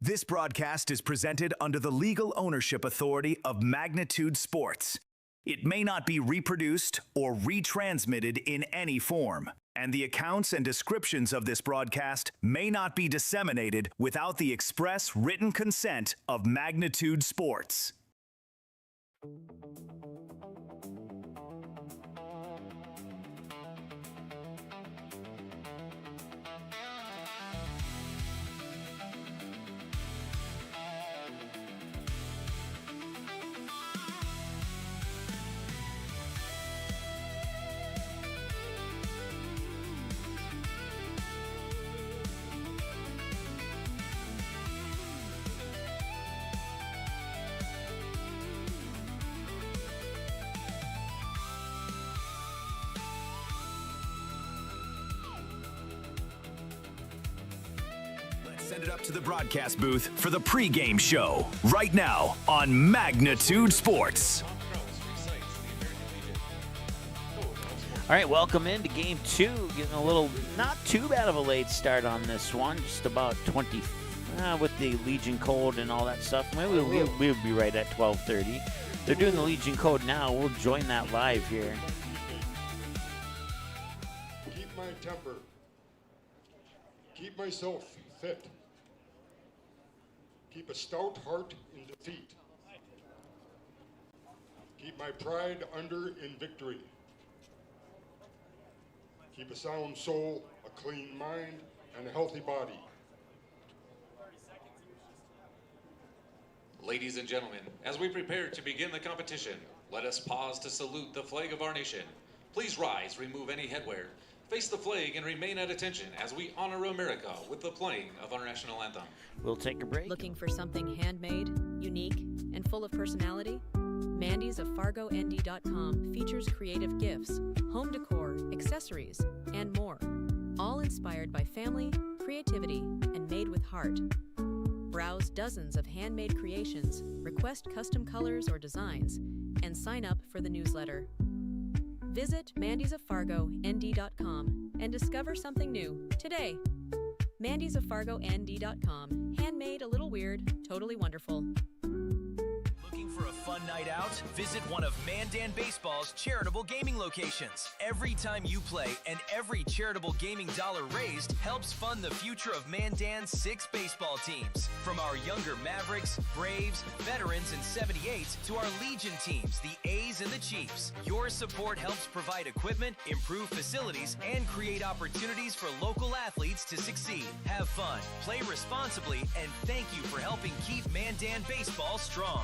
This broadcast is presented under the legal ownership authority of Magnitude Sports. It may not be reproduced or retransmitted in any form, and the accounts and descriptions of this broadcast may not be disseminated without the express written consent of Magnitude Sports. Send it up to the broadcast booth for the pregame show right now on Magnitude Sports. All right, welcome into Game 2. Getting a little, not too bad of a late start on this one. Just about 20, with the Legion Code and all that stuff. Maybe we'll be right at 12:30. They're doing the Legion Code now. We'll join that live here. Keep my temper. Keep myself fit. Keep a stout heart in defeat. Keep my pride under in victory. Keep a sound soul, a clean mind, and a healthy body. Ladies and gentlemen, as we prepare to begin the competition, let us pause to salute the flag of our nation. Please rise, remove any headwear, face the flag, and remain at attention as we honor America with the playing of our national anthem. We'll take a break. Looking for something handmade, unique, and full of personality? Mandy's of FargoND.com features creative gifts, home decor, accessories, and more. All inspired by family, creativity, and made with heart. Browse dozens of handmade creations, request custom colors or designs, and sign up for the newsletter. Visit MandysOfFargoND.com and discover something new today. MandysOfFargoND.com. Handmade, a little weird, totally wonderful. Looking for a fun night out? Visit one of Mandan Baseball's charitable gaming locations. Every time you play and every charitable gaming dollar raised helps fund the future of Mandan's 6 baseball teams. From our younger Mavericks, Braves, veterans, and 78s to our Legion teams, the A's and the Chiefs. Your support helps provide equipment, improve facilities, and create opportunities for local athletes to succeed. Have fun, play responsibly, and thank you for helping keep Mandan Baseball strong.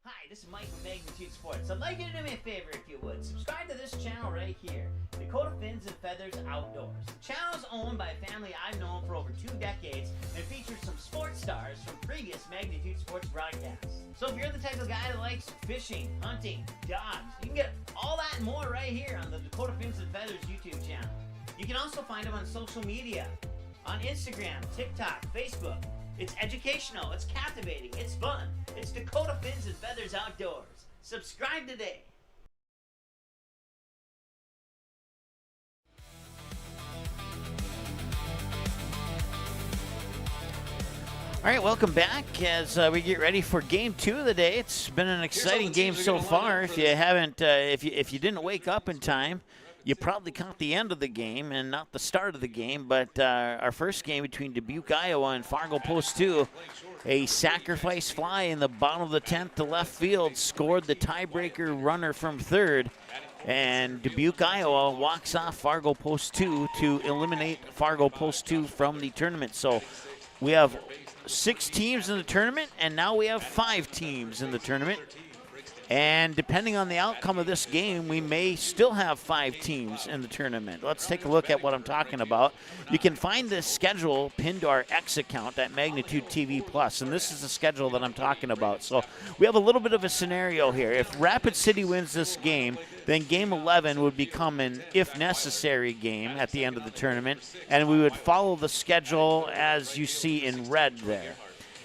Hi, this is Mike from Magnitude Sports. I'd like you to do me a favor if you would. Subscribe to this channel right here, Dakota Fins and Feathers Outdoors. The channel is owned by a family I've known for over 2 decades and features some sports stars from previous Magnitude Sports broadcasts. So if you're the type of guy that likes fishing, hunting, dogs, you can get all that and more right here on the Dakota Fins and Feathers YouTube channel. You can also find them on social media, on Instagram, TikTok, Facebook. It's educational, it's captivating, it's fun. It's Dakota Fins and Feathers Outdoors. Subscribe today. All right, welcome back as we get ready for Game 2 of the day. It's been an exciting game so far. If you haven't, if you didn't wake up in time, you probably caught the end of the game and not the start of the game. But our first game between Dubuque, Iowa, and Fargo Post 2, a sacrifice fly in the bottom of the 10th to left field scored the tiebreaker runner from third. And Dubuque, Iowa walks off Fargo Post 2 to eliminate Fargo Post 2 from the tournament. So we have 6 teams in the tournament, and now we have 5 teams in the tournament. And depending on the outcome of this game, we may still have 5 teams in the tournament. Let's take a look at what I'm talking about. You can find this schedule pinned to our X account at Magnitude TV Plus, and this is the schedule that I'm talking about. So we have a little bit of a scenario here. If Rapid City wins this game, then Game 11 would become an if necessary game at the end of the tournament, and we would follow the schedule as you see in red there.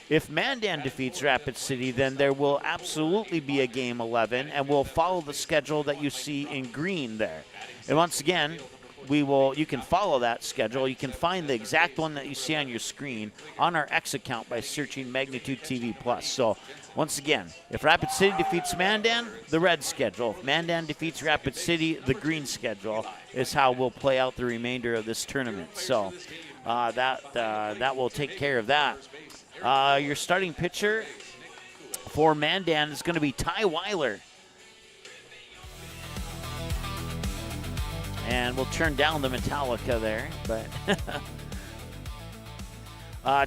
If Mandan defeats Rapid City, then there will absolutely be a Game 11, and we'll follow the schedule that you see in green there. And once again, you can follow that schedule. You can find the exact one that you see on your screen on our X account by searching Magnitude TV Plus. So once again, if Rapid City defeats Mandan, the red schedule. If Mandan defeats Rapid City, the green schedule is how we'll play out the remainder of this tournament. So that will take care of that. Your starting pitcher for Mandan is going to be Ty Weiler. And we'll turn down the Metallica there, but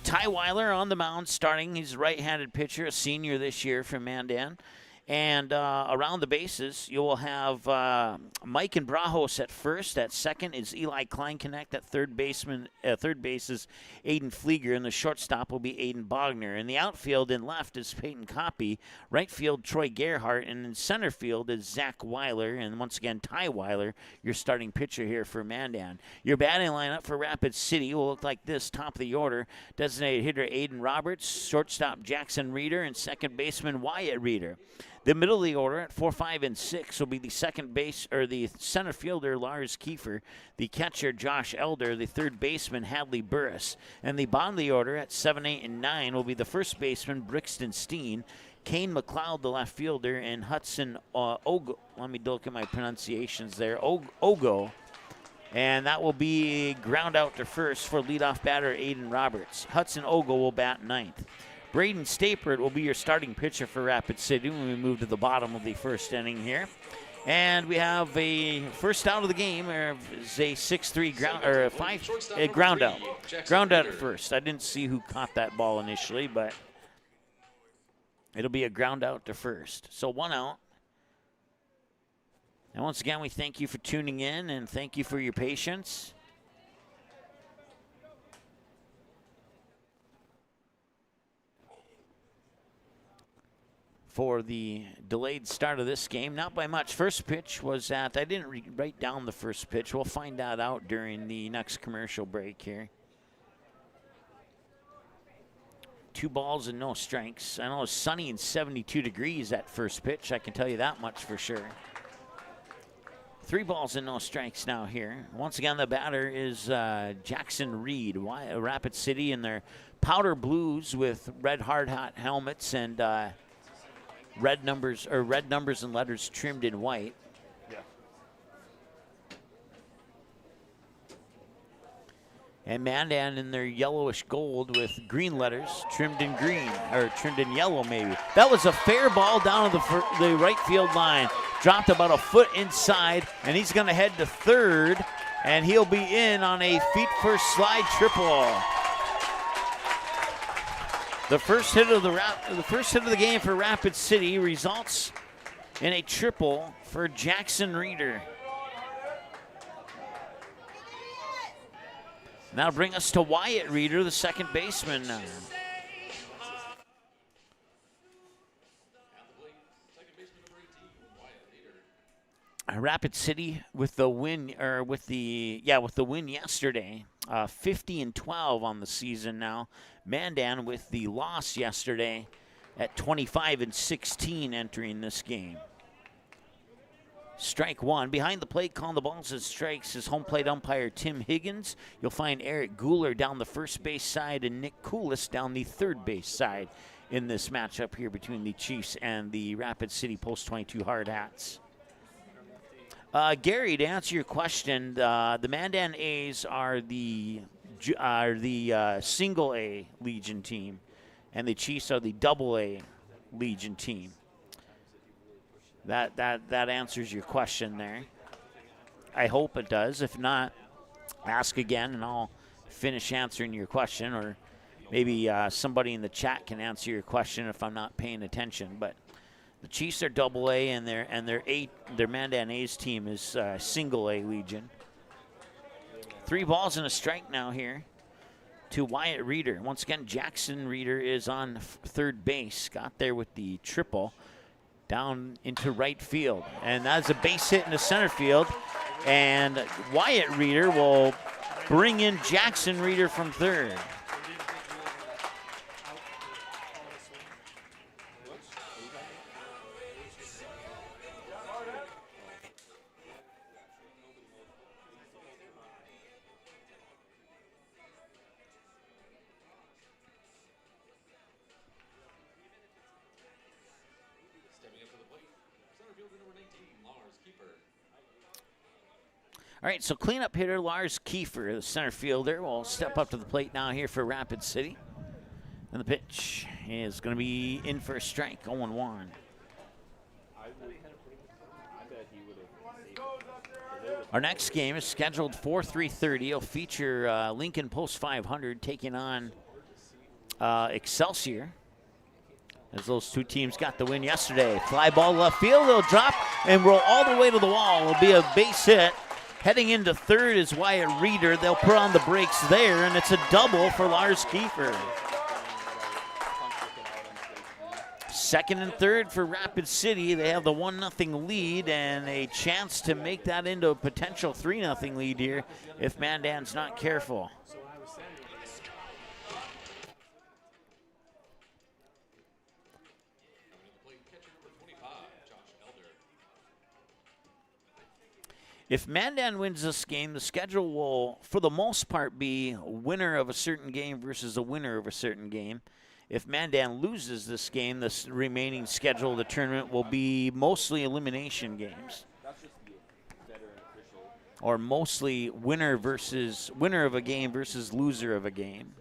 Ty Weiler on the mound starting. He's a right-handed pitcher, a senior this year from Mandan. And around the bases, you will have Mike and Brajos at first. At second is Eli Kleinknecht. At third base is Aiden Flieger, and the shortstop will be Aiden Bogner. In the outfield and left is Peyton Coppy. Right field, Troy Gerhardt. And in center field is Zach Weiler. And once again, Ty Weiler, your starting pitcher here for Mandan. Your batting lineup for Rapid City will look like this. Top of the order, designated hitter Aiden Roberts, shortstop Jackson Reeder, and second baseman Wyatt Reeder. The middle of the order at 4, 5, and 6 will be the the center fielder Lars Kiefer, the catcher Josh Elder, the third baseman Hadley Burris, and the bottom of the order at 7, 8, and 9 will be the first baseman Brixton Steen, Kane McLeod, the left fielder, and Hudson Ogo. Let me look at my pronunciations there. Ogo. And that will be ground out to first for leadoff batter Aiden Roberts. Hudson Ogo will bat ninth. Braden Stapert will be your starting pitcher for Rapid City when we move to the bottom of the first inning here. And we have a first out of the game, is a 6-3 ground, or a 5 ground out. Ground out at first. I didn't see who caught that ball initially, but it'll be a ground out to first. So 1 out. And once again, we thank you for tuning in and thank you for your patience. For the delayed start of this game, not by much. First pitch was at, I didn't write down the first pitch. We'll find that out during the next commercial break here. 2 balls and no strikes. I know it's sunny and 72 degrees at first pitch. I can tell you that much for sure. 3 balls and no strikes now here. Once again, the batter is Jackson Reed. Rapid City in their powder blues with red hard hat helmets and red numbers and letters trimmed in white. Yeah. And Mandan in their yellowish gold with green letters trimmed in green, or trimmed in yellow maybe. That was a fair ball down to the right field line. Dropped about a foot inside, and he's going to head to third, and he'll be in on a feet-first slide triple. The first hit of the game for Rapid City results in a triple for Jackson Reeder. Now bring us to Wyatt Reeder, the second baseman now. Rapid City with the win, with the win yesterday, 50-12 on the season now. Mandan with the loss yesterday at 25-16 entering this game. Strike one. Behind the plate, calling the balls and strikes is home plate umpire Tim Higgins. You'll find Eric Guler down the first base side and Nick Coolis down the third base side in this matchup here between the Chiefs and the Rapid City Post 22 Hard Hats. Gary, to answer your question, the Mandan A's are the single A Legion team, and the Chiefs are the double A Legion team. That answers your question there. I hope it does. If not, ask again, and I'll finish answering your question, or maybe somebody in the chat can answer your question if I'm not paying attention. But the Chiefs are double A, and their Mandan A's team is single A Legion. 3 balls and a strike now here to Wyatt Reeder. Once again, Jackson Reeder is on third base. Got there with the triple down into right field. And that's a base hit into center field. And Wyatt Reeder will bring in Jackson Reeder from third. All right, so cleanup hitter Lars Kiefer, the center fielder, will step up to the plate now here for Rapid City. And the pitch is going to be in for a strike, 0-1. Our next game is scheduled for 3:30. It'll feature Lincoln Post 500 taking on Excelsior, as those two teams got the win yesterday. Fly ball left field, it'll drop and roll all the way to the wall. It'll be a base hit. Heading into third is Wyatt Reeder. They'll put on the brakes there, and it's a double for Lars Kiefer. Second and third for Rapid City. They have the 1-0 lead and a chance to make that into a potential 3-0 lead here if Mandan's not careful. If Mandan wins this game, the schedule will, for the most part, be a winner of a certain game versus a winner of a certain game. If Mandan loses this game, the remaining schedule of the tournament will be mostly elimination games. Or mostly winner of a game versus loser of a game.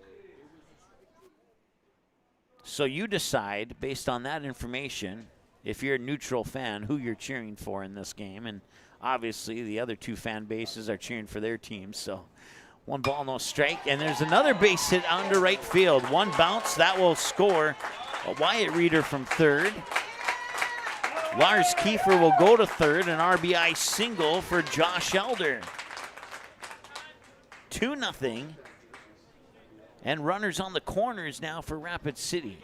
So you decide, based on that information, if you're a neutral fan, who you're cheering for in this game. And obviously, the other two fan bases are cheering for their teams. So 1 ball, no strike. And there's another base hit onto right field. 1 bounce, that will score a Wyatt Reeder from third. Lars Kiefer will go to third, an RBI single for Josh Elder. 2-0. And runners on the corners now for Rapid City.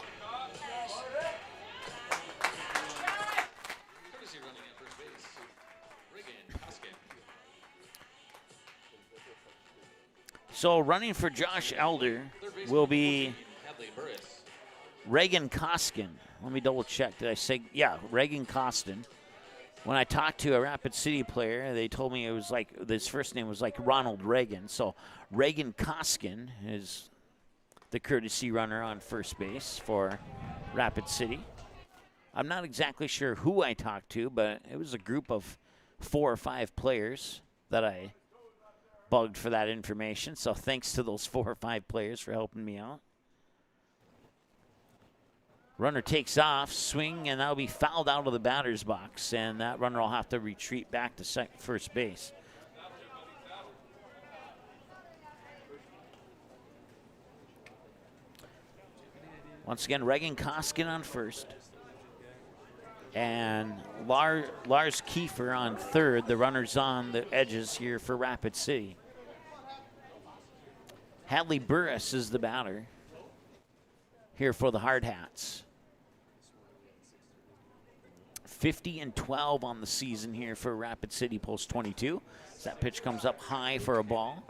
So running for Josh Elder will be Reagan Koskin. Let me double check. Did I say? Yeah, Reagan Kostin. When I talked to a Rapid City player, they told me it was like, his first name was like Ronald Reagan. So Reagan Koskin is the courtesy runner on first base for Rapid City. I'm not exactly sure who I talked to, but it was a group of 4 or 5 players that I bugged for that information. So thanks to those 4 or 5 players for helping me out. Runner takes off, swing, and that'll be fouled out of the batter's box, and that runner will have to retreat back to first base. Once again, Reagan Koskin on first. And Lars Kiefer on third. The runners on the edges here for Rapid City. Hadley Burris is the batter here for the Hard Hats. 50-12 on the season here for Rapid City post 22. As that pitch comes up high for a ball.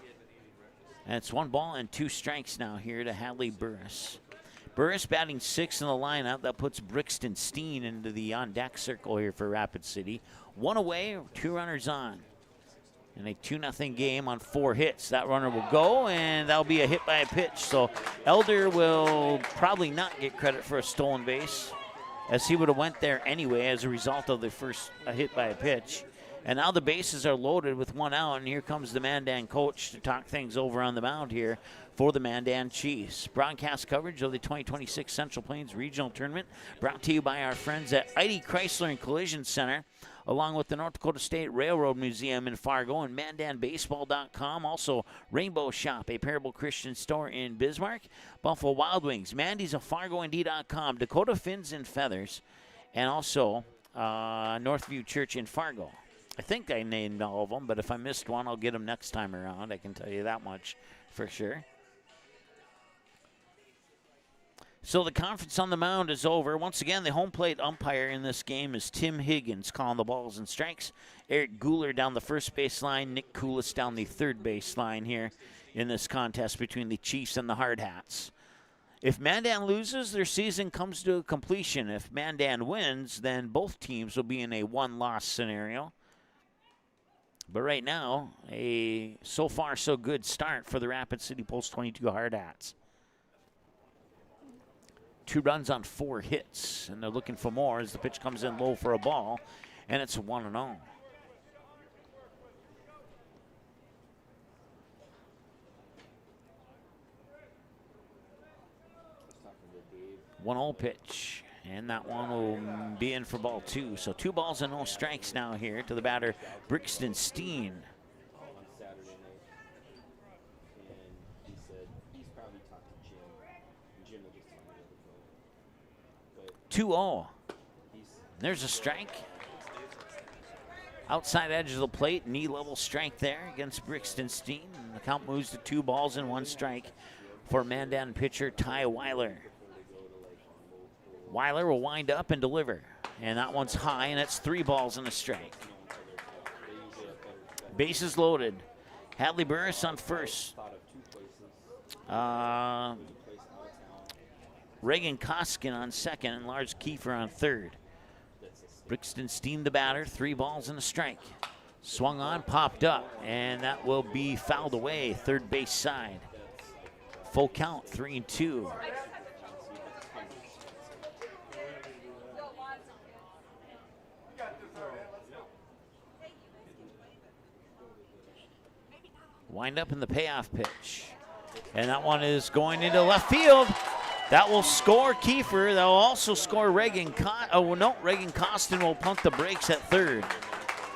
And it's 1 ball and 2 strikes now here to Hadley Burris. Burris batting 6th in the lineup. That puts Brixton Steen into the on-deck circle here for Rapid City. 1 away, 2 runners on. And a 2-0 game on 4 hits. That runner will go, and that'll be a hit by a pitch. So Elder will probably not get credit for a stolen base, as he would have went there anyway as a result of the first hit by a pitch. And now the bases are loaded with 1 out, and here comes the Mandan coach to talk things over on the mound here for the Mandan Chiefs. Broadcast coverage of the 2026 Central Plains Regional Tournament brought to you by our friends at Eide Chrysler and Collision Center, along with the North Dakota State Railroad Museum in Fargo and MandanBaseball.com. Also, Rainbow Shop, a Parable Christian store in Bismarck. Buffalo Wild Wings, Mandy's of FargoND.com, Dakota Fins and Feathers, and also Northview Church in Fargo. I think I named all of them, but if I missed one, I'll get them next time around. I can tell you that much for sure. So the conference on the mound is over. Once again, the home plate umpire in this game is Tim Higgins calling the balls and strikes. Eric Guler down the first base line. Nick Koulis down the third base line here in this contest between the Chiefs and the Hard Hats. If Mandan loses, their season comes to a completion. If Mandan wins, then both teams will be in a 1-loss scenario. But right now, a so far so good start for the Rapid City Post 22 Hard Hats. 2 runs on 4 hits, and they're looking for more as the pitch comes in low for a ball. and it's 1-0. 1-0 pitch, and that one will be in for ball 2. So 2 balls and no strikes now here to the batter, Brixton Steen. On Saturday night, and he said he's probably talked to Jim, and Jim will just tell me where to go. But 2-0. he's There's a strike. Outside edge of the plate, knee-level strike there against Brixton Steen. And the count moves to 2 balls and 1 strike for Mandan pitcher Ty Weiler. Weiler will wind up and deliver. And that one's high, and it's 3 balls and a strike. Bases loaded. Hadley Burris on first. thought of 2 places, 2 place out of town. Reagan Koskin on second, and Lars Kiefer on third. That's a state. Brixton Steen the batter, 3 balls and a strike. Swung on, popped up, and that will be fouled away, third base side. Full count, 3-2. Wind up in the payoff pitch. And that one is going into left field. That will score Kiefer. That will also score Reagan. Reagan Costin will pump the brakes at third.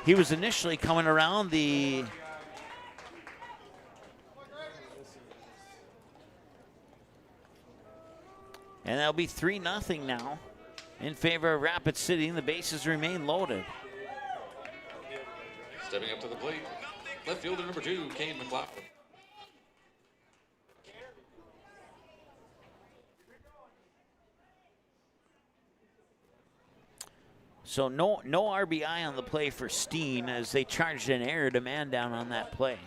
He was initially coming around the and that'll be 3-0 now in favor of Rapid City, and the bases remain loaded. Stepping up to the plate, left fielder number 2, Kane McLeod. So no RBI on the play for Steen as they charged an error to Mandan on that play.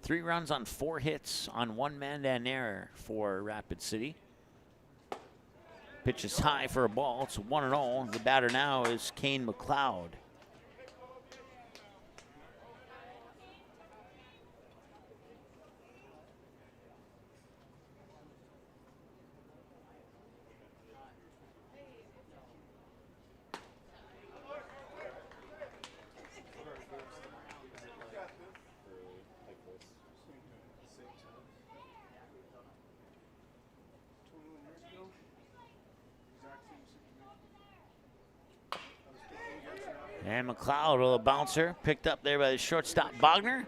Three runs on 4 hits on 1 Mandan error for Rapid City. Pitch is high for a ball. It's 1-0. The batter now is Kane McLeod. And McLeod with a bouncer, picked up there by the shortstop Bogner.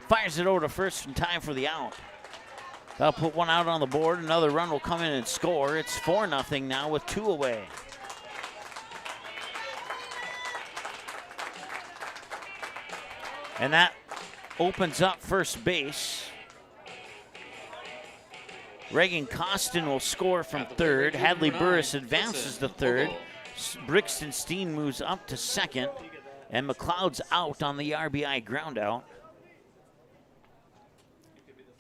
Fires it over to first in time for the out. That'll put 1 out on the board. Another run will come in and score. It's 4-0 now with 2 away. And that opens up first base. Reagan Costin will score from third. Hadley Burris advances to third. Brixton Steen moves up to second, and McLeod's out on the RBI ground out.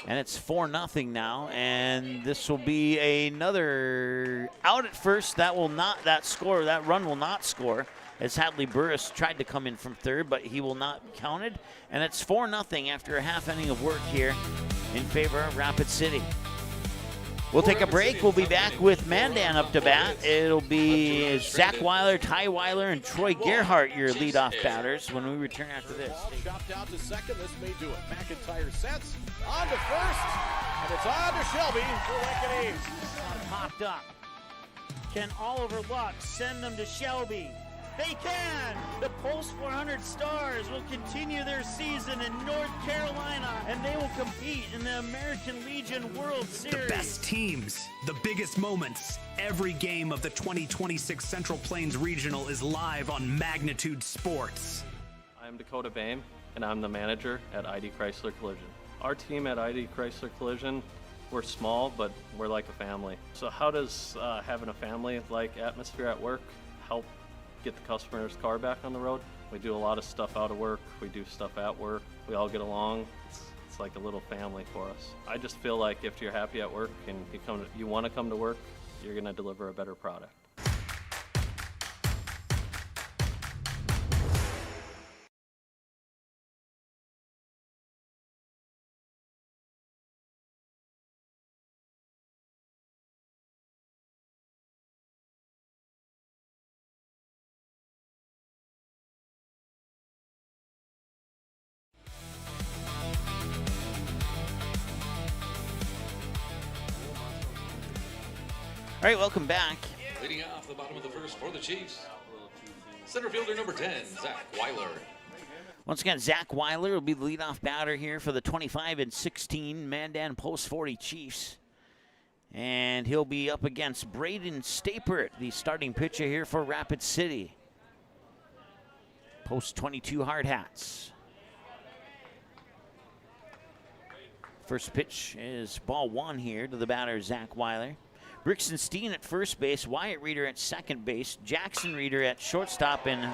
And it's 4-0 now, and this will be another out at first. That run will not score, as Hadley Burris tried to come in from third, but he will not be counted. And it's 4-0 after a half inning of work here in favor of Rapid City. We'll take a break. We'll be back with Mandan up to bat. It'll be Zach Weiler, Ty Weiler, and Troy Gerhart, your leadoff batters, when we return after this. Chopped out to second. This may do it. McIntyre sets. On to first. And it's on to Shelby for Lincoln East. Popped up. Can Oliver Luck send them to Shelby? They can! The Pulse 400 Stars will continue their season in North Carolina, and they will compete in the American Legion World Series. The best teams, the biggest moments. Every game of the 2026 Central Plains Regional is live on Magnitude Sports. I'm Dakota Boehm, and I'm the manager at ID Chrysler Collision. Our team at ID Chrysler Collision, we're small, but we're like a family. So how does having a family-like atmosphere at work help get the customer's car back on the road? We do a lot of stuff out of work. We do stuff at work. We all get along. It's like a little family for us. I just feel like if you're happy at work and you want to come to work, you're going to deliver a better product. All right, welcome back. Leading off the bottom of the first for the Chiefs, center fielder number 10, Zach Weiler. Once again, Zach Weiler will be the leadoff batter here for the 25-16 Mandan Post 40 Chiefs. And he'll be up against Braden Stapert, the starting pitcher here for Rapid City. Post 22 hard hats. First pitch is ball one here to the batter, Zach Weiler. Rickson Steen at first base, Wyatt Reeder at second base, Jackson Reeder at shortstop, and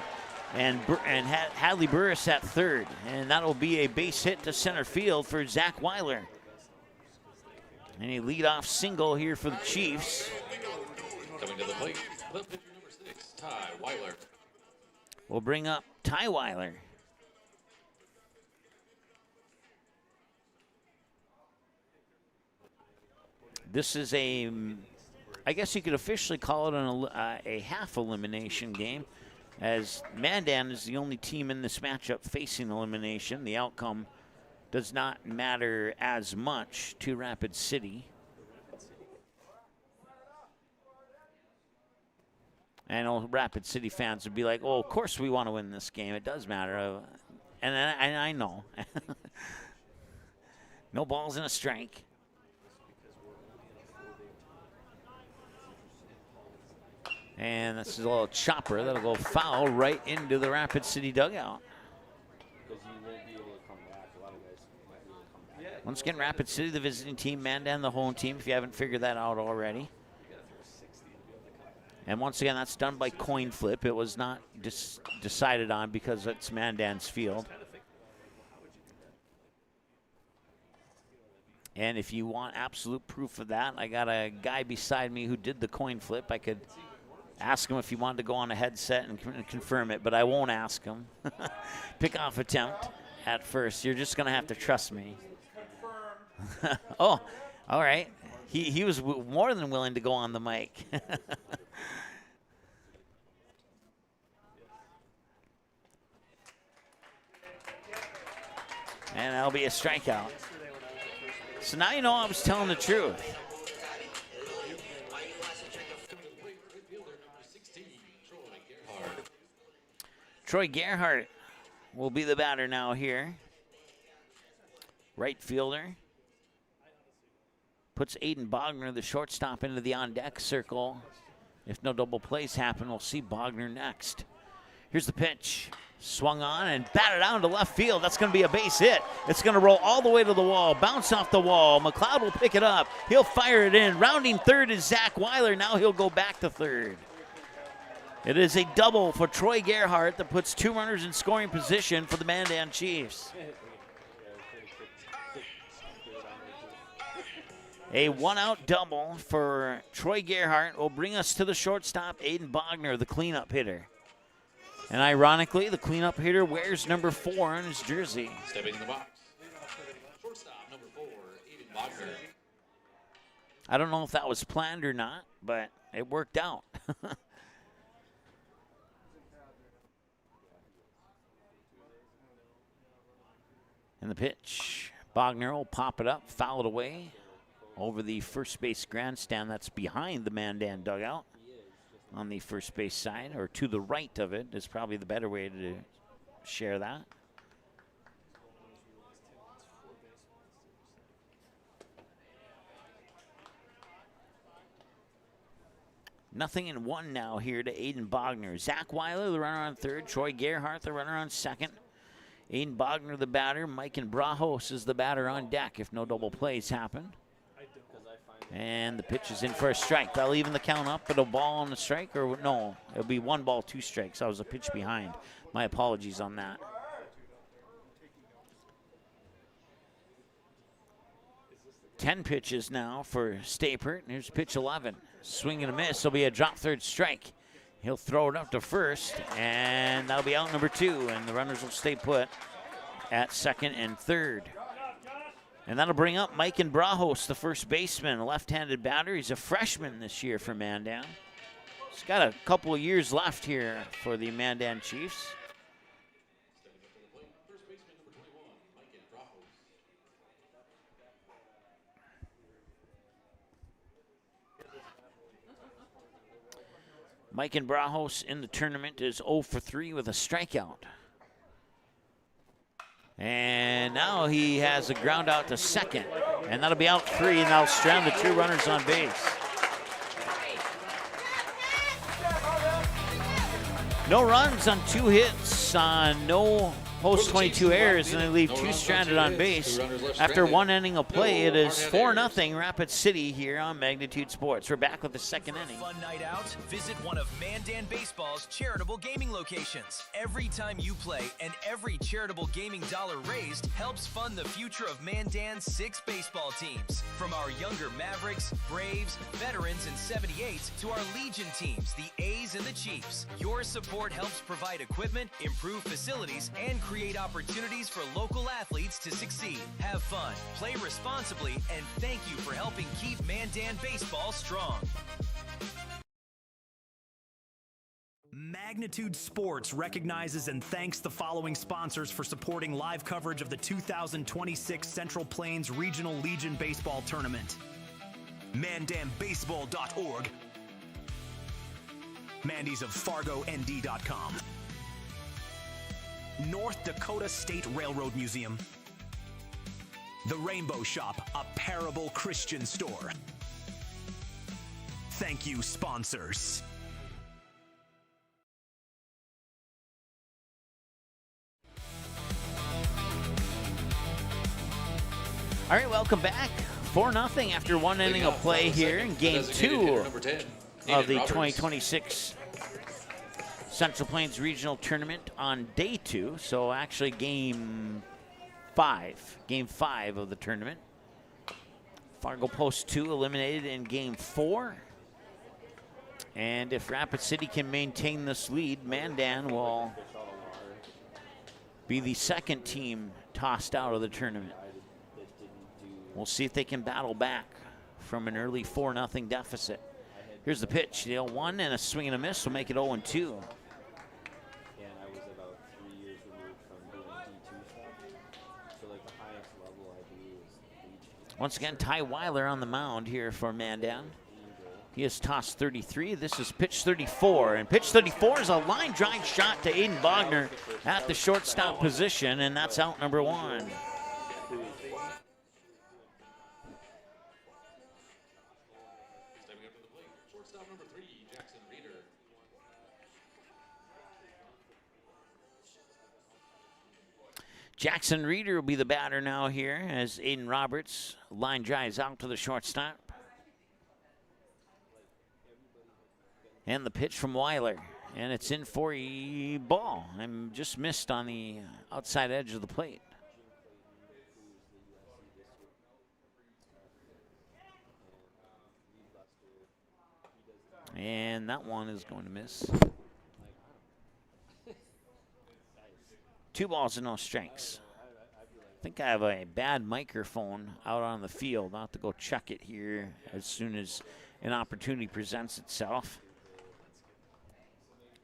Hadley Burris at third. And that'll be a base hit to center field for Zach Weiler. And a leadoff single here for the Chiefs. Coming to the plate, the pitcher number 6, Ty Weiler. We'll bring up Ty Weiler. This is I guess you could officially call it a half elimination game, as Mandan is the only team in this matchup facing elimination. The outcome does not matter as much to Rapid City. And all Rapid City fans would be like, oh, of course we want to win this game. It does matter. And I know. No balls and a strike. And this is a little chopper that'll go foul right into the Rapid City dugout. Because you won't be able to come back. A lot of guys might be able to come back. Once again, Rapid City, the visiting team, Mandan, the home team, if you haven't figured that out already. And once again, that's done by coin flip. It was not decided on because it's Mandan's field. And if you want absolute proof of that, I got a guy beside me who did the coin flip. I could ask him if he wanted to go on a headset and confirm it, but I won't ask him. Pick-off attempt at first. You're just going to have to trust me. Oh, all right. He was more than willing to go on the mic. And that'll be a strikeout. So now you know I was telling the truth. Troy Gerhardt will be the batter now here. Right fielder. Puts Aiden Bogner, the shortstop, into the on-deck circle. If no double plays happen, we'll see Bogner next. Here's the pitch. Swung on and batted down to left field. That's going to be a base hit. It's going to roll all the way to the wall, bounce off the wall. McLeod will pick it up. He'll fire it in. Rounding third is Zach Weiler. Now he'll go back to third. It is a double for Troy Gerhardt that puts two runners in scoring position for the Mandan Chiefs. A one-out double for Troy Gerhardt will bring us to the shortstop, Aiden Bogner, the cleanup hitter. And ironically, the cleanup hitter wears number 4 on his jersey. Stepping in the box, shortstop number 4, Aiden Bogner. I don't know if that was planned or not, but it worked out. And the pitch, Bogner will pop it up, foul it away over the first base grandstand that's behind the Mandan dugout. On the first base side, or to the right of it, is probably the better way to share that. Nothing in one now here to Aiden Bogner. Zach Weiler, the runner on third. Troy Gerhardt, the runner on second. Aiden Bogner, the batter. Mike and Brajos is the batter on deck if no double plays happen. And the pitch is in for a strike. That'll even the count up, but a ball on the strike, or no, it'll be 1 ball, 2 strikes. I was a pitch behind. My apologies on that. Ten pitches now for Stapert. Here's pitch 11. Swing and a miss. It'll be a drop third strike. He'll throw it up to first, and that'll be out number 2, and the runners will stay put at second and third. And that'll bring up Mike and Brajos, the first baseman, a left-handed batter. He's a freshman this year for Mandan. He's got a couple of years left here for the Mandan Chiefs. Mike Brajos in the tournament is 0 for 3 with a strikeout. And now he has a ground out to second. And that'll be out 3, and that'll strand the 2 runners on base. No runs on 2 hits, no post 22 errors, and they leave 2 stranded on base. After 1 inning of play, it is 4-0 Rapid City here on Magnitude Sports. We're back with the second inning. Fun night out? Visit one of Mandan Baseball's charitable gaming locations. Every time you play and every charitable gaming dollar raised helps fund the future of Mandan's 6 baseball teams. From our younger Mavericks, Braves, Veterans, and 78s to our Legion teams, the A's and the Chiefs. Your support helps provide equipment, improve facilities, and create opportunities for local athletes to succeed. Have fun, play responsibly, and thank you for helping keep Mandan baseball strong. Magnitude Sports recognizes and thanks the following sponsors for supporting live coverage of the 2026 Central Plains Regional Legion Baseball Tournament. MandanBaseball.org, Mandy's of FargoND.com, North Dakota State Railroad Museum, The Rainbow Shop, a Parable Christian store. Thank you, sponsors. All right, welcome back. 4-0 after 1 inning of play here in Game 2 of the 2026 Central Plains Regional Tournament on Day 2. So actually Game 5 of the tournament. Fargo Post 2 eliminated in Game 4. And if Rapid City can maintain this lead, Mandan will be the second team tossed out of the tournament. We'll see if they can battle back from an early 4-0 deficit. Here's the pitch. The 0-1 and a swing and a miss will make it 0-2. And I was about 3 years removed from doing D2 stuff. So like the highest level I do is Legion. Once again, Ty Weiler on the mound here for Mandan. He has tossed 33. This is pitch 34. And pitch 34 is a line drive shot to Aiden Bogner at the shortstop position, and that's out number 1. Jackson Reeder will be the batter now here as Aiden Roberts line drives out to the shortstop. And the pitch from Weiler. And it's in for a ball. I'm just missed on the outside edge of the plate. And that one is going to miss. 2 balls and no strikes. I think I have a bad microphone out on the field. I'll have to go check it here as soon as an opportunity presents itself.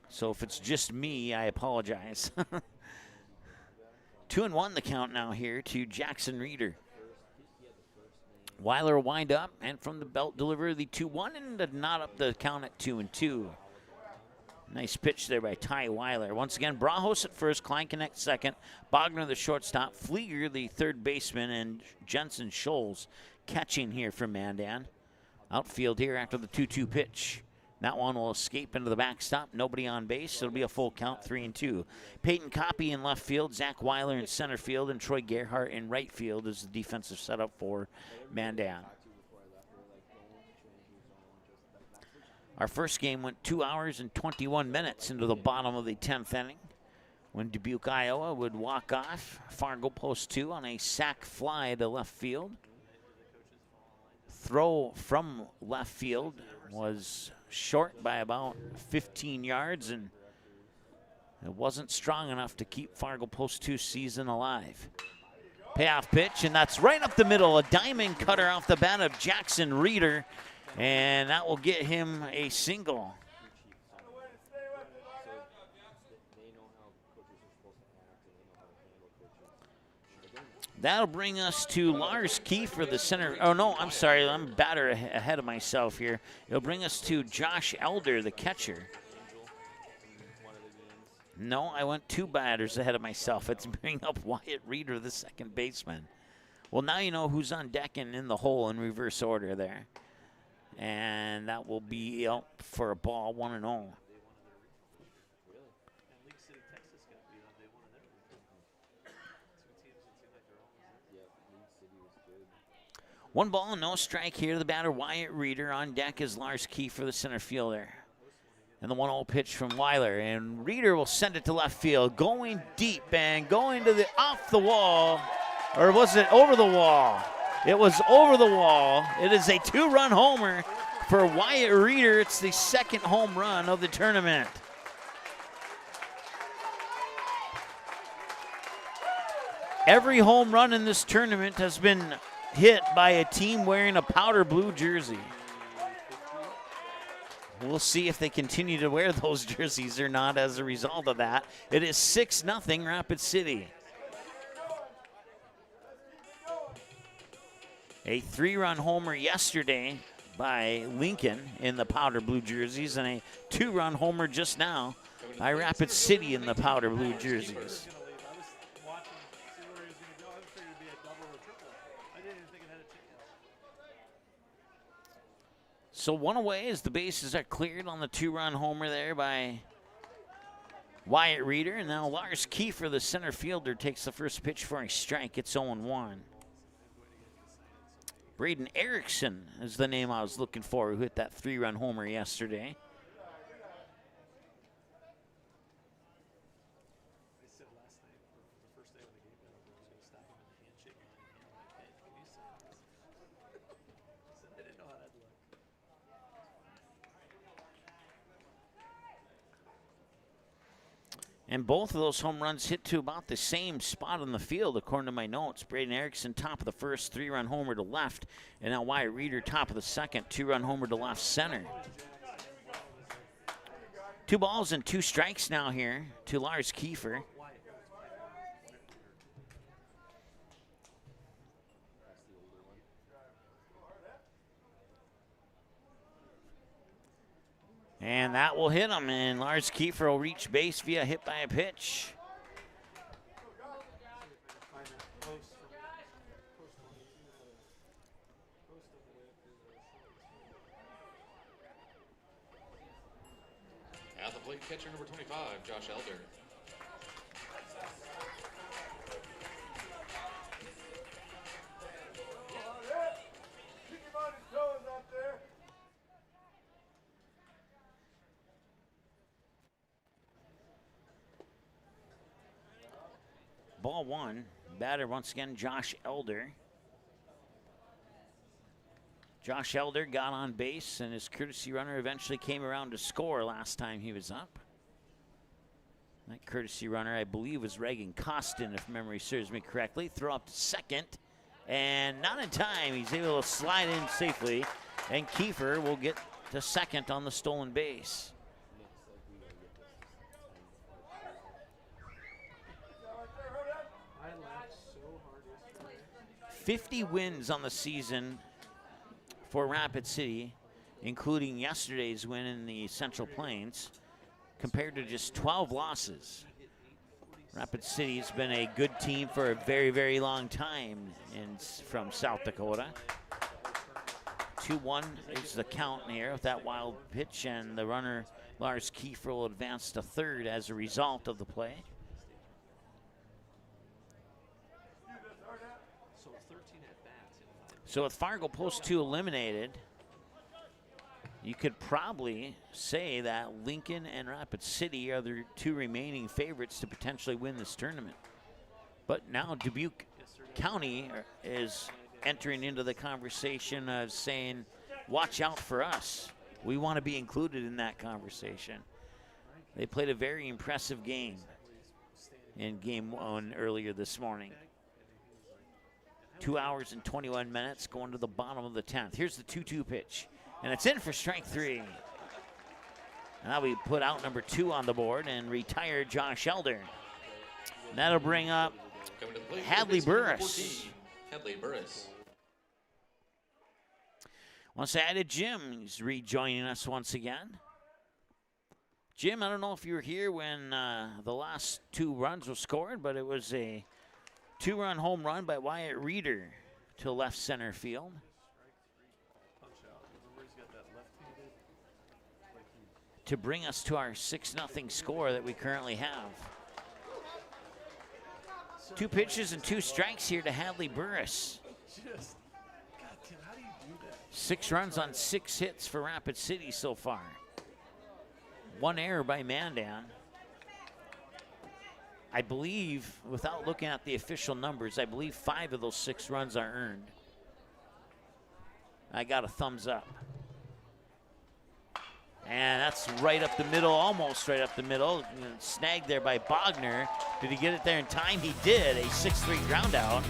So if it's just me, I apologize. 2-1 the count now here to Jackson Reeder. Weiler will wind up and from the belt deliver the 2-1 and not up the count at 2-2. Nice pitch there by Ty Weiler. Once again, Brajos at first, Kleinknecht second, Bogner the shortstop, Flieger the third baseman, and Jensen Scholes catching here for Mandan. Outfield here after the 2-2 pitch. That one will escape into the backstop. Nobody on base. It'll be a full count, 3-2. Peyton Copy in left field, Zach Weiler in center field, and Troy Gerhardt in right field is the defensive setup for Mandan. Our first game went 2 hours and 21 minutes into the bottom of the 10th inning when Dubuque, Iowa would walk off Fargo Post 2 on a sac fly to left field. Throw from left field was short by about 15 yards, and it wasn't strong enough to keep Fargo Post 2 season alive. Payoff pitch, and that's right up the middle. A diamond cutter off the bat of Jackson Reeder, and that will get him a single. That'll bring us to Lars Kiefer, the center. Oh, no, I'm sorry. I'm a batter ahead of myself here. It'll bring us to Josh Elder, the catcher. No, I went 2 batters ahead of myself. It's bringing up Wyatt Reeder, the second baseman. Well, now you know who's on deck and in the hole in reverse order there. And that will be out for a ball, 1-0. One ball, no strike here. The batter, Wyatt Reeder. On deck is Lars Kiefer, the center fielder. And the 1-0 pitch from Weiler. And Reeder will send it to left field. Going deep and going to the off the wall. Or was it over the wall? It was over the wall. It is a 2-run homer for Wyatt Reeder. It's the second home run of the tournament. Every home run in this tournament has been hit by a team wearing a powder blue jersey. We'll see if they continue to wear those jerseys or not as a result of that. It is 6-0 Rapid City. A 3-run homer yesterday by Lincoln in the powder blue jerseys, and a 2-run homer just now by Rapid City in the powder blue jerseys. So 1 away as the bases are cleared on the 2-run homer there by Wyatt Reeder. And now Lars Kiefer, the center fielder, takes the first pitch for a strike. It's 0-1. Braden Erickson is the name I was looking for, who hit that 3-run homer yesterday. And both of those home runs hit to about the same spot on the field, according to my notes. Braden Erickson, top of the first, 3-run homer to left. And now Wyatt Reeder, top of the second, 2-run homer to left center. 2 balls and 2 strikes now here to Lars Kiefer. And that will hit him, and Lars Kiefer will reach base via hit by a pitch. At the plate, catcher number 25, Josh Elder. Ball 1. Batter once again, Josh Elder. Josh Elder got on base, and his courtesy runner eventually came around to score last time he was up. That courtesy runner, I believe, was Reagan Costin, if memory serves me correctly. Throw up to second, and not in time. He's able to slide in safely, and Kiefer will get to second on the stolen base. 50 wins on the season for Rapid City, including yesterday's win in the Central Plains, compared to just 12 losses. Rapid City's been a good team for a very, very long time from South Dakota. 2-1 is the count here with that wild pitch, and the runner, Lars Kiefer, will advance to third as a result of the play. So with Fargo Post 2 eliminated, you could probably say that Lincoln and Rapid City are the 2 remaining favorites to potentially win this tournament. But now Dubuque County is entering into the conversation of saying, watch out for us. We want to be included in that conversation. They played a very impressive game in game 1 earlier this morning. 2 hours and 21 minutes going to the bottom of the 10th. Here's the 2-2 pitch, and it's in for strike 3. Now we put out number 2 on the board and retire Josh Elder. And that'll bring up Played for Hadley baseman number Burris. 14, Hadley Burris. Want to say hi to Jim. He's rejoining us once again. Jim, I don't know if you were here when the last 2 runs were scored, but it was a 2-run home run by Wyatt Reeder to left center field. To bring us to our 6-0 score that we currently have. 2 pitches and 2 strikes here to Hadley Burris. 6 runs on 6 hits for Rapid City so far. 1 error by Mandan. I believe, without looking at the official numbers, I believe 5 of those 6 runs are earned. I got a thumbs up. And that's right up the middle, almost right up the middle. Snagged there by Bogner. Did he get it there in time? He did. A 6-3 ground out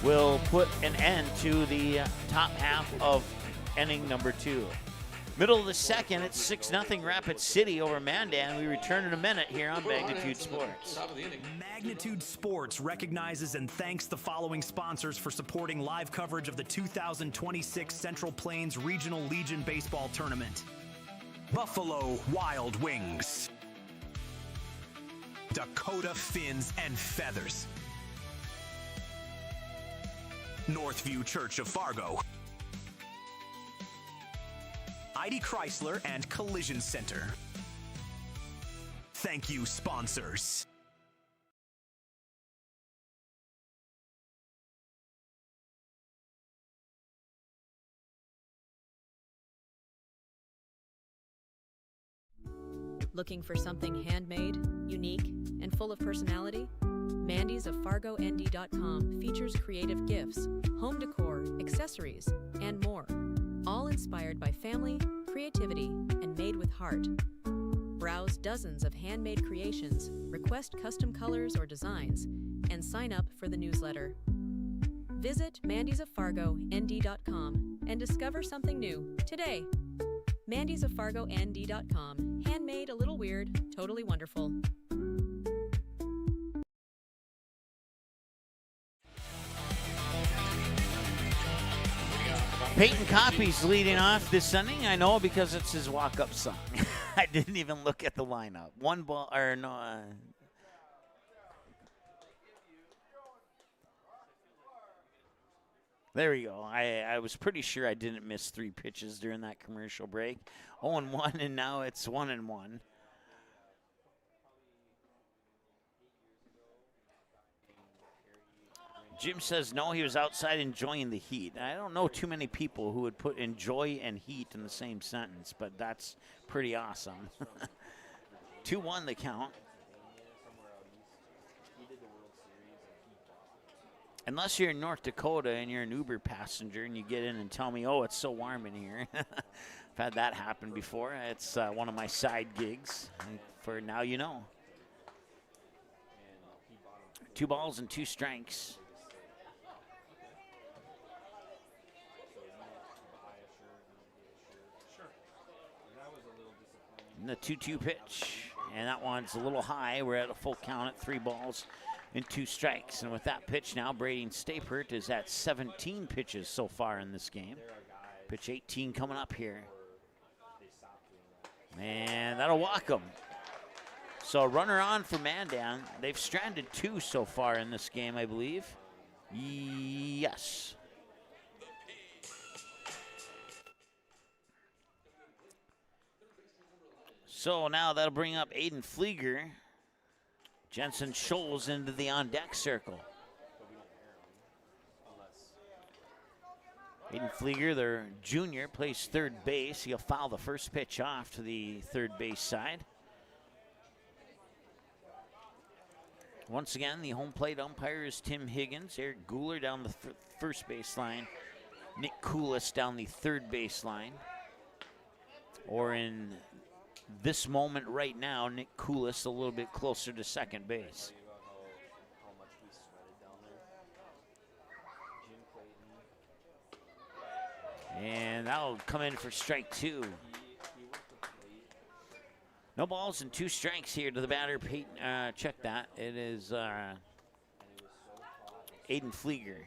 will put an end to the top half of inning number 2. Middle of the second, it's 6-0 Rapid City over Mandan. We return in a minute here on Magnitude Sports. Magnitude Sports recognizes and thanks the following sponsors for supporting live coverage of the 2026 Central Plains Regional Legion Baseball Tournament. Buffalo Wild Wings, Dakota Fins and Feathers, Northview Church of Fargo, ID Chrysler and Collision Center. Thank you, sponsors. Looking for something handmade, unique, and full of personality? Mandy's of FargoND.com features creative gifts, home decor, accessories, and more. All inspired by family, creativity, and made with heart. Browse dozens of handmade creations, request custom colors or designs, and sign up for the newsletter. Visit mandy'soffargoND.com and discover something new today. mandy'soffargoND.com. Handmade, a little weird, totally wonderful. Peyton Coppy's leading off this inning. I know because it's his walk-up song. I didn't even look at the lineup. 1 ball, or no. There we go. I was pretty sure I didn't miss 3 pitches during that commercial break. 0-1, and now it's 1-1. Jim says no, he was outside enjoying the heat. I don't know too many people who would put enjoy and heat in the same sentence, but that's pretty awesome. 2-1 the count. Unless you're in North Dakota and you're an Uber passenger and you get in and tell me, oh, it's so warm in here. I've had that happen before. It's one of my side gigs. For now, you know. 2 balls and 2 strikes. And the 2-2 pitch. And that one's a little high. We're at a full count at 3 balls and 2 strikes. And with that pitch now, Braden Stapert is at 17 pitches so far in this game. Pitch 18 coming up here. And that'll walk him. So runner on for Mandan. They've stranded 2 so far in this game, I believe. Yes. So now that'll bring up Aiden Flieger. Jensen Scholes into the on-deck circle. Aiden Flieger, their junior, plays third base. He'll foul the first pitch off to the third base side. Once again, the home plate umpire is Tim Higgins. Eric Gooler down the first base line. Nick Koulis down the third base line. Or in this moment right now, Nick Koulis a little bit closer to second base. And that'll come in for strike 2. No balls and 2 strikes here to the batter. Peyton, check that. It is Aiden Flieger.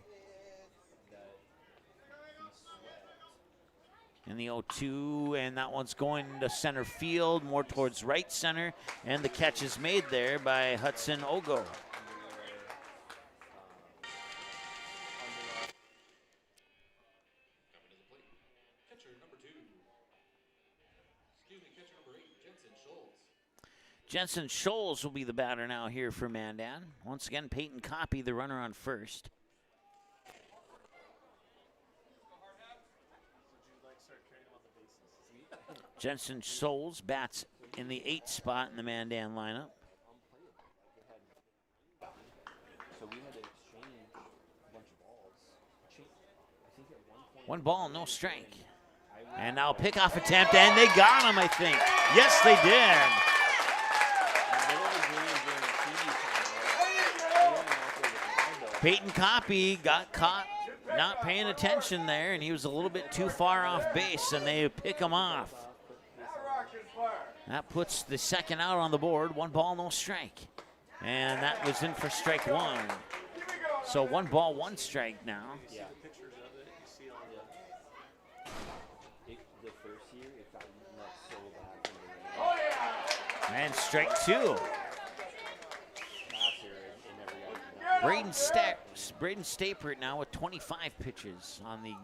In the 0-2, and that one's going to center field, more towards right center, and the catch is made there by Hudson Ogo. Jensen Scholes will be the batter now here for Mandan. Once again, Peyton Copy, the runner on first. Jensen Scholes bats in the 8th spot in the Mandan lineup. So we had to exchange a bunch of balls. I think at one point. One ball, no strike. And now pickoff attempt, and they got him, I think. Yes, they did. Peyton Copy got caught not paying attention there, and he was a little bit too far off base, and they pick him off. That puts the second out on the board. One ball, no strike. And that was in for strike one. So 1 ball, 1 strike now. Yeah. The first year, it got so bad. And strike 2. Braden Stapert now with 25 pitches on the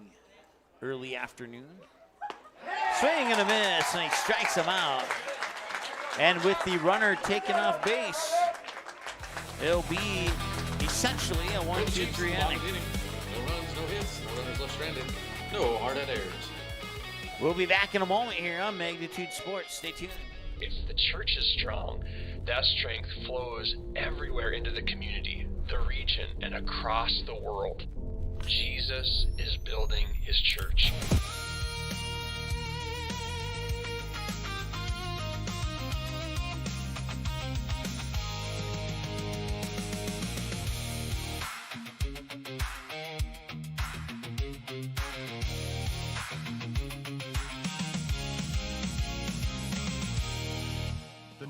early afternoon. Swing and a miss, and he strikes him out. And with the runner taken off base, it'll be essentially a 1-2-3 inning. No runs, no hits, no runners left stranded, no hard hit errors. We'll be back in a moment here on Magnitude Sports. Stay tuned. If the church is strong, that strength flows everywhere into the community, the region, and across the world. Jesus is building his church.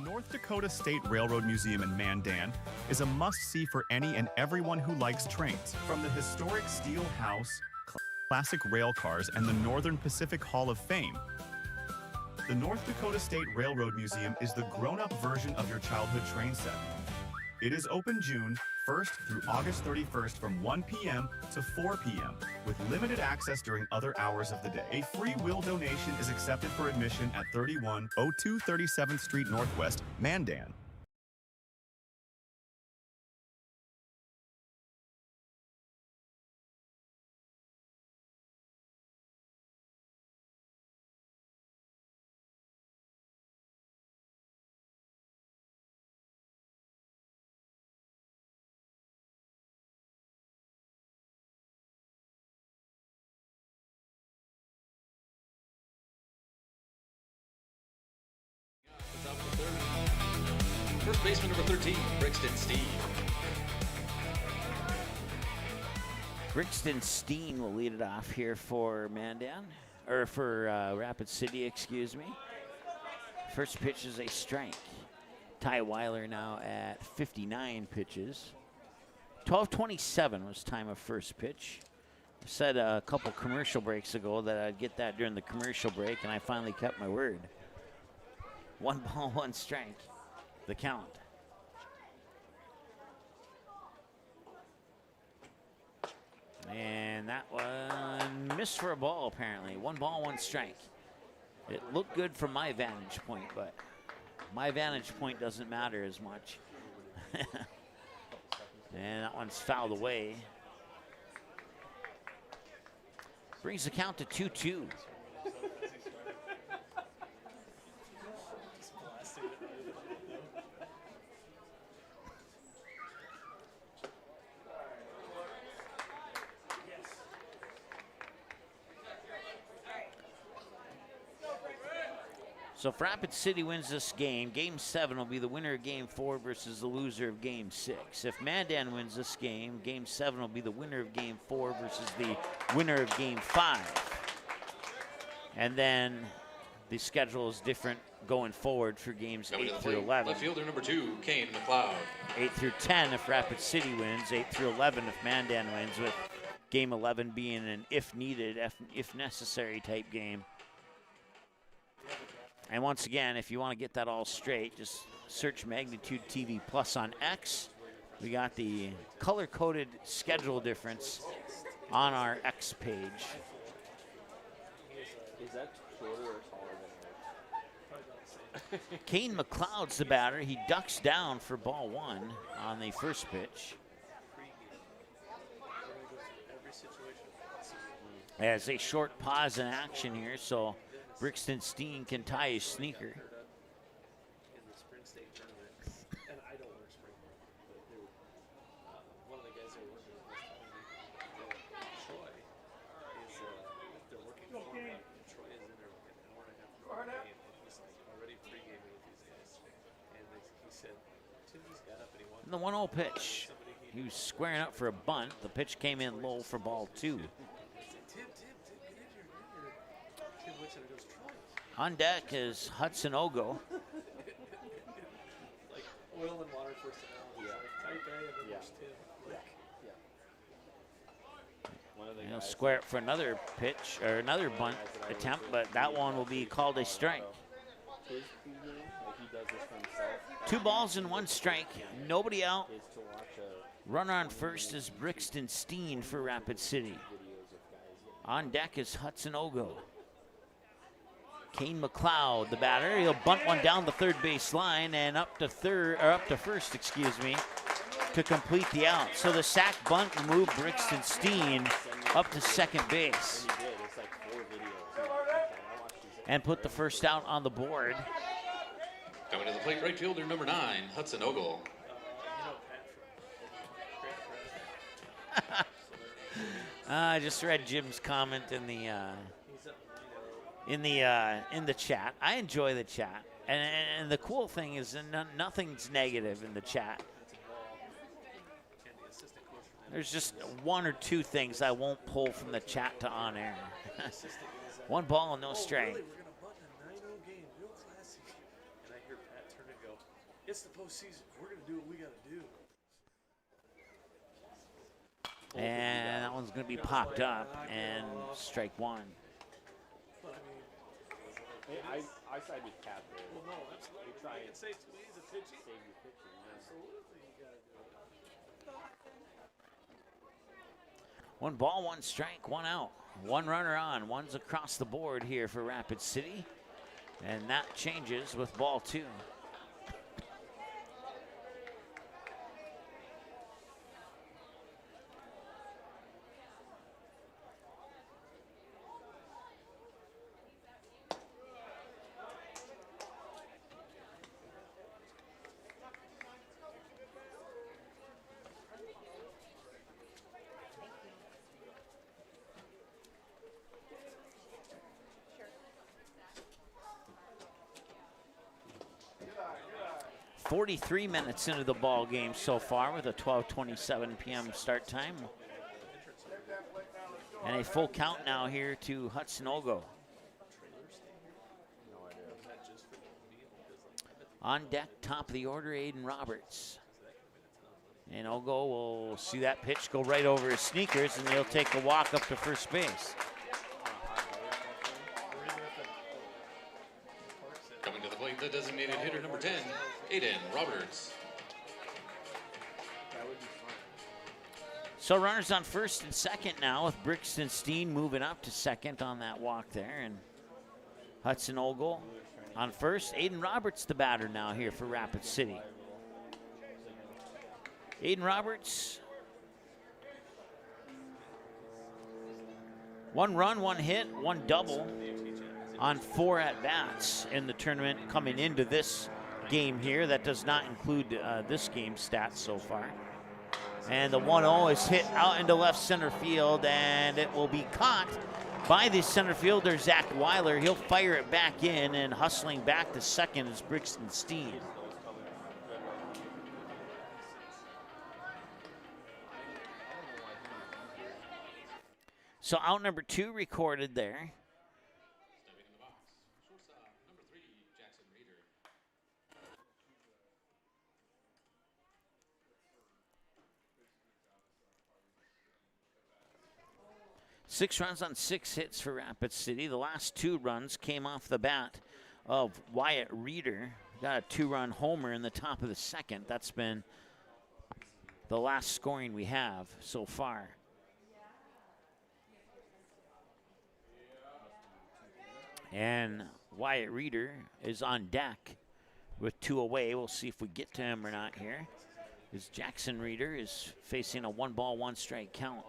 North Dakota State Railroad Museum in Mandan is a must-see for any and everyone who likes trains. From the historic Steel House, classic rail cars, and the Northern Pacific Hall of Fame, the North Dakota State Railroad Museum is the grown-up version of your childhood train set. It is open June 1st through August 31st from 1 p.m. to 4 p.m. with limited access during other hours of the day. A free will donation is accepted for admission at 3102 37th Street Northwest, Mandan. First baseman number 13, Brixton Steen. Brixton Steen will lead it off here for Mandan, or for Rapid City, excuse me. First pitch is a strike. Ty Weiler now at 59 pitches. 12:27 was time of first pitch. I said a couple commercial breaks ago that I'd get that during the commercial break, and I finally kept my word. 1 ball, 1 strike. The count. And that one missed for a ball, apparently. 1 ball, 1 strike. It looked good from my vantage point, but my vantage point doesn't matter as much. And that one's fouled away. Brings the count to 2-2. So if Rapid City wins this game, Game 7 will be the winner of Game 4 versus the loser of Game 6. If Mandan wins this game, Game 7 will be the winner of Game 4 versus the winner of Game 5. And then the schedule is different going forward for games Coming 8 to the through plate, 11. left fielder number 2, Kane McLeod. 8 through 10 if Rapid City wins, 8 through 11 if Mandan wins, with game 11 being an if needed, if necessary type game. And once again, if you want to get that all straight, just search Magnitude TV Plus on X. We got the color-coded schedule difference on our X page. Is that shorter or taller than ours? Kane McLeod's the batter. He ducks down for ball 1 on the first pitch. As a short pause in action here, so Brixton Steen can tie his sneaker. The 1-0 pitch. He was squaring up for a bunt. The pitch came in low for ball 2. On deck is Hudson Ogo. Like oil and water personality. Type A and then there's Tim. He'll square up for another pitch or another bunt attempt, but that one will be called a strike. 2 balls and 1 strike. Nobody out. Runner on first is Brixton Steen for Rapid City. On deck is Hudson Ogo. Kane McLeod, the batter. He'll bunt one down the third base line and up to first, to complete the out. So the sack bunt moved Brixton Steen up to second base and put the first out on the board. Coming to the plate, right fielder number 9, Hudson Ogle. I just read Jim's comment in the chat. I enjoy the chat, and the cool thing is nothing's negative in the chat. There's just 1 or 2 things I won't pull from the chat to on air. 1 ball and no strike. It's the postseason. We're going to do what we got to do. And that one's going to be popped up and strike 1. I side with Cap there. Well, no, absolutely. You can't say to me he's a pitching. Save your pitching. Absolutely, you got to do it. 1 ball, 1 strike, 1 out. 1 runner on. 1's across the board here for Rapid City. And that changes with ball 2. Sure. 43 minutes into the ball game so far with a 12:27 p.m. start time. And a full count now here to Hudson Ogo. On deck, top of the order, Aiden Roberts. And Ogo will see that pitch go right over his sneakers, and he'll take a walk up to first base. Coming to the plate, the designated hitter number 10, Aiden Roberts. So runners on first and second now, with Brixton Steen moving up to second on that walk there. And Hudson Ogle on first. Aiden Roberts, the batter now here for Rapid City. Aiden Roberts, 1 run, 1 hit, 1 double on 4 at-bats in the tournament coming into this game here. That does not include this game's stats so far. And the 1-0 is hit out into left center field, and it will be caught by the center fielder, Zach Weiler. He'll fire it back in, and hustling back to second is Brixton Steen. So out number 2 recorded there. Stepping in the box, shortstop number 3, Jackson Reed. 6 runs on 6 hits for Rapid City. The last 2 runs came off the bat of Wyatt Reeder. Got a 2-run homer in the top of the 2nd. That's been the last scoring we have so far. And Wyatt Reeder is on deck with 2 away. We'll see if we get to him or not here. As Jackson Reeder is facing a 1-ball, 1-strike count.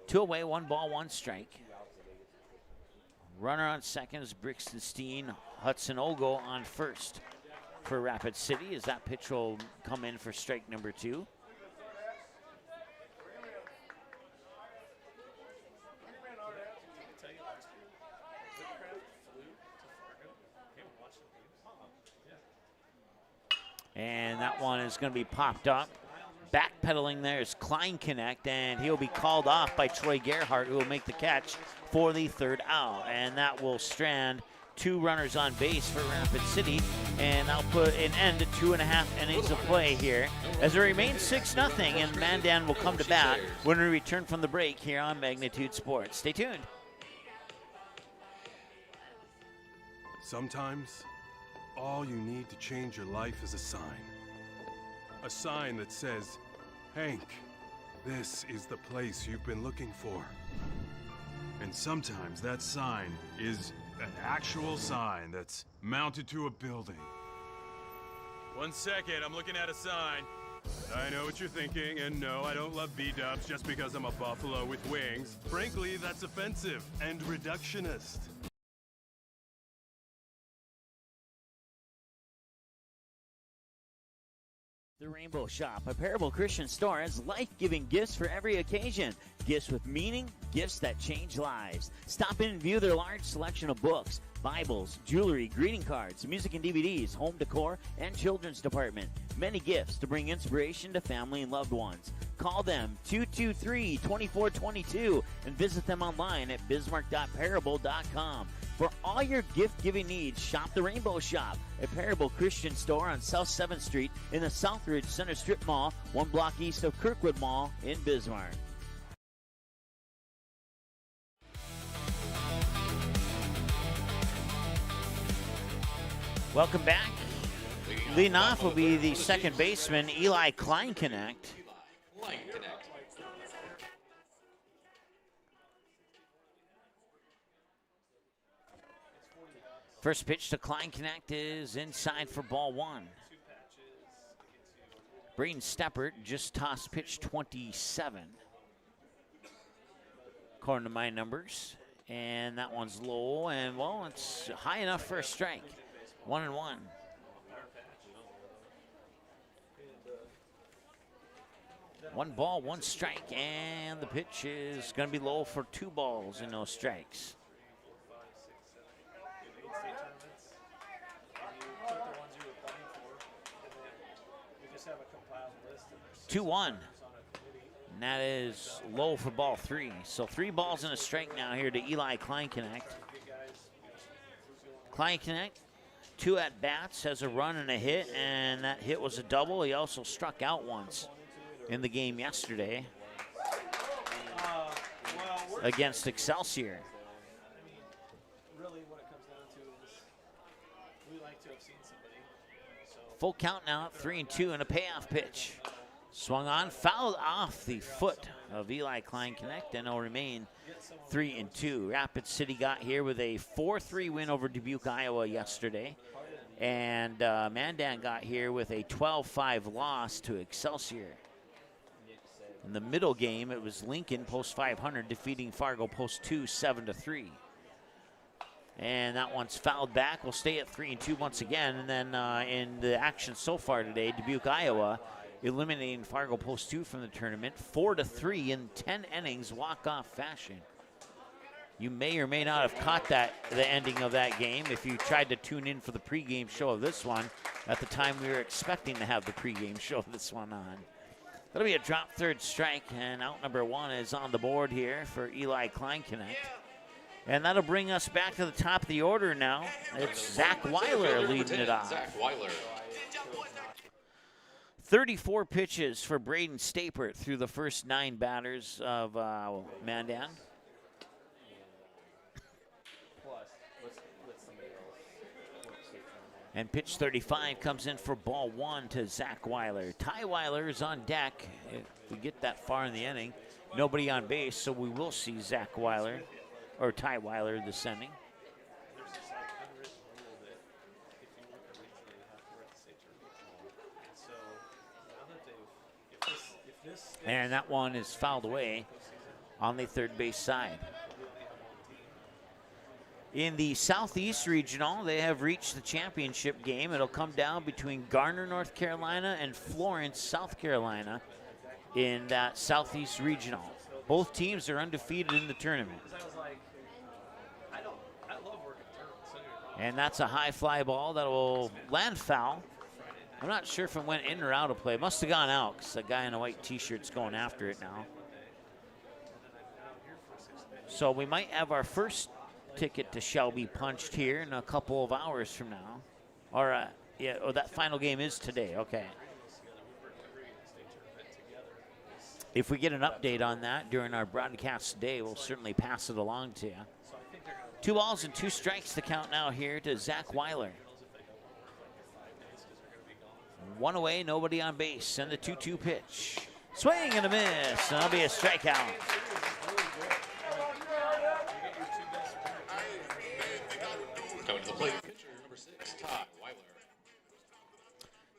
2 away, 1-ball, 1-strike. Runner on second is Brixton Steen. Hudson Ogo on first for Rapid City, as that pitch will come in for strike number 2. And that one is going to be popped up. Backpedaling there is Kleinknecht, and he'll be called off by Troy Gerhardt, who will make the catch for the 3rd out. And that will strand 2 runners on base for Rapid City, and that'll put an end to 2.5 innings of play here, as it remains 6-0, and Mandan will come to bat when we return from the break here on Magnitude Sports. Stay tuned. Sometimes, all you need to change your life is a sign. A sign that says, Hank, this is the place you've been looking for. And sometimes that sign is an actual sign that's mounted to a building. 1 second, I'm looking at a sign. I know what you're thinking, and no, I don't love B-dubs just because I'm a buffalo with wings. Frankly, that's offensive and reductionist. The Rainbow Shop, a Parable Christian store, has life-giving gifts for every occasion. Gifts with meaning, gifts that change lives. Stop in and view their large selection of books, Bibles, jewelry, greeting cards, music and DVDs, home decor, and children's department. Many gifts to bring inspiration to family and loved ones. Call them 223-2422 and visit them online at bismarck.parable.com. For all your gift-giving needs, shop the Rainbow Shop, a Parable Christian store on South 7th Street in the Southridge Center Strip Mall, 1 block east of Kirkwood Mall in Bismarck. Welcome back. Leading off will be the second baseman, Eli Kleinknecht. First pitch to Kleinknecht is inside for ball 1. Braden Steppert just tossed pitch 27, according to my numbers. And that one's low, and well, it's high enough for a strike. 1-1. 1 ball, 1 strike, and the pitch is going to be low for 2 balls and no strikes. 2-1. And that is low for ball 3. So 3 balls and a strike now here to Eli Kleinknecht. Kleinknecht, 2 at-bats, has a run and a hit, and that hit was a double. He also struck out once in the game yesterday against Excelsior. Really, what it comes down to is we like to have seen somebody. Full count now at 3-2 and a payoff pitch. Swung on, fouled off the foot of Eli Kleinknecht, and it'll remain 3-2. Rapid City got here with a 4-3 win over Dubuque, Iowa yesterday. And Mandan got here with a 12-5 loss to Excelsior. In the middle game, it was Lincoln post 500 defeating Fargo post 2 7-3. And that one's fouled back. We'll stay at 3-2 once again. And then in the action so far today, Dubuque, Iowa, eliminating Fargo post 2 from the tournament, 4-3 in 10 innings, walk-off fashion. You may or may not have caught the ending of that game if you tried to tune in for the pregame show of this one at the time we were expecting to have the pregame show of this one on. That'll be a drop third strike, and out number 1 is on the board here for Eli Kleinknecht. And that'll bring us back to the top of the order now. It's Zach Weiler leading it off. Zach Weiler. 34 pitches for Braden Stapert through the first 9 batters of Mandan. And pitch 35 comes in for ball 1 to Zach Weiler. Ty Weiler is on deck. If we get that far in the inning, nobody on base, so we will see Zach Weiler, or Ty Weiler descending. And that one is fouled away on the third base side. In the Southeast Regional, they have reached the championship game. It'll come down between Garner, North Carolina, and Florence, South Carolina, in that Southeast Regional. Both teams are undefeated in the tournament. And that's a high fly ball that will land foul. I'm not sure if it went in or out of play. It must have gone out because the guy in a white t-shirt's going after it now. So we might have our first ticket to Shelby punched here in a couple of hours from now. Or, yeah, oh, that final game is today. Okay. If we get an update on that during our broadcast today, we'll certainly pass it along to you. 2 balls and 2 strikes to count now here to Zach Weiler. 1 away, nobody on base, and the 2-2 pitch. Swing and a miss, and that'll be a strikeout. Coming to the plate, pitcher number 6, Ty Weiler.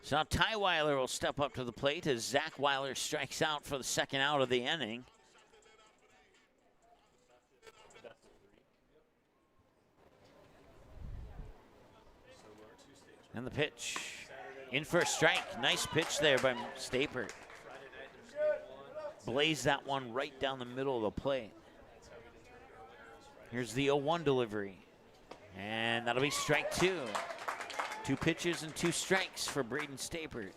So now Ty Weiler will step up to the plate as Zach Weiler strikes out for the second out of the inning. And the pitch. In for a strike. Nice pitch there by Stapert. Blazed that one right down the middle of the plate. Here's the 0-1 delivery. And that'll be strike 2. 2 pitches and 2 strikes for Braden Stapert.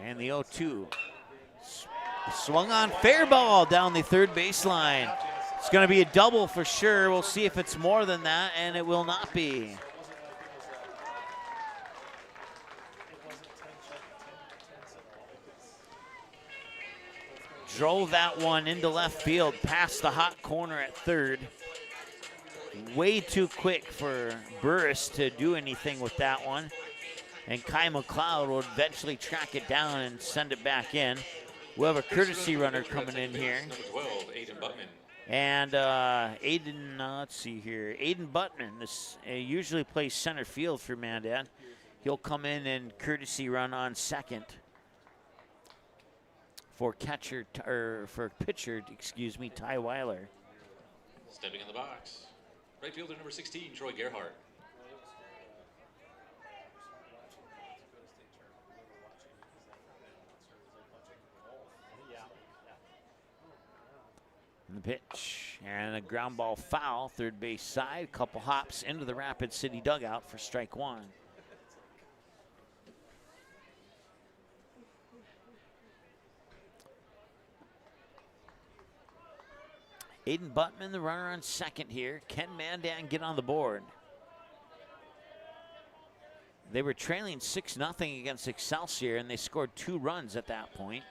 And the 0-2. Swung on, fair ball down the third baseline. It's going to be a double for sure. We'll see if it's more than that, and it will not be. Drove that one into left field, past the hot corner at third. Way too quick for Burris to do anything with that one. And Kai McLeod will eventually track it down and send it back in. We'll have a courtesy runner coming in here. Number 12, Aiden Buttman. And Aiden, let's see here. Aiden Buttman, this usually plays center field for Mandan. He'll come in and courtesy run on second for pitcher, excuse me, Ty Weiler. Stepping in the box, right fielder number 16, Troy Gerhardt. And the pitch, and a ground ball foul, third base side. Couple hops into the Rapid City dugout for strike 1. Aiden Buttman, the runner on second here. Can Mandan get on the board? They were trailing 6-0 against Excelsior, and they scored 2 runs at that point.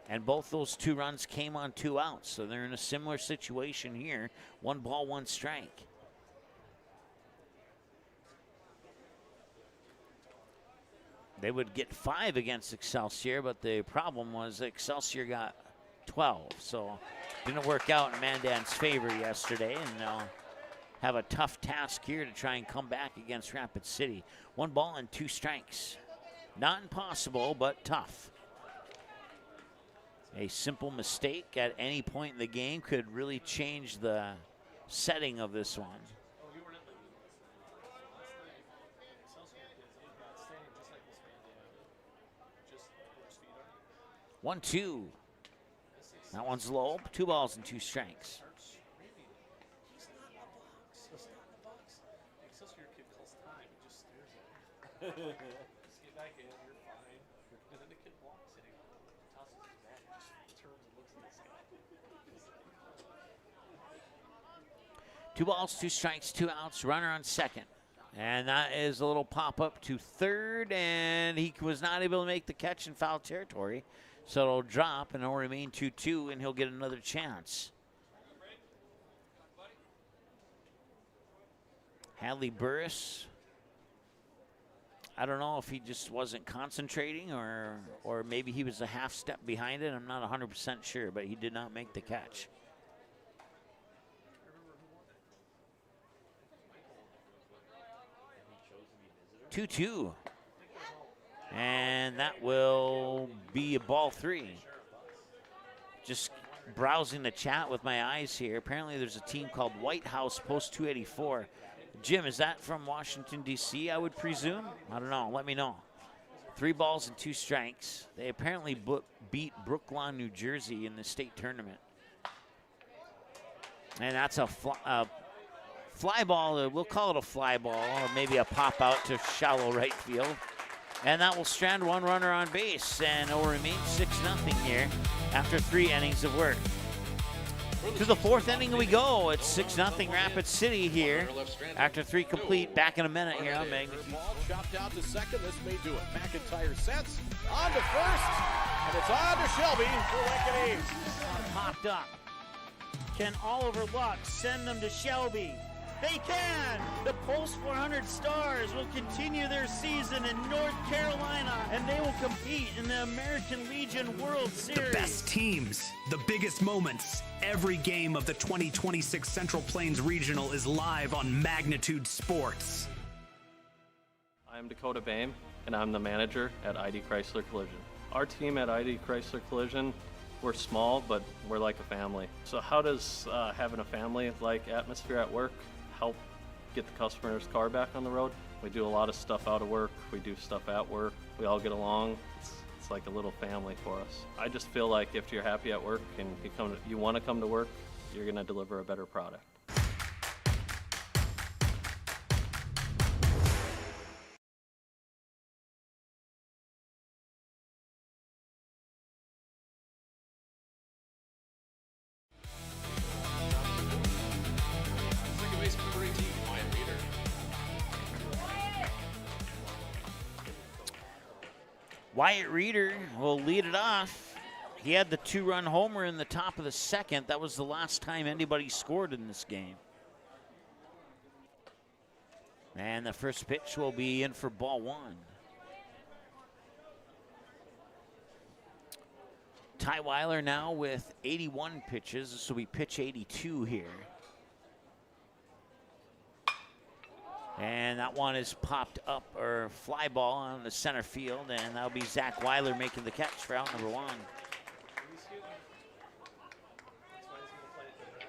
And both those 2 runs came on 2 outs, so they're in a similar situation here. 1 ball, 1 strike. They would get 5 against Excelsior, but the problem was Excelsior got 12, so didn't work out in Mandan's favor yesterday, and they'll have a tough task here to try and come back against Rapid City. 1 ball and 2 strikes. Not impossible, but tough. A simple mistake at any point in the game could really change the setting of this one. 1-2. That one's low. 2 balls and 2 strikes. 2 balls, 2 strikes, 2 outs, runner on second. And that is a little pop-up to third, and he was not able to make the catch in foul territory. So it'll drop, and it'll remain 2-2, and he'll get another chance. Hadley Burris, I don't know if he just wasn't concentrating or maybe he was a half step behind it. I'm not 100% sure, but he did not make the catch. 2-2. And that will be a ball 3. Just browsing the chat with my eyes here. Apparently there's a team called White House Post 284. Jim, is that from Washington, D.C., I would presume? I don't know. Let me know. 3 balls and 2 strikes. They apparently beat Brookline, New Jersey in the state tournament. And that's a fly ball. We'll call it a fly ball, or maybe a pop out to shallow right field. And that will strand 1 runner on base, and it will remain 6-0 here after 3 innings of work. To the 4th inning we go. It's 6-0 Rapid City here after 3 complete. Back in a minute here on Magnitude. Ball chopped out to second. This may do it. McIntyre sets on to first, and it's on to Shelby for Reckoning. Popped up. Can Oliver Luck send them to Shelby? They can! The Pulse 400 Stars will continue their season in North Carolina, and they will compete in the American Legion World Series. The best teams, the biggest moments. Every game of the 2026 Central Plains Regional is live on Magnitude Sports. I'm Dakota Boehm, and I'm the manager at ID Chrysler Collision. Our team at ID Chrysler Collision, we're small, but we're like a family. So how does having a family-like atmosphere at work help get the customer's car back on the road? We do a lot of stuff out of work. We do stuff at work. We all get along. It's like a little family for us. I just feel like if you're happy at work and you want to come to work, you're going to deliver a better product. Wyatt Reeder will lead it off. He had the 2-run homer in the top of the 2nd. That was the last time anybody scored in this game. And the first pitch will be in for ball 1. Ty Weiler now with 81 pitches, so we pitch 82 here. And that one is popped up, or fly ball on the center field, and that'll be Zach Weiler making the catch for out number 1.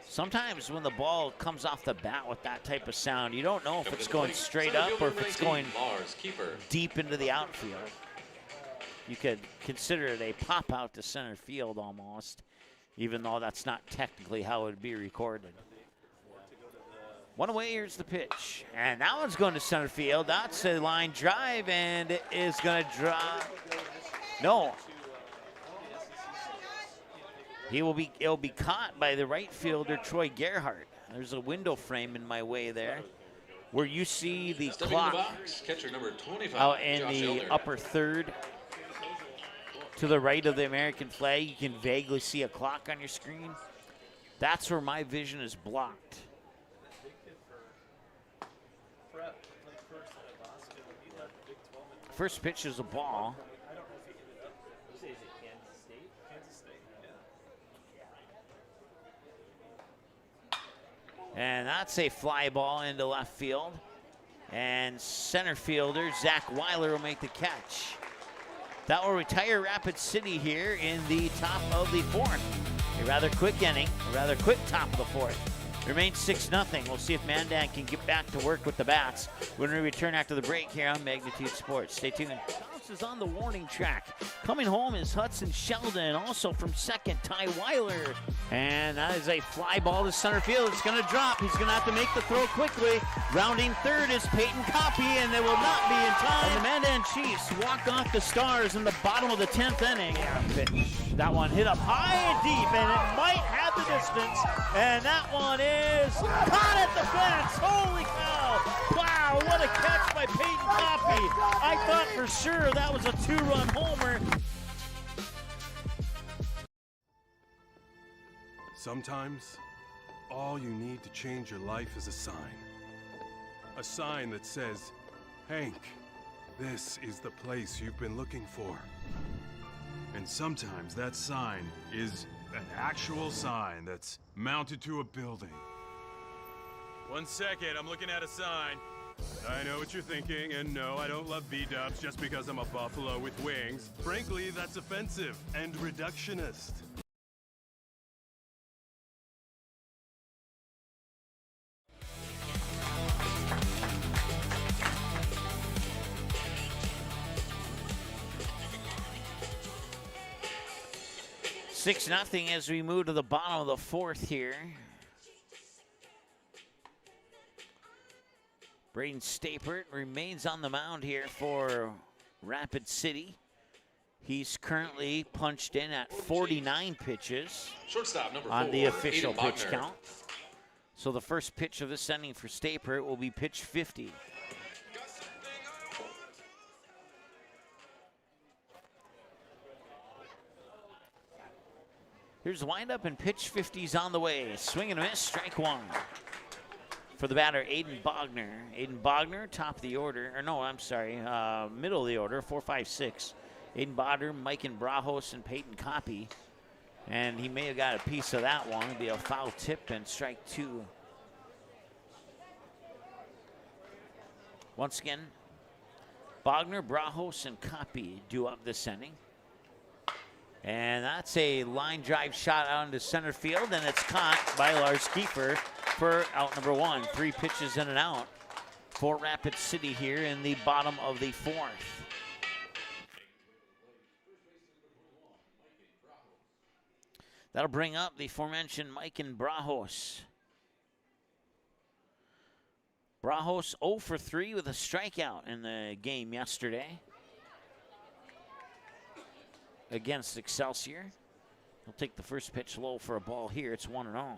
Sometimes when the ball comes off the bat with that type of sound, you don't know if it's going straight up or if it's going deep into the outfield. You could consider it a pop out to center field almost, even though that's not technically how it would be recorded. 1 away, here's the pitch. And that one's going to center field. That's a line drive, and it is going to drop. No. It'll be caught by the right fielder, Troy Gerhardt. There's a window frame in my way there, where you see the clock Catcher number 25, out in the upper 3rd. To the right of the American flag, you can vaguely see a clock on your screen. That's where my vision is blocked. First pitch is a ball. I don't know if he hit it up. Is it Kansas State? Kansas State, yeah. And that's a fly ball into left field. And center fielder Zach Weiler will make the catch. That will retire Rapid City here in the top of the 4th. A rather quick inning, a rather quick top of the 4th. Remains 6-0. We'll see if Mandan can get back to work with the bats when we return after the break here on Magnitude Sports. Stay tuned. Bounces on the warning track. Coming home is Hudson Sheldon, also from second, Ty Weiler. And that is a fly ball to center field. It's going to drop. He's going to have to make the throw quickly. Rounding 3rd is Peyton Coppy, and they will not be in time. And the Mandan Chiefs walk off the Stars in the bottom of the 10th inning. That one hit up high and deep, and it might have the distance, and that one is caught at the fence. Holy cow! Wow, what a catch by Peyton Coffey. I thought for sure that was a 2-run homer. Sometimes, all you need to change your life is a sign. A sign that says, Hank, this is the place you've been looking for. And sometimes that sign is an actual sign that's mounted to a building. 1 second, I'm looking at a sign. I know what you're thinking, and no, I don't love B-dubs just because I'm a buffalo with wings. Frankly, that's offensive and reductionist. Six nothing as we move to the bottom of the fourth here. Braden Stapert remains on the mound here for Rapid City. He's currently punched in at 49 pitches Shortstop number on 4, the official Aiden pitch Bogner. count. So the first pitch of this inning for Stapert will be pitch 50. Here's the windup, and pitch 50's on the way. Swing and a miss, strike one. For the batter, Aiden Bogner. Aiden Bogner, top of the order, or no, I'm sorry, middle of the order, 4, 5, 6. Aiden Bogner, Mike and Brajos, and Peyton Coppy. And he may have got a piece of that one. It'll be a foul tip and strike two. Once again, Bogner, Brajos, and Coppy due up this inning. And that's a line drive shot out into center field, and it's caught by Lars Kiefer for out number one. 3 pitches in and out for Rapid City here in the bottom of the fourth. That'll bring up the aforementioned Mike and Brajos. Brajos 0 for 3 with a strikeout in the game yesterday against Excelsior. He'll take the first pitch low for a ball here. It's 1-0.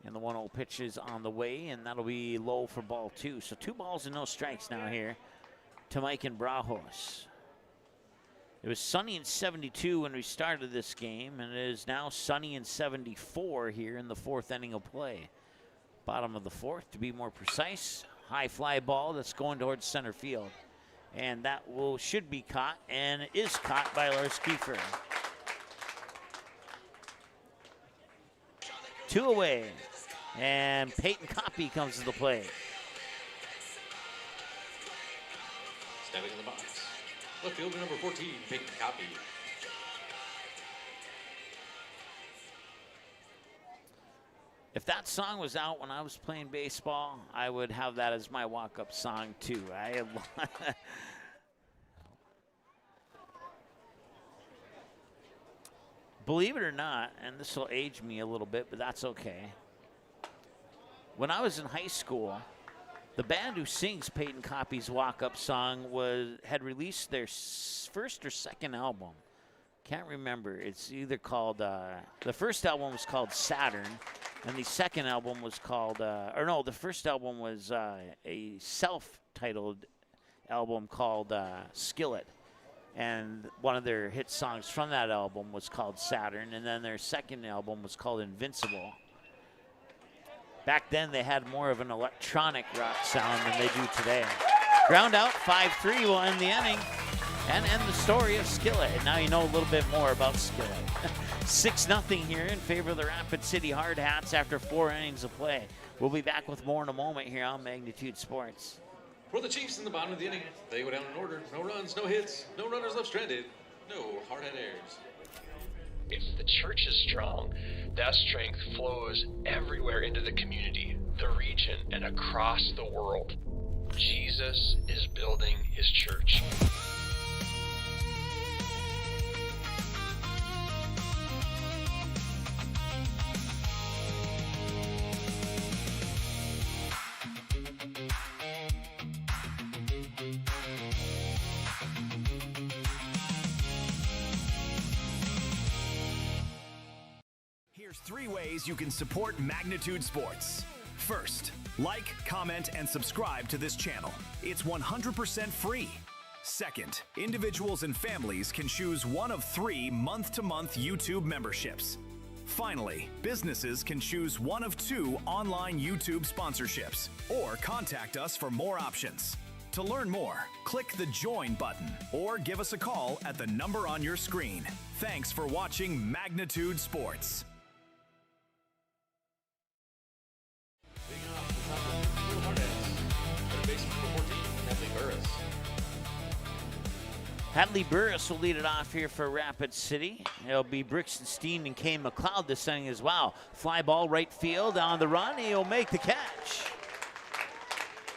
And the 1-0 pitch is on the way, and that'll be low for ball 2. So 2 balls and no strikes now here to Mike and Brajos. It was sunny in 72 when we started this game, and it is now sunny in 74 here in the fourth inning of play. Bottom of the fourth, to be more precise. High fly ball that's going towards center field. And that should be caught, and is caught by Lars Kiefer. 2 away, and Peyton Coppy comes to the plate. Standing in the box, left fielder number 14, Peyton Coppy. If that song was out when I was playing baseball, I would have that as my walk-up song too. Believe it or not, and this will age me a little bit, but that's okay. When I was in high school, the band who sings Peyton Coppy's walk-up song had released their first or second album. Can't remember. It's either called, the first album was called Saturn, and the second album was called, the first album was a self-titled album called Skillet. And one of their hit songs from that album was called Saturn, and then their second album was called Invincible. Back then, they had more of an electronic rock sound than they do today. Ground out, 5-3 will end the inning and end the story of Skillet. And now you know a little bit more about Skillet. 6-0 here in favor of the Rapid City Hard Hats after 4 innings of play. We'll be back with more in a moment here on Magnitude Sports. For the Chiefs in the bottom of the inning, they go down in order. No runs, no hits, no runners left stranded, no hard-hit errors. If the church is strong, that strength flows everywhere into the community, the region, and across the world. Jesus is building his church. There's 3 ways you can support Magnitude Sports. First, like, comment, and subscribe to this channel. It's 100% free. Second, individuals and families can choose one of 3 month-to-month YouTube memberships. Finally, businesses can choose one of 2 online YouTube sponsorships or contact us for more options. To learn more, click the Join button or give us a call at the number on your screen. Thanks for watching Magnitude Sports. Hadley Burris will lead it off here for Rapid City. It'll be Brixton Steen and Kane McLeod descending as well. Fly ball right field on the run. He'll make the catch.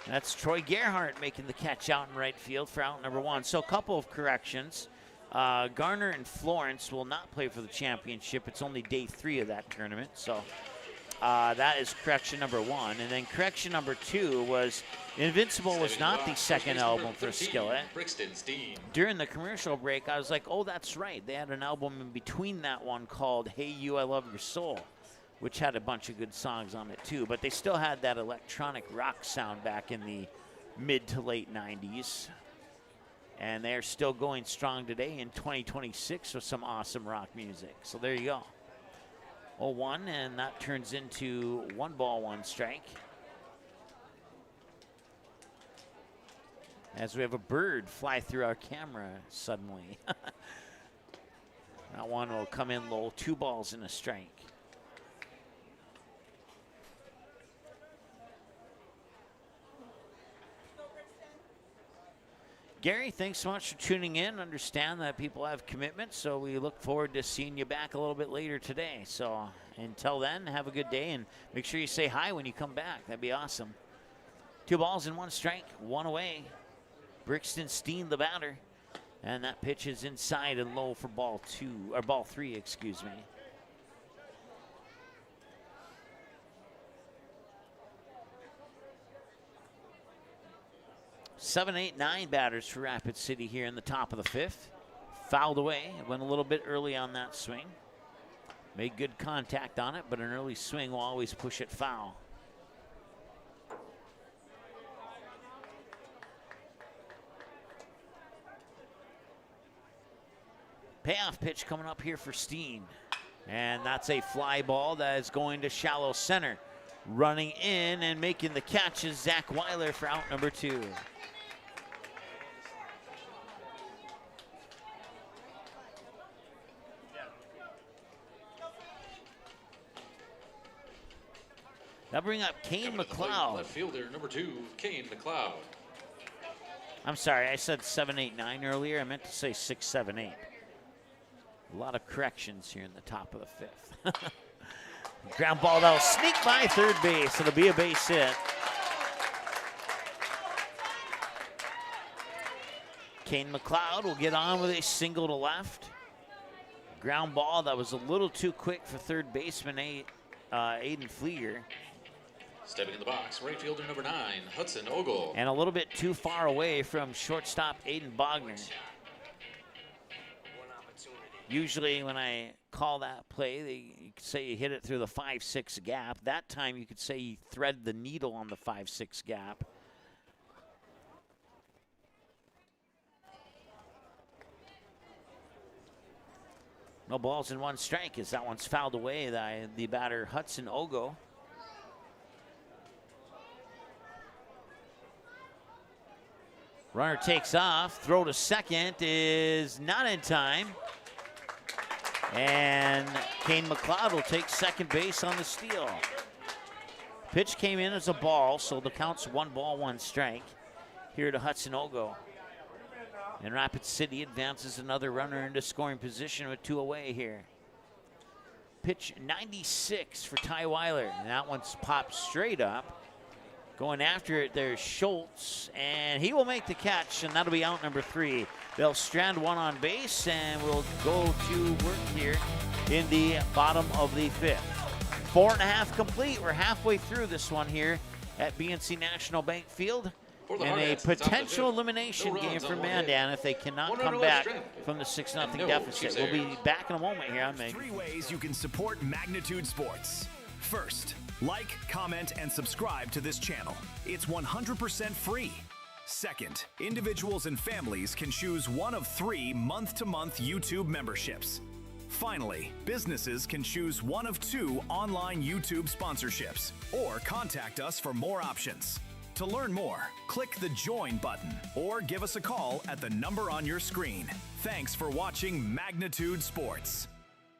That's Troy Gerhardt making the catch out in right field for out number 1. So a couple of corrections. Garner and Florence will not play for the championship. It's only day 3 of that tournament. So that is correction number 1. And then correction number 2 was Invincible was not the second album for Skillet. During the commercial break, I was like, oh, that's right. They had an album in between that one called Hey You, I Love Your Soul, which had a bunch of good songs on it too. But they still had that electronic rock sound back in the mid to late 90s. And they're still going strong today in 2026 with some awesome rock music. So there you go. 0-1, and that turns into 1 ball, 1 strike. As we have a bird fly through our camera suddenly. That one will come in low, 2 balls and a strike. Gary, thanks so much for tuning in. Understand that people have commitments, so we look forward to seeing you back a little bit later today. So until then, have a good day, and make sure you say hi when you come back. That'd be awesome. 2 balls and 1 strike, 1 away. Brixton Steen, the batter. And that pitch is inside and low for ball 3, excuse me. Seven, 8, 9 batters for Rapid City here in the top of the 5th. Fouled away. It went a little bit early on that swing. Made good contact on it, but an early swing will always push it foul. Payoff pitch coming up here for Steen. And that's a fly ball that is going to shallow center. Running in and making the catch is Zach Weiler for out number 2. Now bring up Kane McLeod. Left fielder number 2, Kane McLeod. I'm sorry, I said 7, 8, 9 earlier. I meant to say 6, 7, 8. A lot of corrections here in the top of the 5th. Ground ball that'll sneak by third base. It'll be a base hit. Kane McLeod will get on with a single to left. Ground ball that was a little too quick for third baseman Aiden Flieger. Stepping in the box, right fielder number 9, Hudson Ogle. And a little bit too far away from shortstop Aiden Bogner. Usually when I call that play, you could say you hit it through the 5-6 gap. That time you could say you thread the needle on the 5-6 gap. No balls and 1 strike as that one's fouled away by the batter Hudson Ogo. Runner takes off. Throw to second is not in time. And Kane McLeod will take second base on the steal. Pitch came in as a ball, so the count's 1 ball, 1 strike here to Hudson Ogo. And Rapid City advances another runner into scoring position with 2 away here. Pitch 96 for Ty Weiler, and that one's popped straight up. Going after it, there's Schultz, and he will make the catch, and that'll be out number 3. They'll strand 1 on base, and we'll go to work here in the bottom of the 5th. 4.5 complete. We're halfway through this one here at BNC National Bank Field. For the in a Hardheads, top of the potential fifth. elimination No game runs for on one Mandan hit. if they cannot One come runner back left stranded. from the 6-0 And no deficit. Chiefs We'll be errors. back in a moment here on Meg. 3 ways you can support Magnitude Sports. First, like, comment, and subscribe to this channel. It's 100% free. Second, individuals and families can choose one of 3 month-to-month YouTube memberships. Finally, businesses can choose one of 2 online YouTube sponsorships or contact us for more options. To learn more, click the Join button or give us a call at the number on your screen. Thanks for watching Magnitude Sports.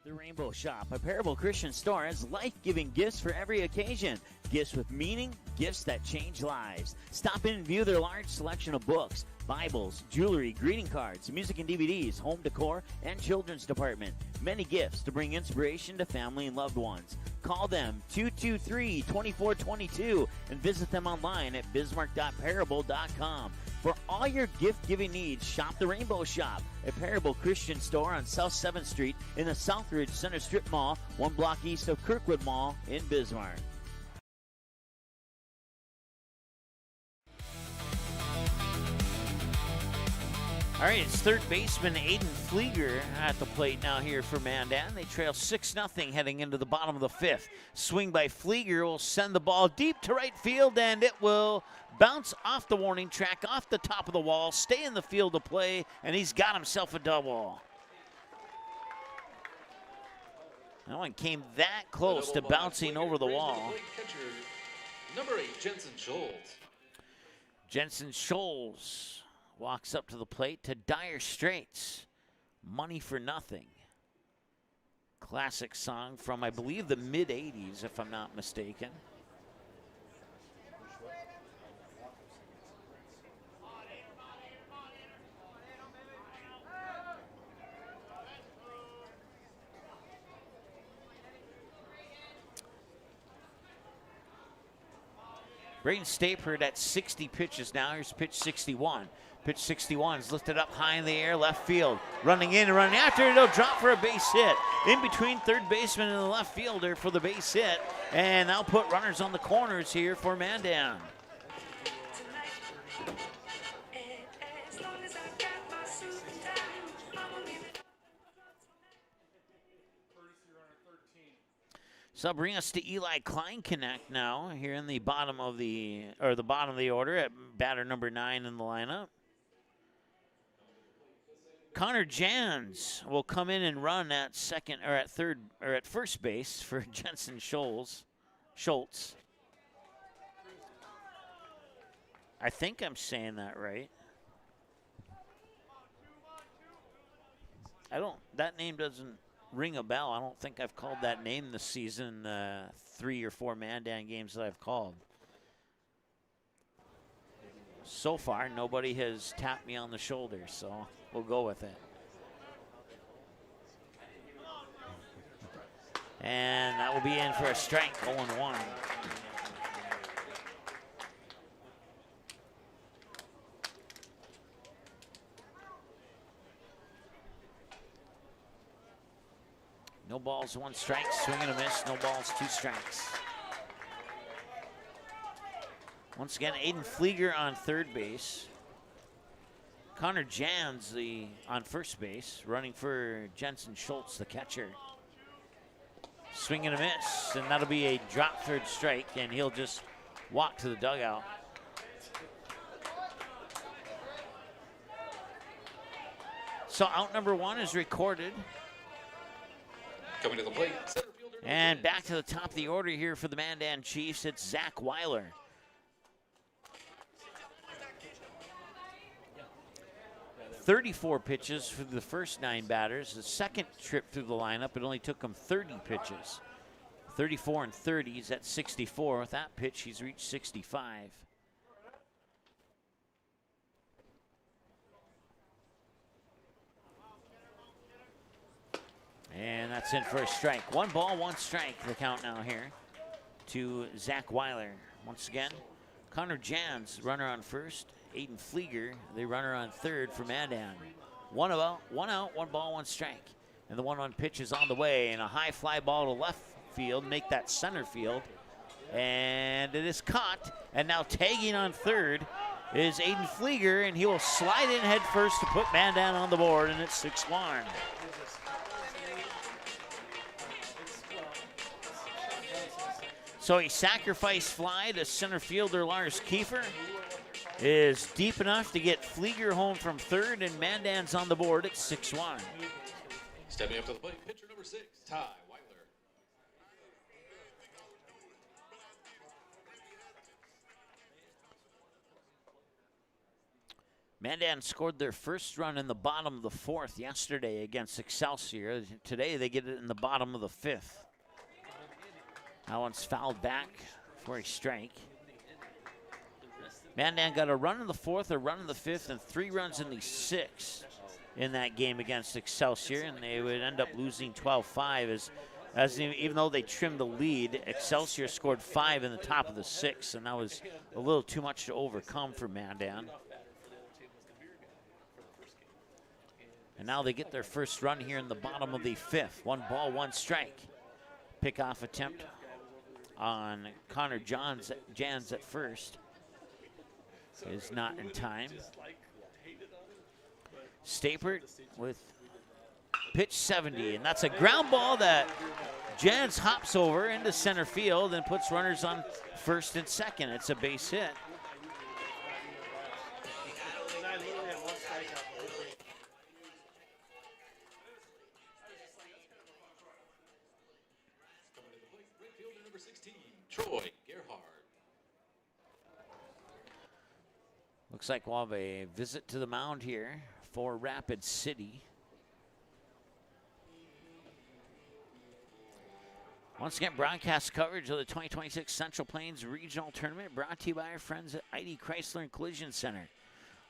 The Rainbow Shop, a Parable Christian store, has life-giving gifts for every occasion. Gifts with meaning, gifts that change lives. Stop in and view their large selection of books, Bibles, jewelry, greeting cards, music and DVDs, home decor, and children's department. Many gifts to bring inspiration to family and loved ones. Call them 223-2422 and visit them online at bismarck.parable.com. For all your gift-giving needs, shop the Rainbow Shop, a Parable Christian store on South 7th Street in the Southridge Center Strip Mall, 1 block east of Kirkwood Mall in Bismarck. All right, it's third baseman Aiden Flieger at the plate now here for Mandan. They trail 6-0 heading into the bottom of the 5th. Swing by Flieger will send the ball deep to right field, and it will bounce off the warning track, off the top of the wall, stay in the field of play, and he's got himself a double. That one came that close to bouncing over the wall. Catcher, number 8, Jensen Schultz. Jensen Scholes walks up to the plate to Dire Straits, Money for Nothing. Classic song from, I believe, the mid-'80s, if I'm not mistaken. Braden Stapert at 60 pitches now. Here's pitch 61. Pitch 61 is lifted up high in the air, left field. Running in and running after, it'll drop for a base hit. In between third baseman and the left fielder for the base hit. And they'll put runners on the corners here for Mandan. So bring us to Eli Kleinknecht now here in the bottom of the order at batter number 9 in the lineup. Connor Jans will come in and run at first base for Jensen Schultz. I think I'm saying that right. That name doesn't ring a bell. I don't think I've called that name this season, 3 or 4 Mandan games that I've called. So far, nobody has tapped me on the shoulder, so we'll go with it. And that will be in for a strike, 0-1. No balls, 1 strike, swing and a miss. No balls, 2 strikes. Once again, Aiden Flieger on third base. Connor Jans on first base, running for Jensen Schultz, the catcher. Swing and a miss, and that'll be a drop third strike, and he'll just walk to the dugout. So out number 1 is recorded. Coming to the plate, and back to the top of the order here for the Mandan Chiefs, it's Zach Weiler. .34 pitches for the first 9 batters. The second trip through the lineup, it only took him 30 pitches. 34 and 30, he's at 64. With that pitch, he's reached 65. And that's in for a strike. 1 ball, 1 strike, the count now here to Zach Weiler. Once again, Connor Jans, runner on first. Aiden Flieger, the runner on third for Mandan. 1 out, 1 ball, 1 strike. And the 1-1 pitch is on the way, and a high fly ball to left field, make that center field. And it is caught, and now tagging on third is Aiden Flieger, and he will slide in head first to put Mandan on the board, and it's 6-1. So a sacrifice fly to center fielder Lars Kiefer is deep enough to get Flieger home from third, and Mandan's on the board at 6-1. Stepping up to the plate, pitcher number 6, Ty Weiler. Mandan scored their first run in the bottom of the fourth yesterday against Excelsior. Today they get it in the bottom of the fifth. That one's fouled back for a strike. Mandan got a run in the fourth, a run in the fifth, and 3 runs in the sixth in that game against Excelsior, and they would end up losing 12-5 as even though they trimmed the lead, Excelsior scored 5 in the top of the sixth, and that was a little too much to overcome for Mandan. And now they get their first run here in the bottom of the fifth. 1 ball, 1 strike. Pickoff attempt on Connor Jans at first is not in time. Stapert with pitch 70, and that's a ground ball that Jans hops over into center field and puts runners on first and second. It's a base hit. Number 16, Troy Gerhard. Looks like we'll have a visit to the mound here for Rapid City. Once again, broadcast coverage of the 2026 Central Plains Regional Tournament brought to you by our friends at ID Chrysler and Collision Center.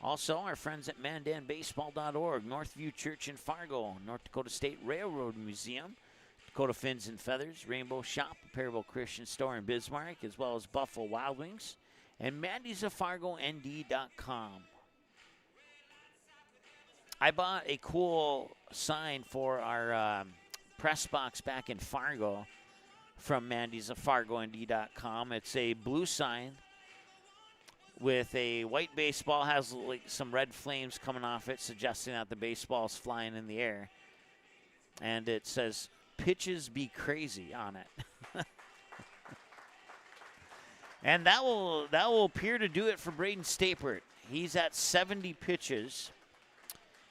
Also, our friends at MandanBaseball.org, Northview Church in Fargo, North Dakota State Railroad Museum, Dakota Fins and Feathers, Rainbow Shop, Parable Christian Store in Bismarck, as well as Buffalo Wild Wings, and Mandy's of FargoND.com. I bought a cool sign for our press box back in Fargo from Mandy's of FargoND.com. It's a blue sign with a white baseball, has like some red flames coming off it, suggesting that the baseball is flying in the air. And it says, "Pitches be crazy" on it. And that will appear to do it for Braden Stapert. He's at 70 pitches.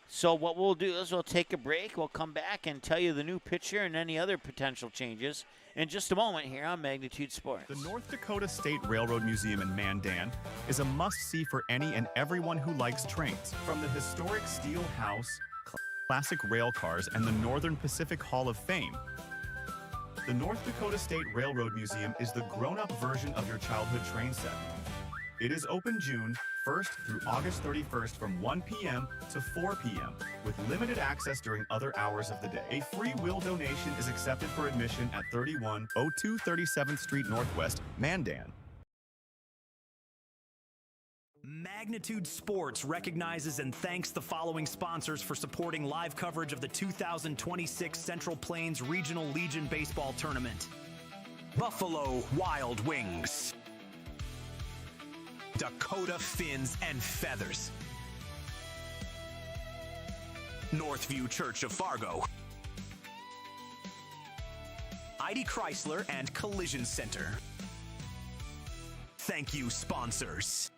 So what we'll do is we'll take a break. We'll come back and tell you the new pitcher and any other potential changes in just a moment here on Magnitude Sports. The North Dakota State Railroad Museum in Mandan is a must-see for any and everyone who likes trains. From the historic steel house, classic rail cars, and the Northern Pacific Hall of Fame, the North Dakota State Railroad Museum is the grown-up version of your childhood train set. It is open June 1st through August 31st from 1 p.m. to 4 p.m. with limited access during other hours of the day. A free will donation is accepted for admission at 3102 37th Street Northwest, Mandan. Magnitude Sports recognizes and thanks the following sponsors for supporting live coverage of the 2026 Central Plains Regional Legion Baseball Tournament. Buffalo Wild Wings, Dakota Fins and Feathers, Northview Church of Fargo, ID Chrysler and Collision Center. Thank you, sponsors.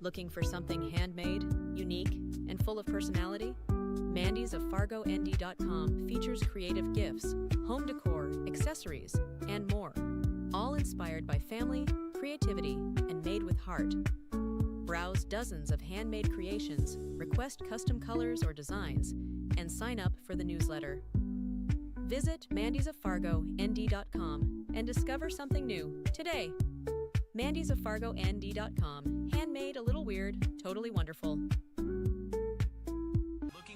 Looking for something handmade, unique, and full of personality? Mandy's of FargoND.com features creative gifts, home decor, accessories, and more. All inspired by family, creativity, and made with heart. Browse dozens of handmade creations, request custom colors or designs, and sign up for the newsletter. Visit Mandy's of FargoND.com and discover something new today. Mandy's of FargoND.com. Handmade, a little weird, totally wonderful. Looking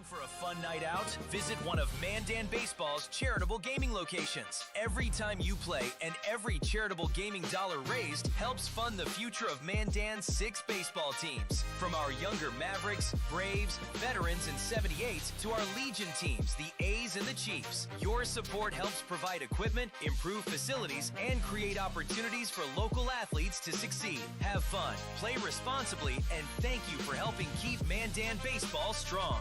for a fun night out? Visit one of Mandan Baseball's charitable gaming locations. Every time you play and every charitable gaming dollar raised helps fund the future of Mandan's 6 baseball teams. From our younger Mavericks, Braves, veterans, and 78s to our Legion teams, the A's and the Chiefs. Your support helps provide equipment, improve facilities, and create opportunities for local athletes to succeed. Have fun, play responsibly, and thank you for helping keep Mandan Baseball strong.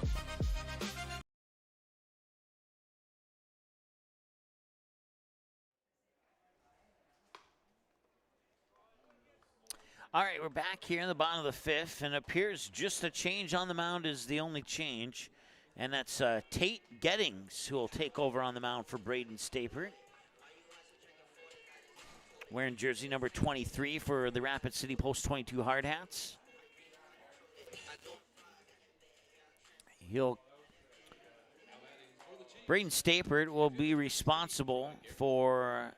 All right, we're back here in the bottom of the 5th, and it appears just a change on the mound is the only change, and that's Tate Gettings who will take over on the mound for Braden Stapert. Wearing jersey number 23 for the Rapid City Post 22 Hard Hats. Braden Stapert will be responsible for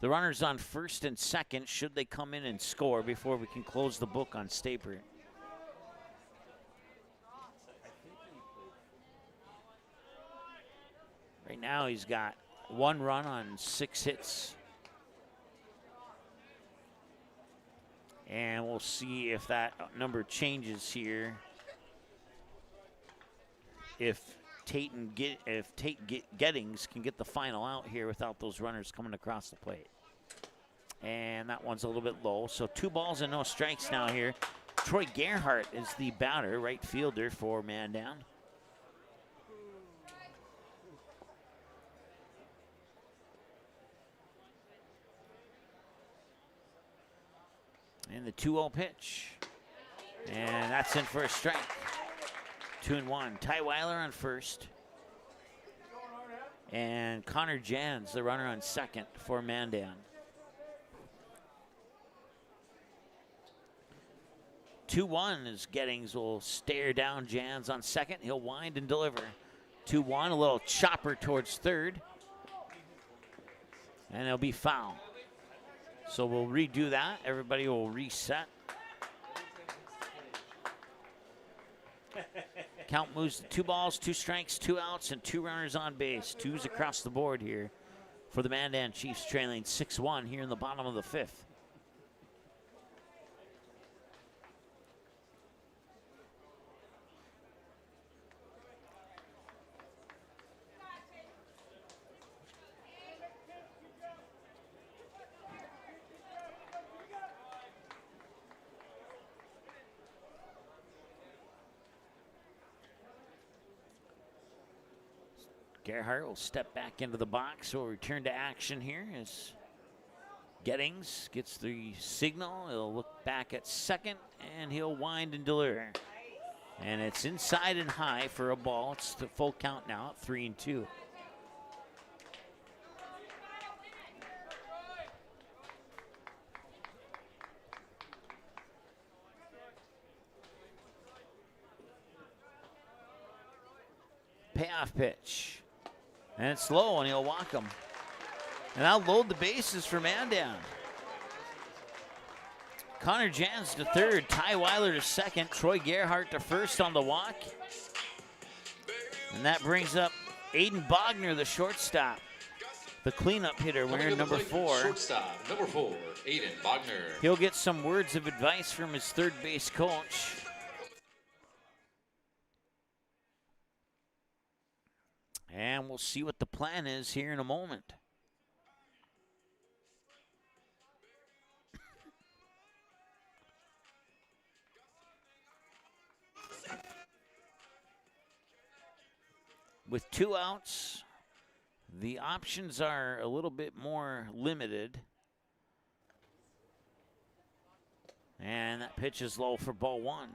the runners on first and second should they come in and score before we can close the book on Stapert. Right now he's got 1 run on 6 hits. And we'll see if that number changes here. If Tate Gettings can get the final out here without those runners coming across the plate. And that one's a little bit low. So 2 balls and no strikes now here. Troy Gerhardt is the batter, right fielder for Mandan. And the 2-0 pitch. And that's in for a strike. 2-1. Ty Weiler on first. And Connor Jans, the runner on second for Mandan. 2-1 as Gettings will stare down Jans on second. He'll wind and deliver. 2-1, a little chopper towards third. And it'll be foul. So we'll redo that. Everybody will reset. Count moves to 2 balls, 2 strikes, 2 outs, and 2 runners on base. 2s across the board here for the Mandan Chiefs, trailing 6-1 here in the bottom of the 5th. Gerhardt will step back into the box. We'll return to action here as Gettings gets the signal. He'll look back at second, and he'll wind and deliver. And it's inside and high for a ball. It's the full count now at 3-2. Payoff pitch. And it's low, and he'll walk him. And I'll load the bases for Mandan. Connor Jans to third, Ty Weiler to second, Troy Gerhardt to first on the walk. And that brings up Aiden Bogner, the shortstop. The cleanup hitter wearing number 4. Shortstop, number 4, Aiden Bogner. He'll get some words of advice from his third base coach. And we'll see what the plan is here in a moment. With 2 outs, the options are a little bit more limited. And that pitch is low for ball 1.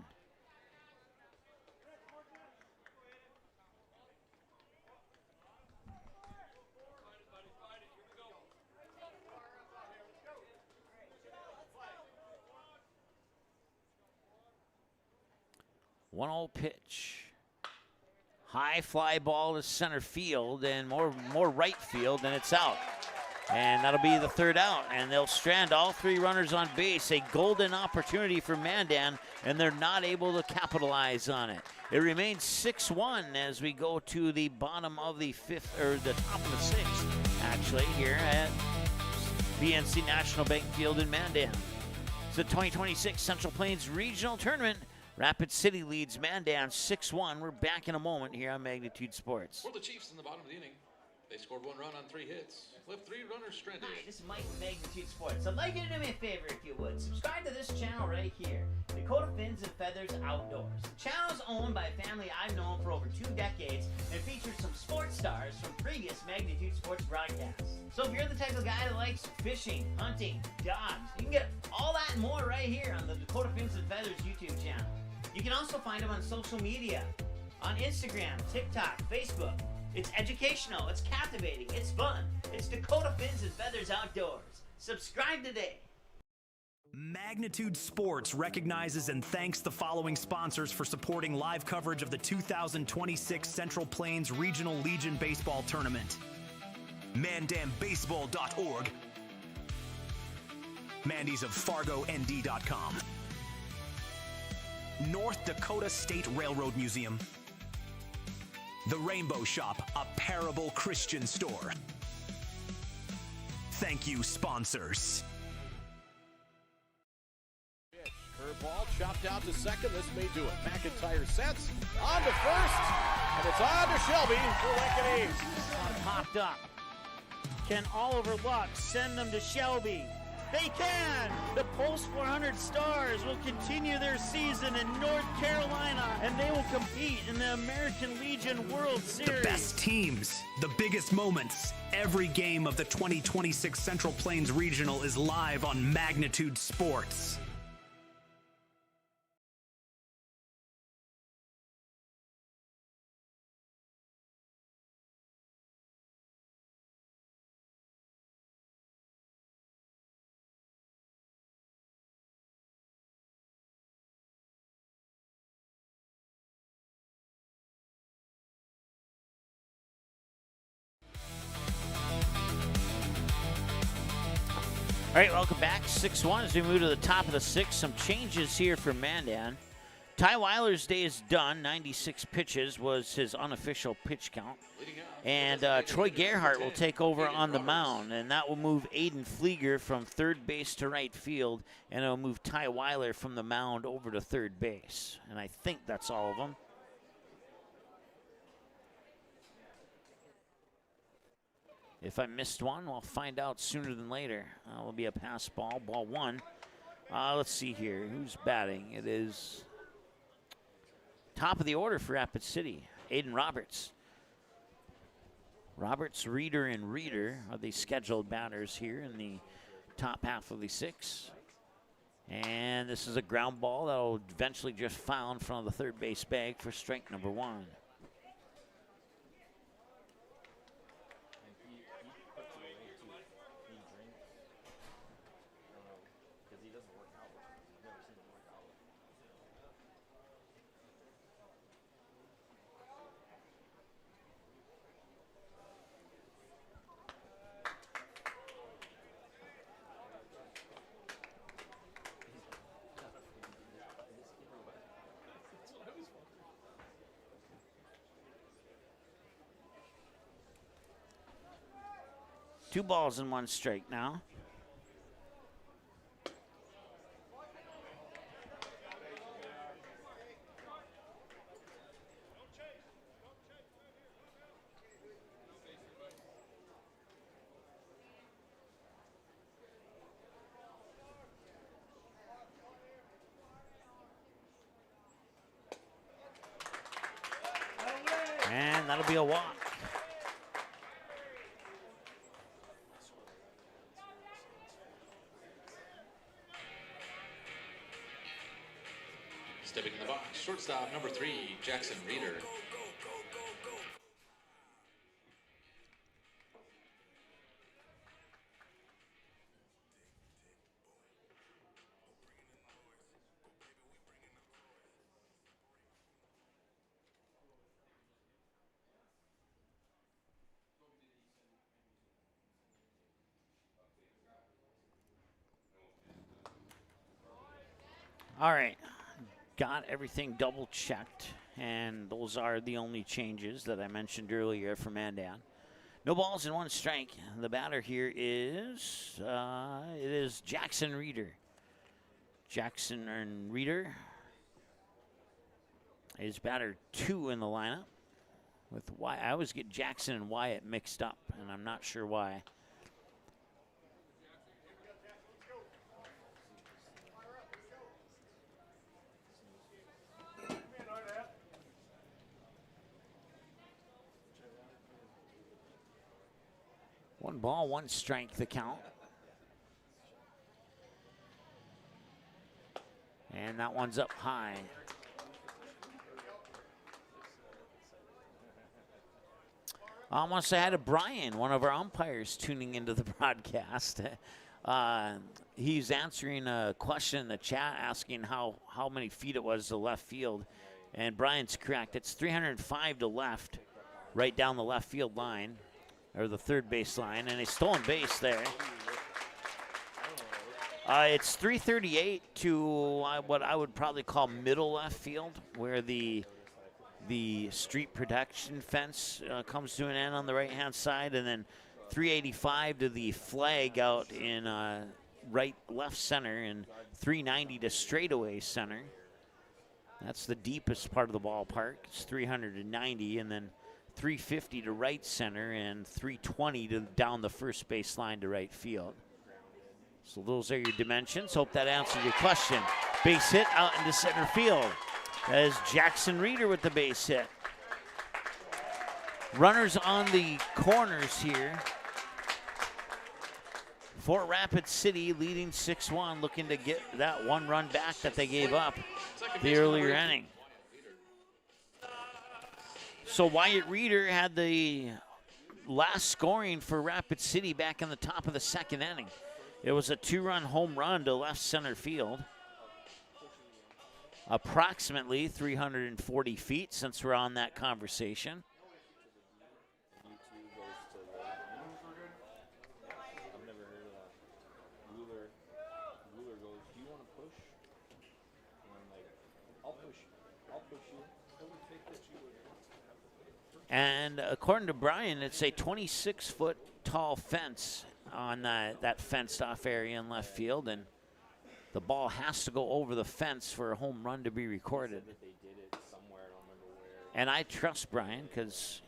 One old pitch. High fly ball to center field and more right field, and it's out. And that'll be the third out, and they'll strand all three runners on base. A golden opportunity for Mandan, and they're not able to capitalize on it. It remains 6-1 as we go to the bottom of the fifth, or the top of the sixth, actually, here at BNC National Bank Field in Mandan. It's the 2026 Central Plains Regional Tournament. Rapid City leads Mandan 6-1. We're back in a moment here on Magnitude Sports. For the Chiefs in the bottom of the inning, they scored 1 run on 3 hits, left 3 runners stranded. Hi, this is Mike from Magnitude Sports. I'd like you to do me a favor if you would. Subscribe to this channel right here, Dakota Fins and Feathers Outdoors. The channel is owned by a family I've known for over 2 decades and features some sports stars from previous Magnitude Sports broadcasts. So if you're the type of guy that likes fishing, hunting, dogs, you can get all that and more right here on the Dakota Fins and Feathers YouTube channel. You can also find them on social media, on Instagram, TikTok, Facebook. It's educational, it's captivating, it's fun. It's Dakota Fins and Feathers Outdoors. Subscribe today. Magnitude Sports recognizes and thanks the following sponsors for supporting live coverage of the 2026 Central Plains Regional Legion Baseball Tournament. MandanBaseball.org, Mandy's of FargoND.com, North Dakota State Railroad Museum, The Rainbow Shop, a Parable Christian store. Thank you, sponsors. Curveball chopped out to second. This may do it. McIntyre sets on to first, and it's on to Shelby for Lincoln East. Popped up. Can Oliver Luck send them to Shelby? They can! The Post 400 Stars will continue their season in North Carolina, and they will compete in the American Legion World Series. The best teams, the biggest moments. Every game of the 2026 Central Plains Regional is live on Magnitude Sports. All right, welcome back. 6-1 as we move to the top of the sixth. Some changes here for Mandan. Ty Weiler's day is done. 96 pitches was his unofficial pitch count. And Troy Gerhardt will take over on the mound, and that will move Aiden Flieger from third base to right field, and it'll move Ty Weiler from the mound over to third base. And I think that's all of them. If I missed one, we'll find out sooner than later. Will be a pass ball, ball one. Let's see here. Who's batting? It is top of the order for Rapid City, Aiden Roberts. Roberts, Reeder, and Reeder are the scheduled batters here in the top half of the sixth. And this is a ground ball that will eventually just foul in front of the third base bag for strike number one. Two balls and one strike now. And that'll be a walk. Stepping in the box, shortstop number 3, Jackson Reeder. All right. Got everything double checked, and those are the only changes that I mentioned earlier for Mandan. No balls and 1 strike. The batter here is it is Jackson Reeder. Jackson and Reeder is batter 2 in the lineup. With Wyatt, I always get Jackson and Wyatt mixed up, and I'm not sure why. One ball, 1 strike, the count. And that one's up high. I almost had a Brian, one of our umpires, tuning into the broadcast. He's answering a question in the chat asking how many feet it was to left field. And Brian's correct. It's 305 to left, right down the left field line, or the third base line, and a stolen base there. It's 338 to what I would probably call middle left field, where the street protection fence comes to an end on the right-hand side, and then 385 to the flag out in left center, and 390 to straightaway center. That's the deepest part of the ballpark. It's 390, and then 350 to right center, and 320 to down the first base line to right field. So those are your dimensions. Hope that answered your question. Base hit out into center field. That is Jackson Reeder with the base hit. Runners on the corners here for Rapid City, leading 6-1, looking to get that 1 run back that they gave up the earlier inning. So Wyatt Reeder had the last scoring for Rapid City back in the top of the 2nd inning. It was a 2-run home run to left center field. Approximately 340 feet, since we're on that conversation. I've never heard of that. Ruler goes, do you want to push? And I'm like, I'll push you. And according to Brian, it's a 26-foot tall fence on that fenced-off area in left field, and the ball has to go over the fence for a home run to be recorded. And I trust Brian, because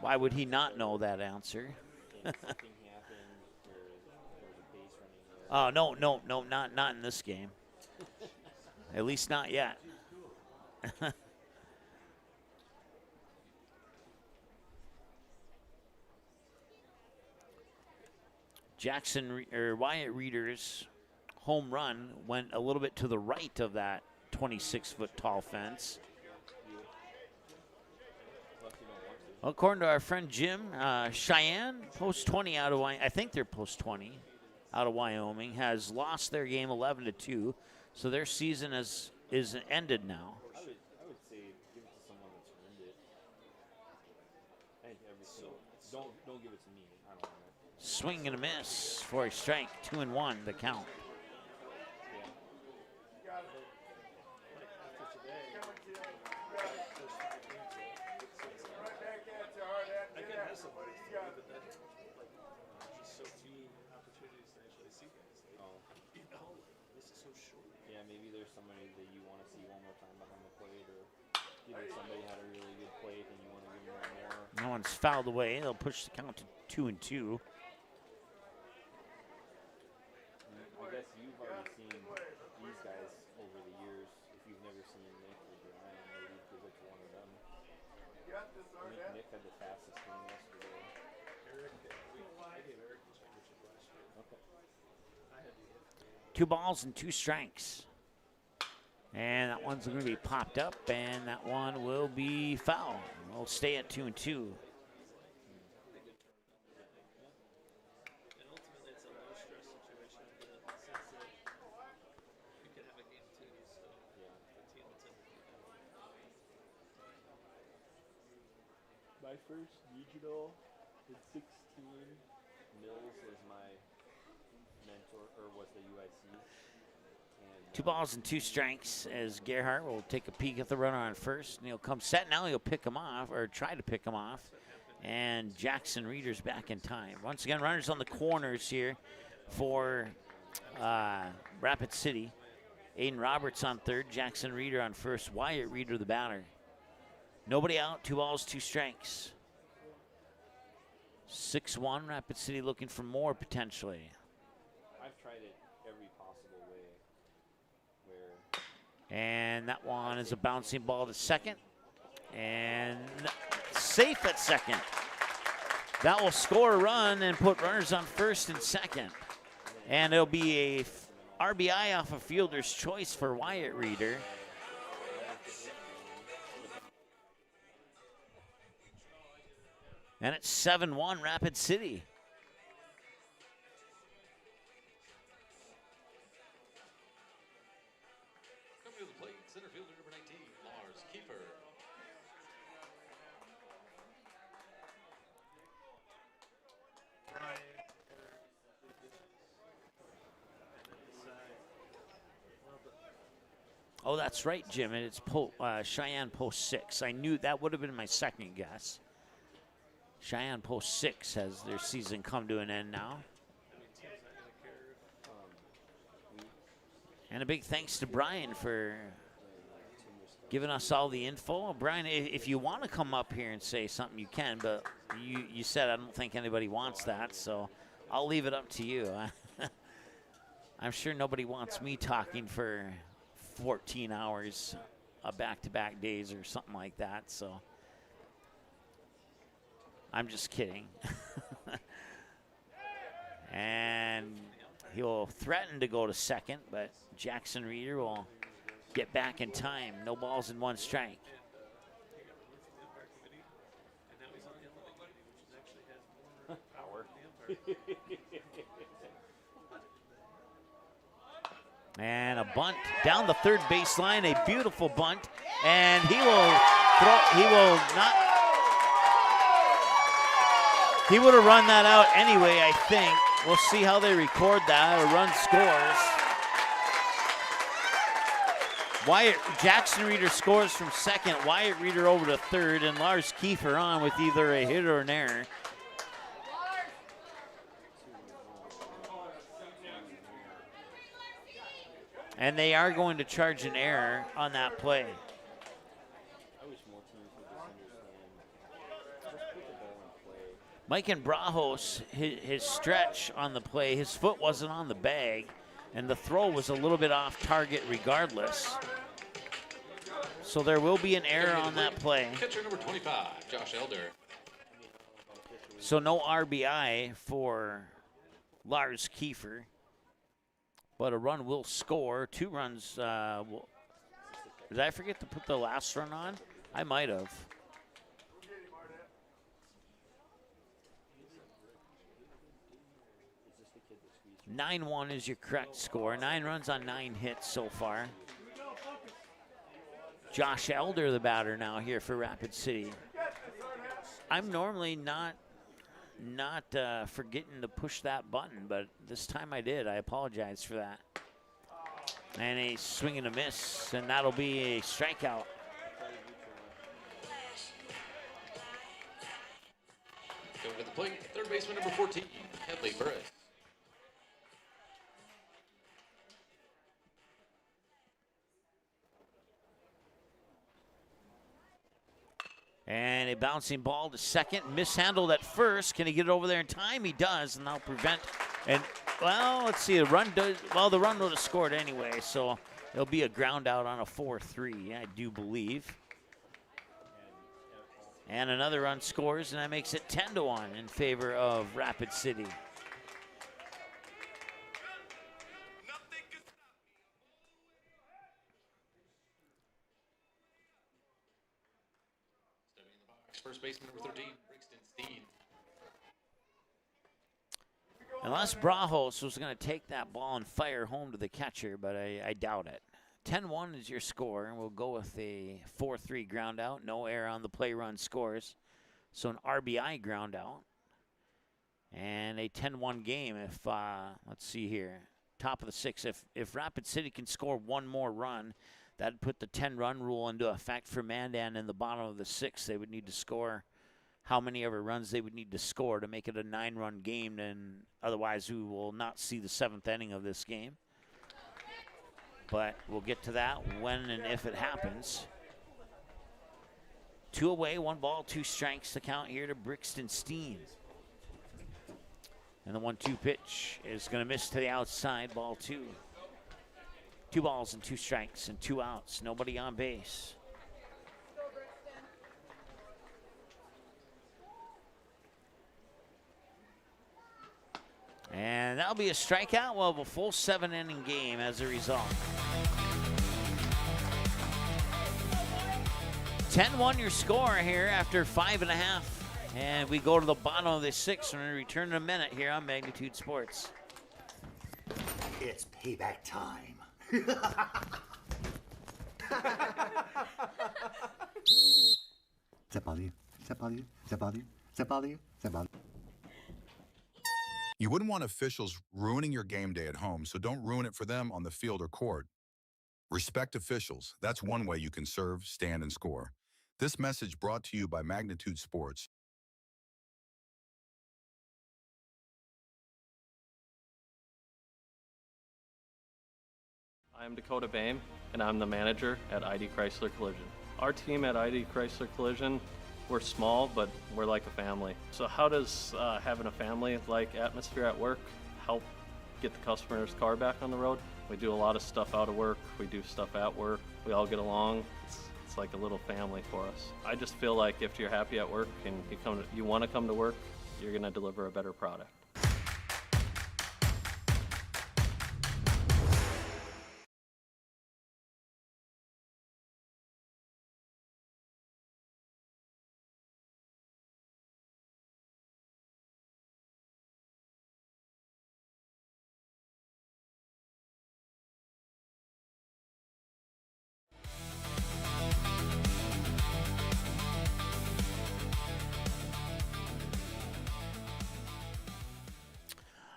why would he not know that answer? Oh, no, not in this game. At least not yet. Wyatt Reeder's home run went a little bit to the right of that 26-foot tall fence. According to our friend Jim, Cheyenne, post 20 out of Wyoming, I think they're post 20 out of Wyoming, has lost their game 11-2, so their season is ended now. I would say give it to someone that's earned it. Don't give it to me. I don't want it. Swing and a miss for a strike, 2-1 the count. Yeah, maybe there's somebody that you want to see one more time behind the plate, or either somebody had a really good plate and you want to give them one more. No one's fouled away. They'll push the count to 2-2. I guess you've already seen these guys over the years. If you've never seen Nick or Brian, maybe give it to one of them. Nick had the fastest swing yesterday. I gave Eric the championship last year. Okay. I had to hit. 2 balls and 2 strikes. And that one's going to be popped up, and that one will be foul. We'll stay at 2-2. And ultimately, it's a low-stress situation in the sense that you can have a game 2, so the team that's in the game. My first regional in 16, Mills was my mentor, or was the UIC, and 2 balls and 2 strikes as Gerhardt will take a peek at the runner on first, and he'll come set. Now he'll pick him off, or try to pick him off. And Jackson Reeder's back in time. Once again, runners on the corners here for Rapid City. Aiden Roberts on third, Jackson Reeder on first, Wyatt Reeder the batter. Nobody out, 2 balls, 2 strikes. 6-1, Rapid City looking for more potentially. I've tried it every possible way. And that one is a bouncing ball to second. And safe at second. That will score a run and put runners on first and second. And it'll be a RBI off a fielder's choice for Wyatt Reeder. And it's 7-1 Rapid City. Coming to the plate, center fielder number 19, Lars Kiefer. Oh, that's right, Jim. And it's Cheyenne Post 6. I knew that would have been my second guess. Cheyenne Post 6 has their season come to an end now. And a big thanks to Brian for giving us all the info. Brian, if you want to come up here and say something, you can, but you said I don't think anybody wants that, so I'll leave it up to you. I'm sure nobody wants me talking for 14 hours back-to-back days or something like that, so I'm just kidding. And he'll threaten to go to second, but Jackson Reeder will get back in time. No balls and 1 strike. Power. And a bunt down the third baseline, a beautiful bunt, and he will not. He would have run that out anyway, I think. We'll see how they record that. A run scores. Jackson Reeder scores from second. Wyatt Reeder over to third, and Lars Kiefer on with either a hit or an error. And they are going to charge an error on that play. Mike and Brajos, his stretch on the play, his foot wasn't on the bag, and the throw was a little bit off target regardless. So there will be an error on that play. Catcher number 25, Josh Elder. So no RBI for Lars Kiefer, but a run will score. 2 runs. Did I forget to put the last run on? I might have. 9-1 is your correct score. 9 runs on 9 hits so far. Josh Elder, the batter now here for Rapid City. I'm normally not forgetting to push that button, but this time I did. I apologize for that. And a swing and a miss, and that'll be a strikeout. Going to the plate, third baseman number 14, Hedley Burris. And a bouncing ball to second, mishandled at first. Can he get it over there in time? He does, and that'll prevent. And well, let's see. The run would have scored anyway, so it'll be a ground out on a 4-3, I do believe. And another run scores, and that makes it 10-1 in favor of Rapid City. First baseman number 13, Brixton Steen. Unless Brajos was going to take that ball and fire home to the catcher, but I doubt it. 10-1 is your score, and we'll go with a 4-3 ground out. No error on the play run scores. So an RBI ground out. And a 10-1 game if, let's see here. top of the 6th. If Rapid City can score one more run, that'd put the 10-run rule into effect for Mandan in the bottom of the 6th. They would need to score how many ever runs they would need to score to make it a 9-run game, and otherwise we will not see the 7th inning of this game. But we'll get to that when and if it happens. 2 away, 1 ball, 2 strikes to count here to Brixton Steen. And the 1-2 pitch is going to miss to the outside, ball 2. 2 balls and 2 strikes and 2 outs. Nobody on base. And that'll be a strikeout. We'll have a full 7-inning game as a result. 10-1 your score here after 5.5. And we go to the bottom of the 6th and we return in a minute here on Magnitude Sports. It's payback time. You wouldn't want officials ruining your game day at home, so don't ruin it for them on the field or court. Respect officials. That's one way you can serve, stand, and score. This message brought to you by Magnitude Sports. I'm Dakota Boehm, and I'm the manager at ID Chrysler Collision. Our team at ID Chrysler Collision, we're small, but we're like a family. So how does having a family-like atmosphere at work help get the customer's car back on the road? We do a lot of stuff out of work. We do stuff at work. We all get along. It's like a little family for us. I just feel like if you're happy at work and you want to come to work, you're going to deliver a better product.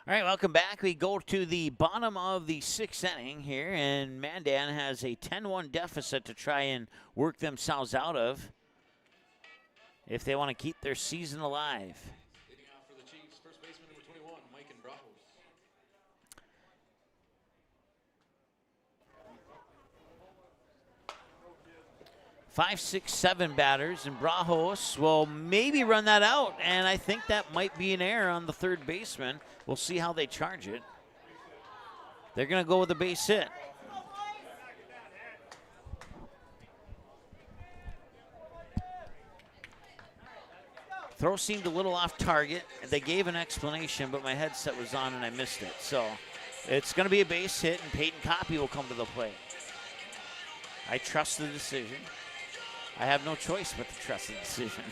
All right, welcome back. We go to the bottom of the 6th inning here, and Mandan has a 10-1 deficit to try and work themselves out of if they want to keep their season alive. Leading off for the Chiefs, first baseman number 21, Mike Brajos. 5, 6, 7 batters, and Brajos will maybe run that out, and I think that might be an error on the third baseman. We'll see how they charge it. They're going to go with a base hit. Throw seemed a little off target. They gave an explanation, but my headset was on and I missed it. So it's going to be a base hit, and Peyton Copy will come to the plate. I trust the decision. I have no choice but to trust the decision.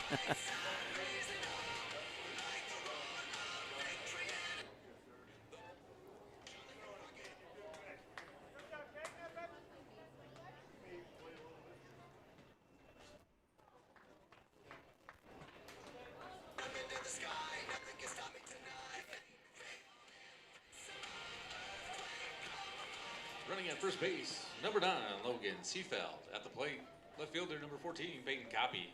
Running at first base, number 9, Logan Seafeld. At the plate, left fielder number 14, Peyton Copy.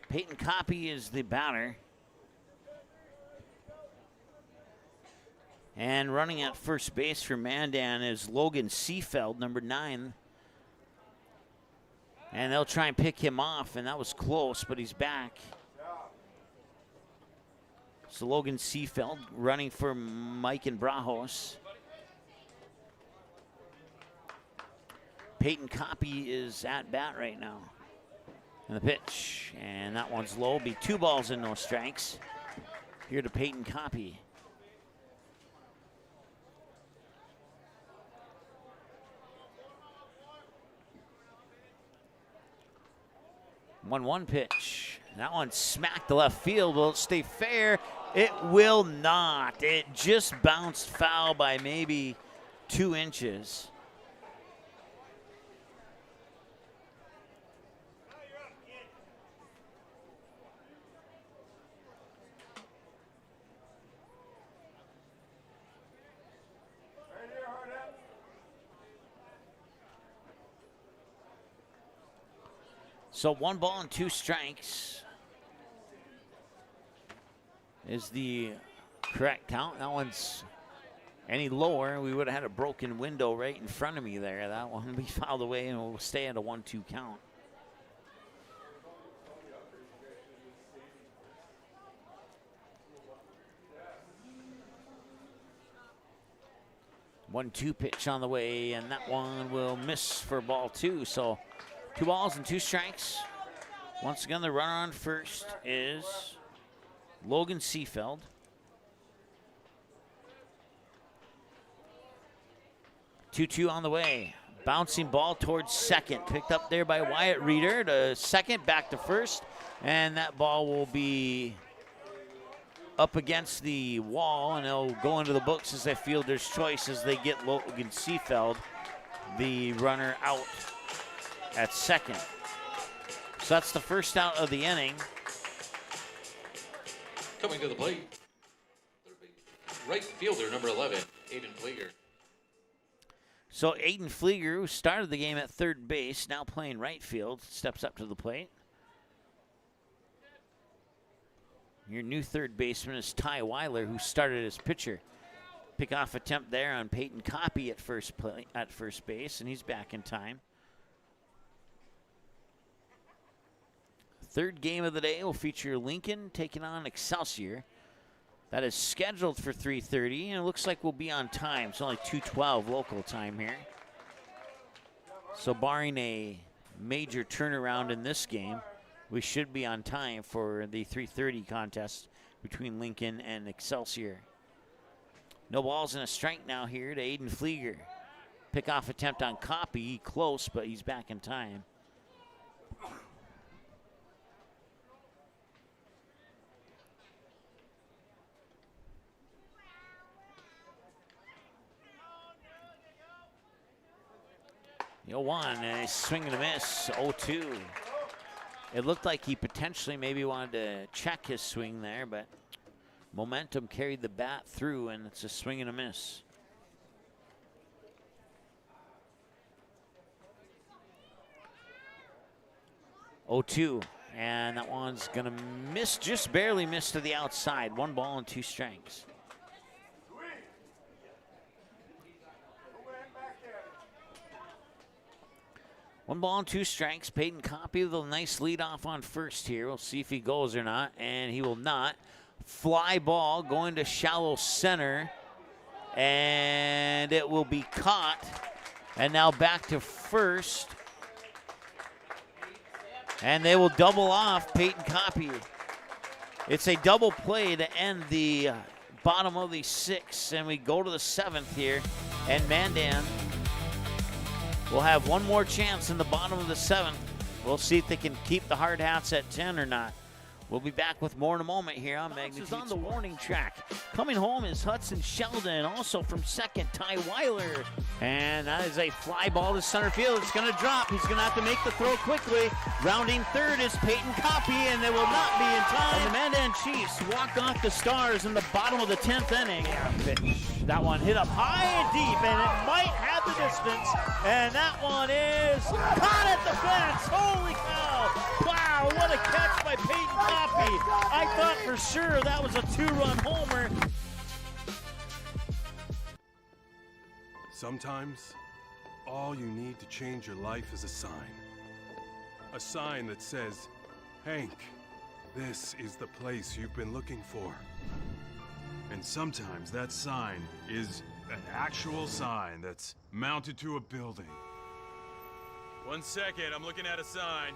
Peyton Copy is the batter. And running at first base for Mandan is Logan Seafeld, number 9. And they'll try and pick him off, and that was close, but he's back. So Logan Seafeld running for Mike and Brajos. Peyton Copy is at bat right now. And the pitch, and that one's low. Be 2 balls and no strikes. Here to Peyton Copy. One pitch. That one smacked the left field. Will it stay fair? It will not. It just bounced foul by maybe 2 inches. So 1 ball and 2 strikes is the correct count. That one's any lower, we would have had a broken window right in front of me there. That one we fouled away and we'll stay at a 1-2 count. One-two pitch on the way, and that one will miss for ball 2. So 2 balls and 2 strikes. Once again, the runner on first is Logan Seafeld. 2-2 on the way. Bouncing ball towards second. Picked up there by Wyatt Reeder to second, back to first. And that ball will be up against the wall, and it'll go into the books as a fielder's choice as they get Logan Seafeld, the runner, out at second. So that's the first out of the inning. Coming to the plate, right fielder, number 11, Aiden Flieger. So Aiden Flieger, who started the game at third base, now playing right field, steps up to the plate. Your new third baseman is Ty Weiler, who started as pitcher. Pickoff attempt there on Peyton Copy at first base, and he's back in time. Third game of the day will feature Lincoln taking on Excelsior. That is scheduled for 3:30, and it looks like we'll be on time. It's only 2:12 local time here. So barring a major turnaround in this game, we should be on time for the 3:30 contest between Lincoln and Excelsior. No balls and a strike now here to Aiden Flieger. Pickoff attempt on Copy, close, but he's back in time. The 0-1, and a swing and a miss, 0-2. It looked like he potentially maybe wanted to check his swing there, but momentum carried the bat through, and it's a swing and a miss. Oh-2, and that one's gonna miss, just barely miss to the outside. 1 ball and 2 strikes. One ball and 2 strikes. Peyton Copy with a nice lead off on first here. We'll see if he goes or not, and he will not. Fly ball going to shallow center, and it will be caught. And now back to first. And they will double off Peyton Copy. It's a double play to end the bottom of the 6th, and we go to the 7th here, and Mandan we'll have one more chance in the bottom of the 7th. We'll see if they can keep the hard hats at 10 or not. We'll be back with more in a moment here on Magnitude on the warning track. Coming home is Hudson Sheldon, also from second, Ty Weiler. And that is a fly ball to center field. It's going to drop. He's going to have to make the throw quickly. Rounding third is Peyton Copy, and they will not be in time. And the Mandan Chiefs walk off the Stars in the bottom of the 10th inning. That one hit up high and deep, and it might have the distance. And that one is caught at the fence. Holy cow. Wow, what a catch by Peyton Copy. I thought for sure that was a 2-run homer. Sometimes, all you need to change your life is a sign. A sign that says, Hank, this is the place you've been looking for. And sometimes that sign is an actual sign that's mounted to a building. 1 second, I'm looking at a sign.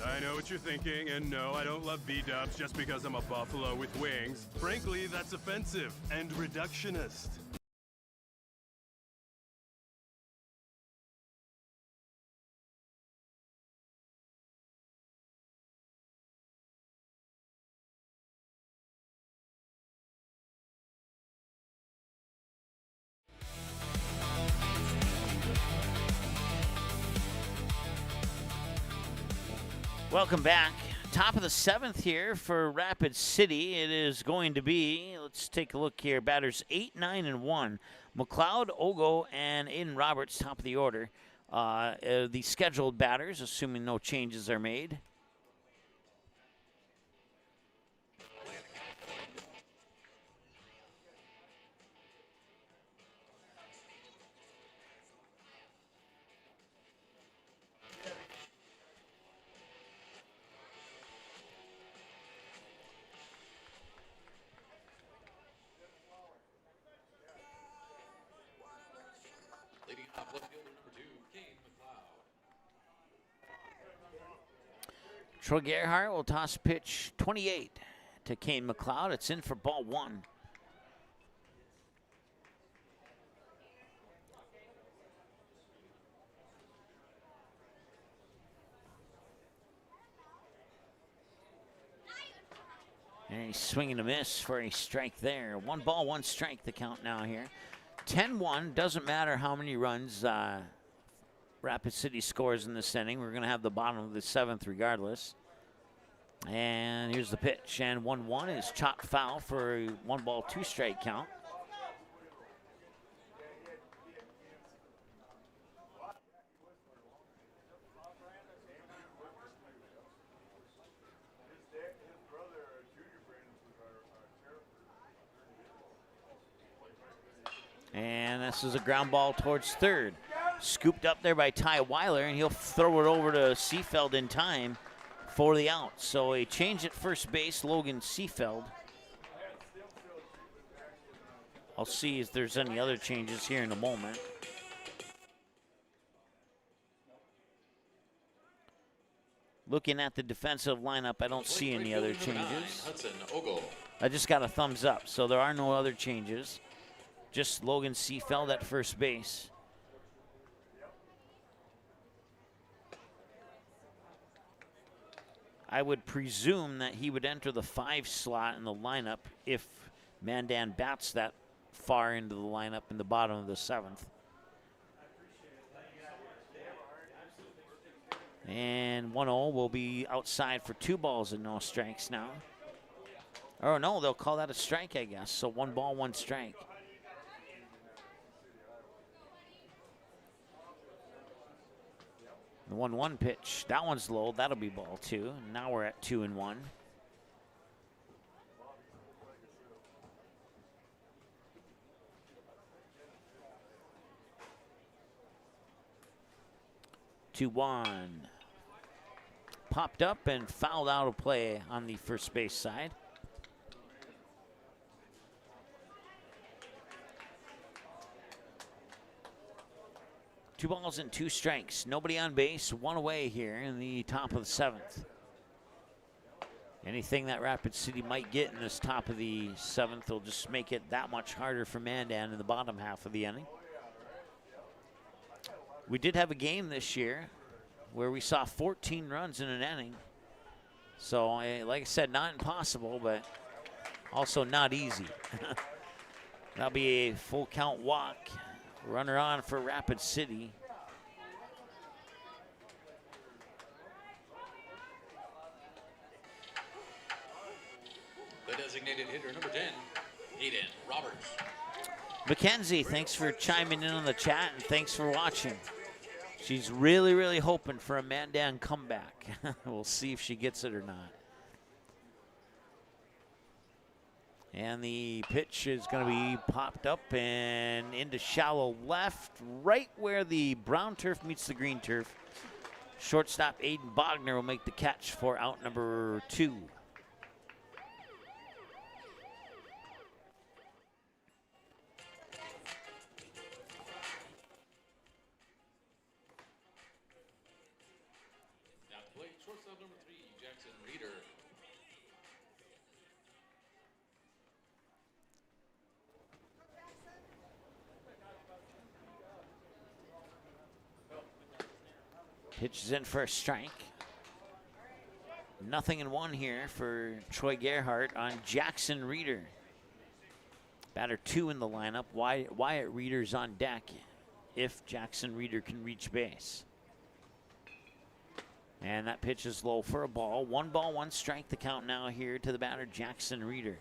I know what you're thinking, and no, I don't love B-dubs just because I'm a buffalo with wings. Frankly, that's offensive and reductionist. Welcome back. Top of the 7th here for Rapid City. It is going to be, let's take a look here, batters 8, 9, and 1. McLeod, Ogo, and Aiden Roberts, top of the order. the scheduled batters, assuming no changes are made. Leading off left fielder number 2, Kane McLeod. Troy Gerhardt will toss pitch 28 to Kane McLeod. It's in for ball 1. And he's swinging a miss for a strike there. 1 ball, 1 strike, the count now here. 10-1, doesn't matter how many runs Rapid City scores in this inning. We're going to have the bottom of the 7th regardless. And here's the pitch, and 1-1 is chopped foul for a 1 ball, 2 strike count. And this is a ground ball towards third. Scooped up there by Ty Weiler, and he'll throw it over to Seefeld in time for the out. So a change at first base, Logan Seefeld. I'll see if there's any other changes here in a moment. Looking at the defensive lineup, I don't see any other changes. I just got a thumbs up, so there are no other changes. Just Logan Seefeld at first base. I would presume that he would enter the 5 slot in the lineup if Mandan bats that far into the lineup in the bottom of the 7th. And 1-0 will be outside for 2 balls and no strikes now. Oh no, they'll call that a strike, I guess. So 1 ball, 1 strike. The 1-1 pitch, that one's low, that'll be ball 2. Now we're at 2-1. Two one. Popped up and fouled out of play on the first base side. Two balls and 2 strikes. Nobody on base, 1 away here in the top of the 7th. Anything that Rapid City might get in this top of the 7th will just make it that much harder for Mandan in the bottom half of the inning. We did have a game this year where we saw 14 runs in an inning. So, like I said, not impossible, but also not easy. That'll be a full count walk. Runner on for Rapid City. The designated hitter, number 10, Aiden Roberts. Mackenzie, thanks for chiming in on the chat, and thanks for watching. She's really, really hoping for a Mandan comeback. We'll see if she gets it or not. And the pitch is going to be popped up and into shallow left, right where the brown turf meets the green turf. Shortstop Aiden Bogner will make the catch for out number 2. Now to play shortstop number 3, Jackson Reeder. Pitch is in for a strike. 0-1 here for Troy Gerhardt on Jackson Reeder. Batter 2 in the lineup. Wyatt Reeder's on deck if Jackson Reeder can reach base. And that pitch is low for a ball. 1 ball, 1 strike, the count now here to the batter, Jackson Reeder.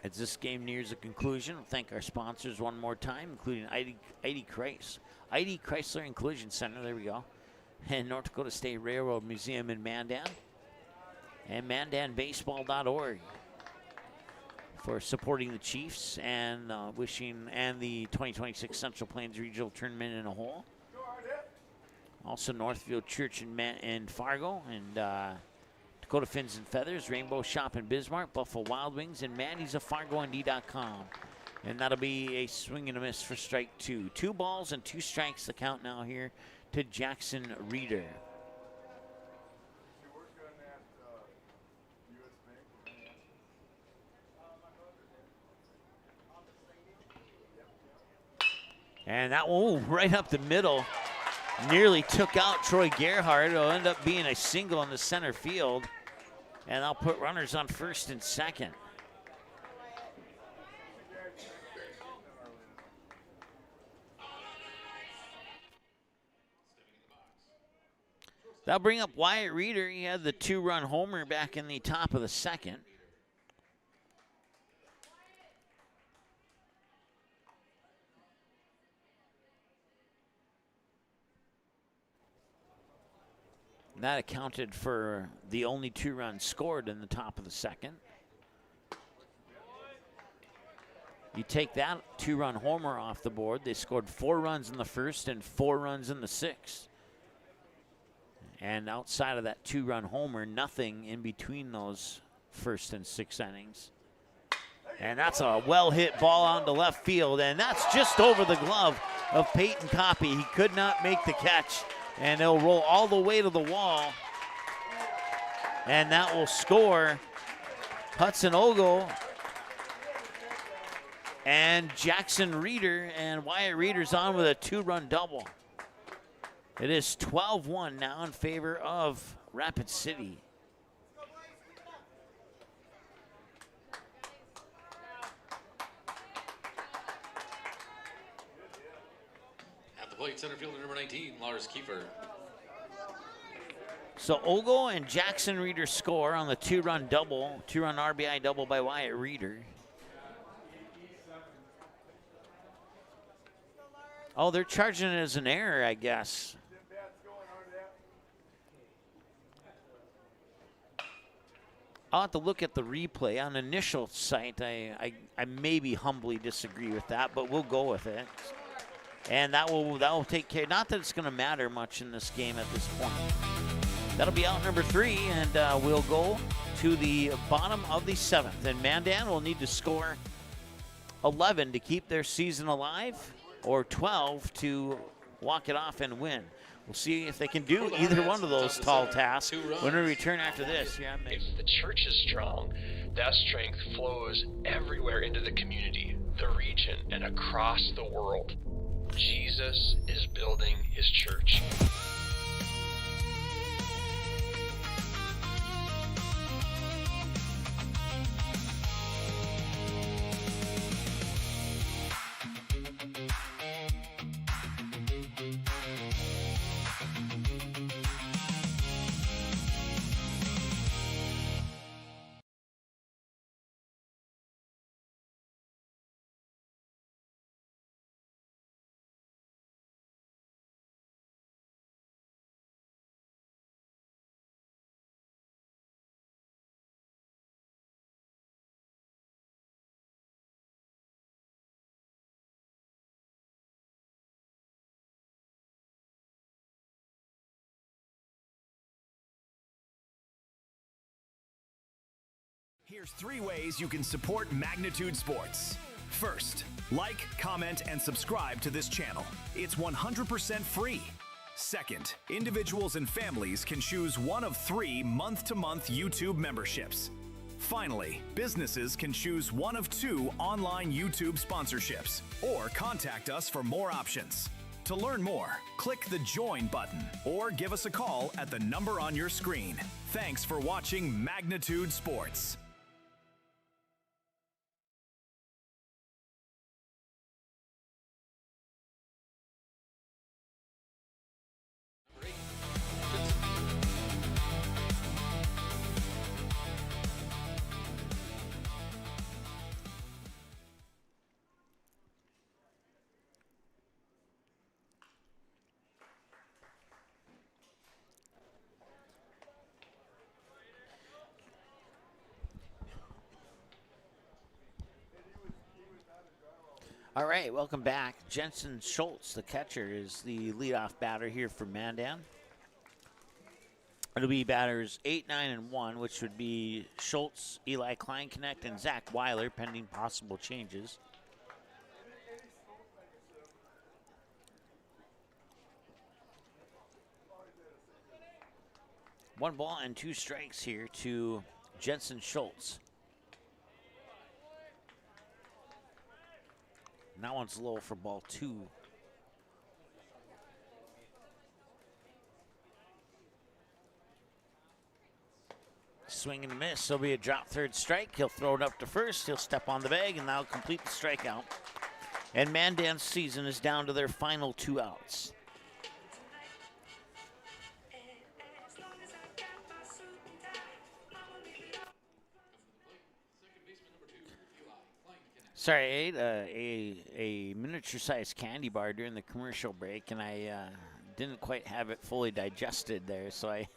As this game nears a conclusion, we'll thank our sponsors one more time, including ID Chrysler and Collision Center, there we go, and North Dakota State Railroad Museum in Mandan, and mandanbaseball.org for supporting the Chiefs and and the 2026 Central Plains Regional Tournament in a whole. Also Northfield Church in Fargo, and Dakota Fins and Feathers, Rainbow Shop in Bismarck, Buffalo Wild Wings, and Mandy's of FargoND.com. And that'll be a swing and a miss for strike 2. 2 balls and 2 strikes the count now here to Jackson Reeder. And that one right up the middle nearly took out Troy Gerhardt. It'll end up being a single in the center field. And I'll put runners on first and second. That'll bring up Wyatt Reeder. He had the 2-run homer back in the top of the second. And that accounted for the only 2 runs scored in the top of the second. You take that 2-run homer off the board. They scored 4 runs in the first and 4 runs in the sixth. And outside of that 2-run homer, nothing in between those first and sixth innings. And that's a well-hit ball onto left field, and that's just over the glove of Peyton Coppy. He could not make the catch. And it'll roll all the way to the wall. And that will score Hudson Ogle and Jackson Reeder. And Wyatt Reeder's on with a 2-run double. It is 12-1 now in favor of Rapid City. Plate center fielder number 19, Lars Kiefer. So Ogle and Jackson Reeder score on the 2-run double, 2-run RBI double by Wyatt Reeder. Oh, they're charging it as an error, I guess. I'll have to look at the replay. On initial sight, I maybe humbly disagree with that, but we'll go with it. And that will take care. Not that it's going to matter much in this game at this point. That'll be out number 3, and we'll go to the bottom of the 7th. And Mandan will need to score 11 to keep their season alive, or 12 to walk it off and win. We'll see if they can do either one of those tall tasks when we return after this. Yeah, if the church is strong, that strength flows everywhere into the community, the region, and across the world. Jesus is building his church. Here's 3 ways you can support Magnitude Sports. First, like, comment, and subscribe to this channel. It's 100% free. Second, individuals and families can choose one of 3 month-to-month YouTube memberships. Finally, businesses can choose one of 2 online YouTube sponsorships or contact us for more options. To learn more, click the Join button or give us a call at the number on your screen. Thanks for watching Magnitude Sports. All right, welcome back. Jensen Schultz, the catcher, is the leadoff batter here for Mandan. It'll be batters 8, 9, and 1, which would be Schultz, Eli Kleinknecht, and Zach Weiler, pending possible changes. One ball and 2 strikes here to Jensen Schultz. And that one's low for ball 2. Swing and a miss. There'll be a drop third strike. He'll throw it up to first. He'll step on the bag, and that'll complete the strikeout. And Mandan's season is down to their final 2 outs. Sorry, I ate a miniature-sized candy bar during the commercial break, and I didn't quite have it fully digested there, so I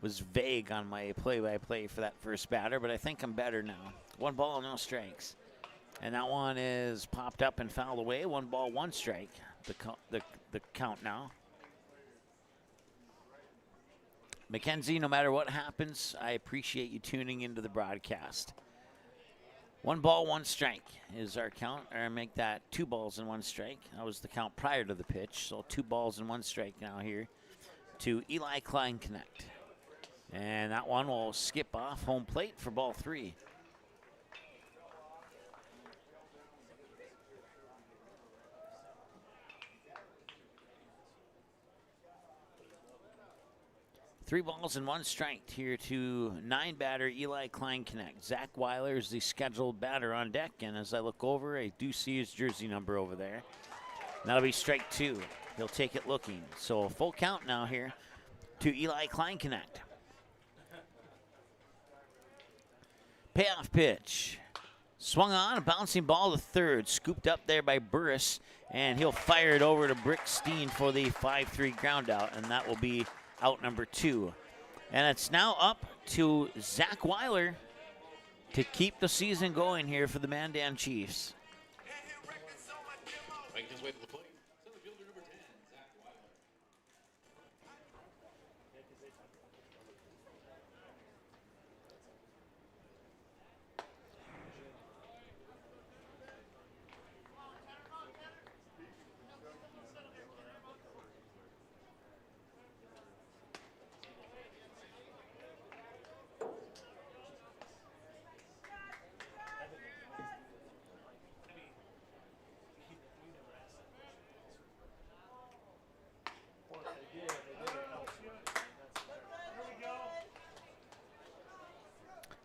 was vague on my play-by-play for that first batter, but I think I'm better now. 1 ball, no strikes. And that one is popped up and fouled away. 1 ball, 1 strike, the count now. Mackenzie, no matter what happens, I appreciate you tuning into the broadcast. 1 ball, 1 strike is our count, or make that 2 balls and 1 strike. That was the count prior to the pitch, so 2 balls and 1 strike now here to Eli Kleinknecht. And that one will skip off home plate for ball 3. Three balls and 1 strike here to 9-batter Eli Kleinknecht. Zach Weiler is the scheduled batter on deck, and as I look over, I do see his jersey number over there. That'll be strike 2. He'll take it looking. So a full count now here to Eli Kleinknecht. Payoff pitch. Swung on, a bouncing ball to third. Scooped up there by Burris, and he'll fire it over to Brick Steen for the 5-3 ground out, and that will be out number 2. And it's now up to Zach Weiler to keep the season going here for the Mandan Chiefs. Making his way to the plate, center fielder number 10, Zach Weiler.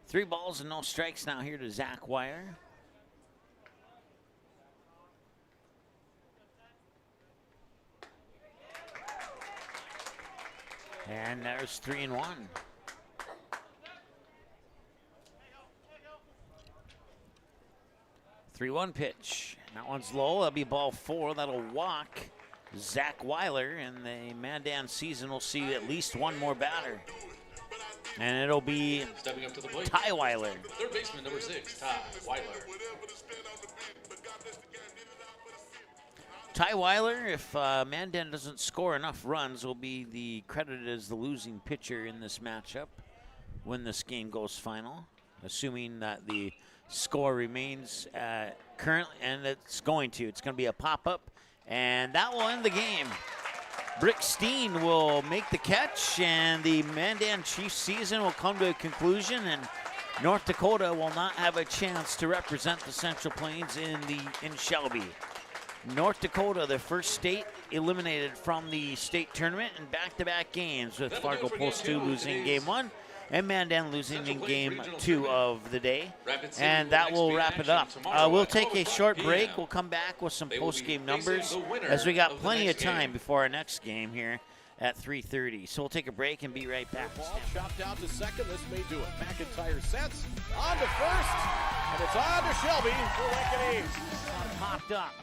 3 balls and no strikes now here to Zach Weiler. And there's 3-1. Three-one pitch. That one's low. That'll be ball 4. That'll walk Zach Weiler, and the Mandan season will see at least 1 more batter. And it'll be stepping up to the plate, Ty Weiler. Third baseman number 6, Ty Weiler. Ty Weiler, if Mandan doesn't score enough runs, will be credited as the losing pitcher in this matchup when this game goes final, assuming that the score remains currently, and it's going to. It's going to be a pop-up, and that will end the game. Brick Steen will make the catch, and the Mandan Chiefs season will come to a conclusion, and North Dakota will not have a chance to represent the Central Plains in Shelby. North Dakota, the first state eliminated from the state tournament in back-to-back games, with Fargo Post 2 losing game 1 and Mandan losing in game 2 of the day. And that will wrap it up. We'll take a short break. We'll come back with some post-game numbers, as we got plenty of time before our next game here at 3:30. So we'll take a break and be right back. Ball chopped out to second. This may do it. McIntyre sets on to first, and it's on to Shelby for Lecanese. Popped up.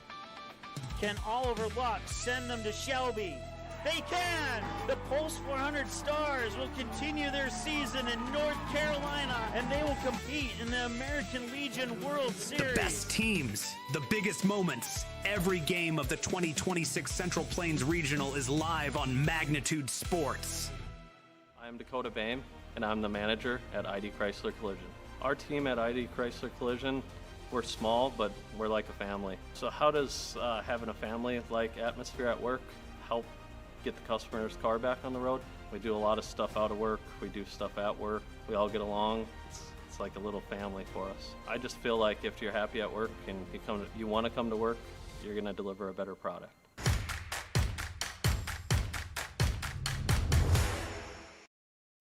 Can Oliver Luck send them to Shelby? They can! The Post 400 Stars will continue their season in North Carolina, and they will compete in the American Legion World Series. The best teams, the biggest moments. Every game of the 2026 Central Plains Regional is live on Magnitude Sports. I'm Dakota Boehm, and I'm the manager at ID Chrysler Collision. Our team at ID Chrysler Collision, we're small, but we're like a family. So how does having a family-like atmosphere at work help get the customer's car back on the road? We do a lot of stuff out of work. We do stuff at work. We all get along. It's like a little family for us. I just feel like if you're happy at work and you want to come to work, you're going to deliver a better product.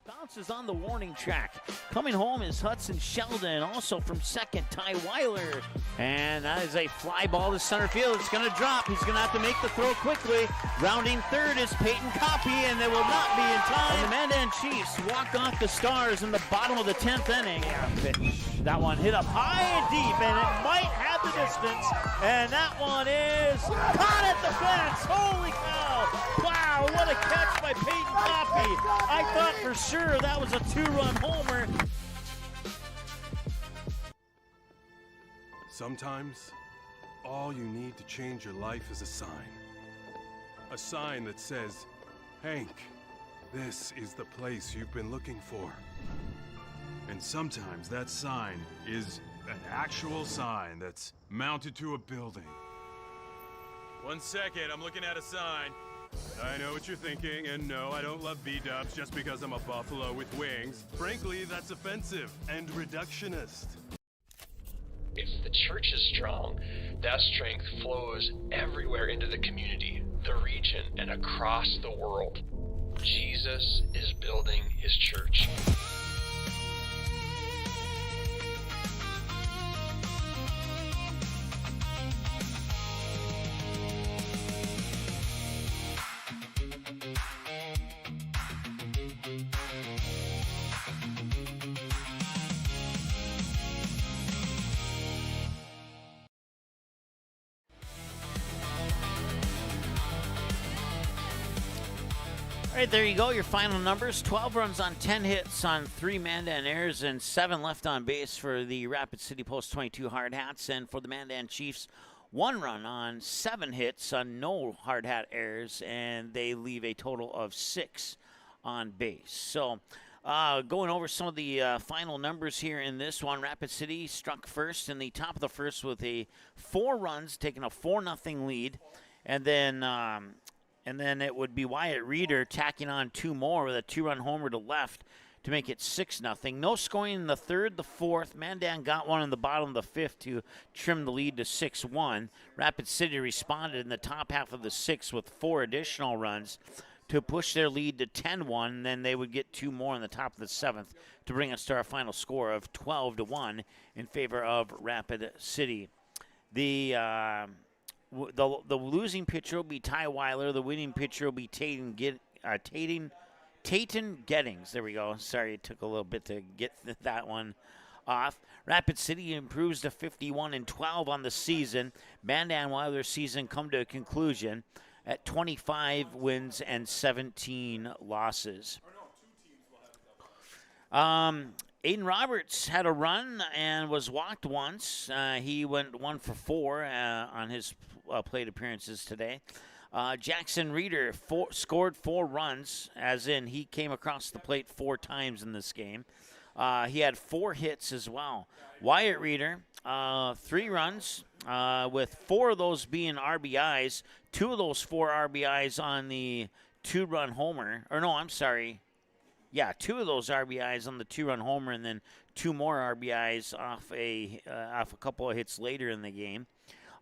Bounces on the warning track. Coming home is Hudson Sheldon, also from second, Ty Weiler. And that is a fly ball to center field. It's going to drop. He's going to have to make the throw quickly. Rounding third is Peyton Coffey, and they will not be in time. And the Mandan Chiefs walk off the Stars in the bottom of the 10th inning. That one hit up high and deep, and it might have the distance. And that one is caught at the fence. Holy cow! Wow, what a catch by Peyton Coffey. I thought for sure that was a two-run homer. Sometimes, all you need to change your life is a sign. A sign that says, Hank, this is the place you've been looking for. And sometimes that sign is an actual sign that's mounted to a building. 1 second, I'm looking at a sign. I know what you're thinking, and no, I don't love B-dubs just because I'm a buffalo with wings. Frankly, that's offensive and reductionist. If the church is strong, that strength flows everywhere into the community, the region, and across the world. Jesus is building his church. All right, there you go, your final numbers. 12 runs on 10 hits on 3 Mandan errors and 7 left on base for the Rapid City Post 22 Hard Hats. And for the Mandan Chiefs, 1 run on 7 hits on no hard hat errors, and they leave a total of 6 on base. So going over some of the final numbers here in this one, Rapid City struck first in the top of the first with 4 runs, taking a 4-0 lead. And then it would be Wyatt Reeder tacking on 2 more with a 2-run homer to left to make it 6-0. No scoring in the third, the fourth. Mandan got one in the bottom of the fifth to trim the lead to 6-1. Rapid City responded in the top half of the sixth with 4 additional runs to push their lead to 10-1. And then they would get 2 more in the top of the seventh to bring us to our final score of 12-1 in favor of Rapid City. The losing pitcher will be Ty Weiler. The winning pitcher will be Tatum Gettings. There we go. Sorry, it took a little bit to get that one off. Rapid City improves to 51-12 on the season. Mandan will have their season come to a conclusion at 25 wins and 17 losses. Aiden Roberts had a run and was walked once. He went 1 for 4 on his plate appearances today. Jackson Reeder scored 4 runs, as in he came across the plate 4 times in this game. He had 4 hits as well. Wyatt Reeder, 3 runs, with 4 of those being RBIs. 2 of those 4 RBIs on the 2-run homer. Or no, I'm sorry. Yeah, 2 of those RBIs on the 2-run homer, and then 2 more RBIs off a couple of hits later in the game.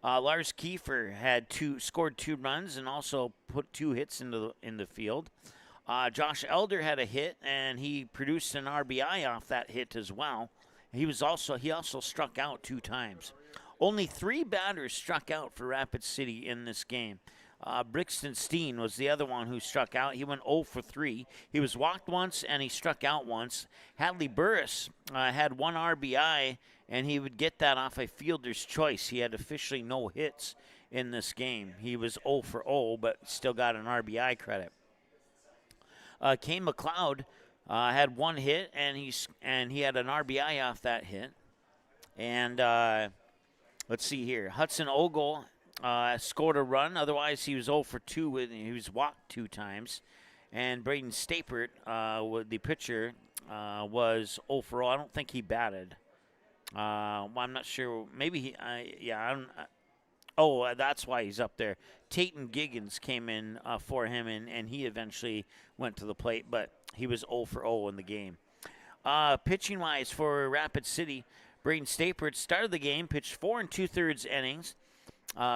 Lars Kiefer scored 2 runs and also put 2 hits in the field. Josh Elder had a hit, and he produced an RBI off that hit as well. He also struck out 2 times. Only 3 batters struck out for Rapid City in this game. Brixton Steen was the other one who struck out. He went 0 for 3. He was walked once, and he struck out once. Hadley Burris had 1 RBI, and he would get that off a fielder's choice. He had officially no hits in this game. He was 0 for 0, but still got an RBI credit. Kane McLeod had one hit, and he had an RBI off that hit. And let's see here. Hudson Ogle scored a run. Otherwise, he was 0 for 2. He was walked 2 times. And Braden Stapert, the pitcher, was 0 for 0. I don't think he batted. Well, I'm not sure. Maybe he, that's why he's up there. Tayton Giggins came in for him, and he eventually went to the plate, but he was 0 for 0 in the game. Pitching-wise for Rapid City, Braden Stapert started the game, pitched 4 2/3 innings,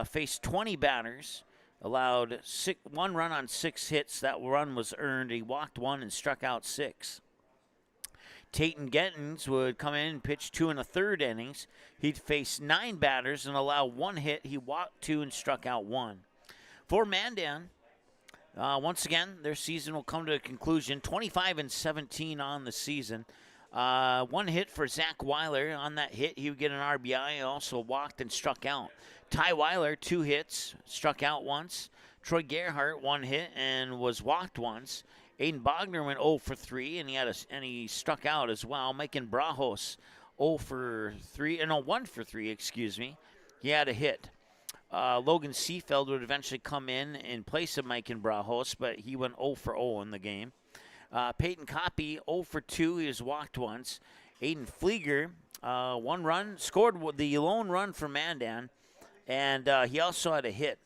faced 20 batters, allowed 1 run on 6 hits. That run was earned. He walked 1 and struck out 6. Tayton Giggins would come in and pitch 2 1/3 innings. He'd face 9 batters and allow 1 hit. He walked 2 and struck out 1. For Mandan, once again, their season will come to a conclusion. 25-17 on the season. 1 hit for Zach Weiler. On that hit, he would get an RBI. He also walked and struck out. Ty Weiler, 2 hits, struck out once. Troy Gerhardt, 1 hit and was walked once. Aiden Bogner went 0 for 3, and he struck out as well. Mikan Brajos, 1 for 3, excuse me. He had a hit. Logan Seafeld would eventually come in place of Mikan Brajos, but he went 0 for 0 in the game. Peyton Coppy, 0 for 2. He was walked once. Aiden Flieger, 1 run, scored the lone run for Mandan, and he also had a hit.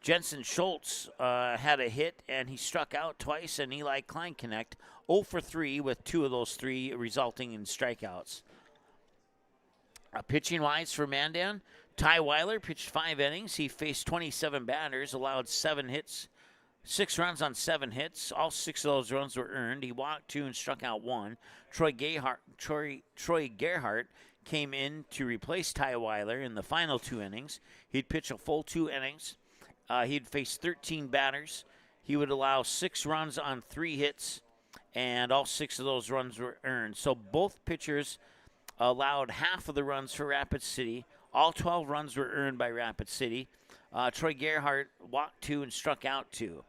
Jensen Schultz had a hit, and he struck out twice, and Eli Kleinknecht 0 for 3 with 2 of those 3 resulting in strikeouts. Pitching-wise for Mandan, Ty Weiler pitched 5 innings. He faced 27 batters, allowed 7 hits, 6 runs on 7 hits. All 6 of those runs were earned. He walked 2 and struck out 1. Troy Gerhardt came in to replace Ty Weiler in the final 2 innings. He'd pitch a full 2 innings. He'd face 13 batters. He would allow 6 runs on 3 hits, and all 6 of those runs were earned. So both pitchers allowed half of the runs for Rapid City. All 12 runs were earned by Rapid City. Troy Gerhardt walked 2 and struck out 2.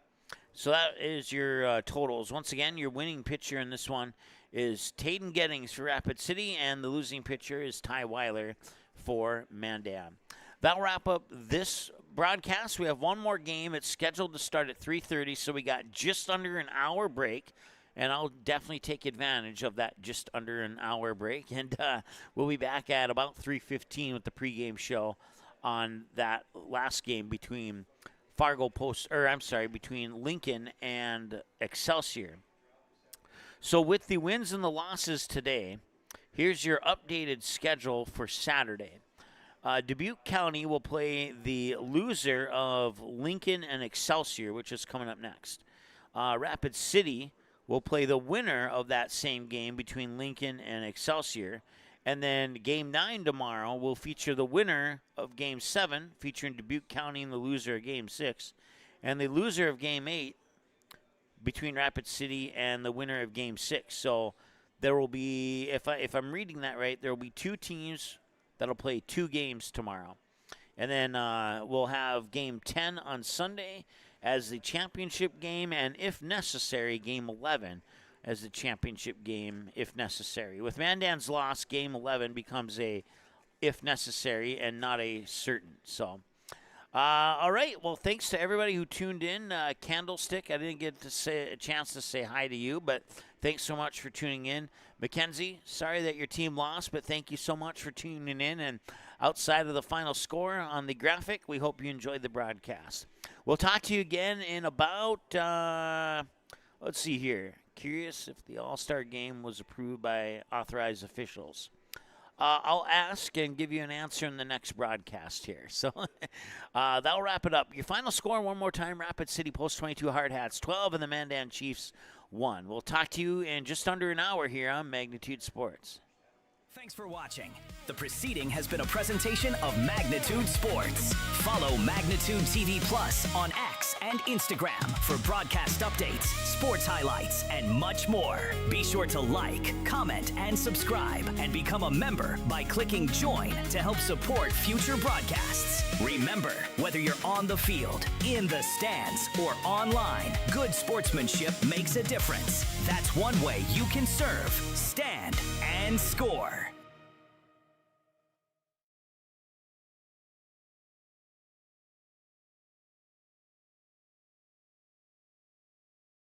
So that is your totals. Once again, your winning pitcher in this one is Tayton Giggins for Rapid City, and the losing pitcher is Ty Weiler for Mandan. That'll wrap up this broadcast. We have one more game. It's scheduled to start at 3:30, so we got just under an hour break, and I'll definitely take advantage of that just under an hour break. And we'll be back at about 3:15 with the pregame show on that last game between between Lincoln and Excelsior. So with the wins and the losses today, here's your updated schedule for Saturday. Dubuque County will play the loser of Lincoln and Excelsior, which is coming up next. Rapid City will play the winner of that same game between Lincoln and Excelsior. And then Game 9 tomorrow will feature the winner of Game 7, featuring Dubuque County, and the loser of Game 6. And the loser of Game 8 between Rapid City and the winner of Game 6. So there will be, if I'm reading that right, there will be 2 teams that'll play 2 games tomorrow. And then we'll have Game 10 on Sunday as the championship game, and if necessary, Game 11 as the championship game, if necessary. With Mandan's loss, Game 11 becomes a if necessary and not a certain. So, all right. Well, thanks to everybody who tuned in. Candlestick, I didn't get to say a chance to say hi to you, but thanks so much for tuning in. Mackenzie, sorry that your team lost, but thank you so much for tuning in. And outside of the final score on the graphic, we hope you enjoyed the broadcast. We'll talk to you again in about, let's see here. Curious if the All-Star game was approved by authorized officials. I'll ask and give you an answer in the next broadcast here. So that'll wrap it up. Your final score one more time: Rapid City Post 22 Hard Hats 12 and the Mandan Chiefs 1. We'll talk to you in just under an hour here on Magnitude Sports. Thanks for watching. The proceeding has been a presentation of Magnitude Sports. Follow Magnitude TV Plus on X X, and Instagram for broadcast updates, sports highlights, and much more. Be sure to like, comment, and subscribe, and become a member by clicking join to help support future broadcasts. Remember, whether you're on the field, in the stands, or online, good sportsmanship makes a difference. That's one way you can serve, stand, and score.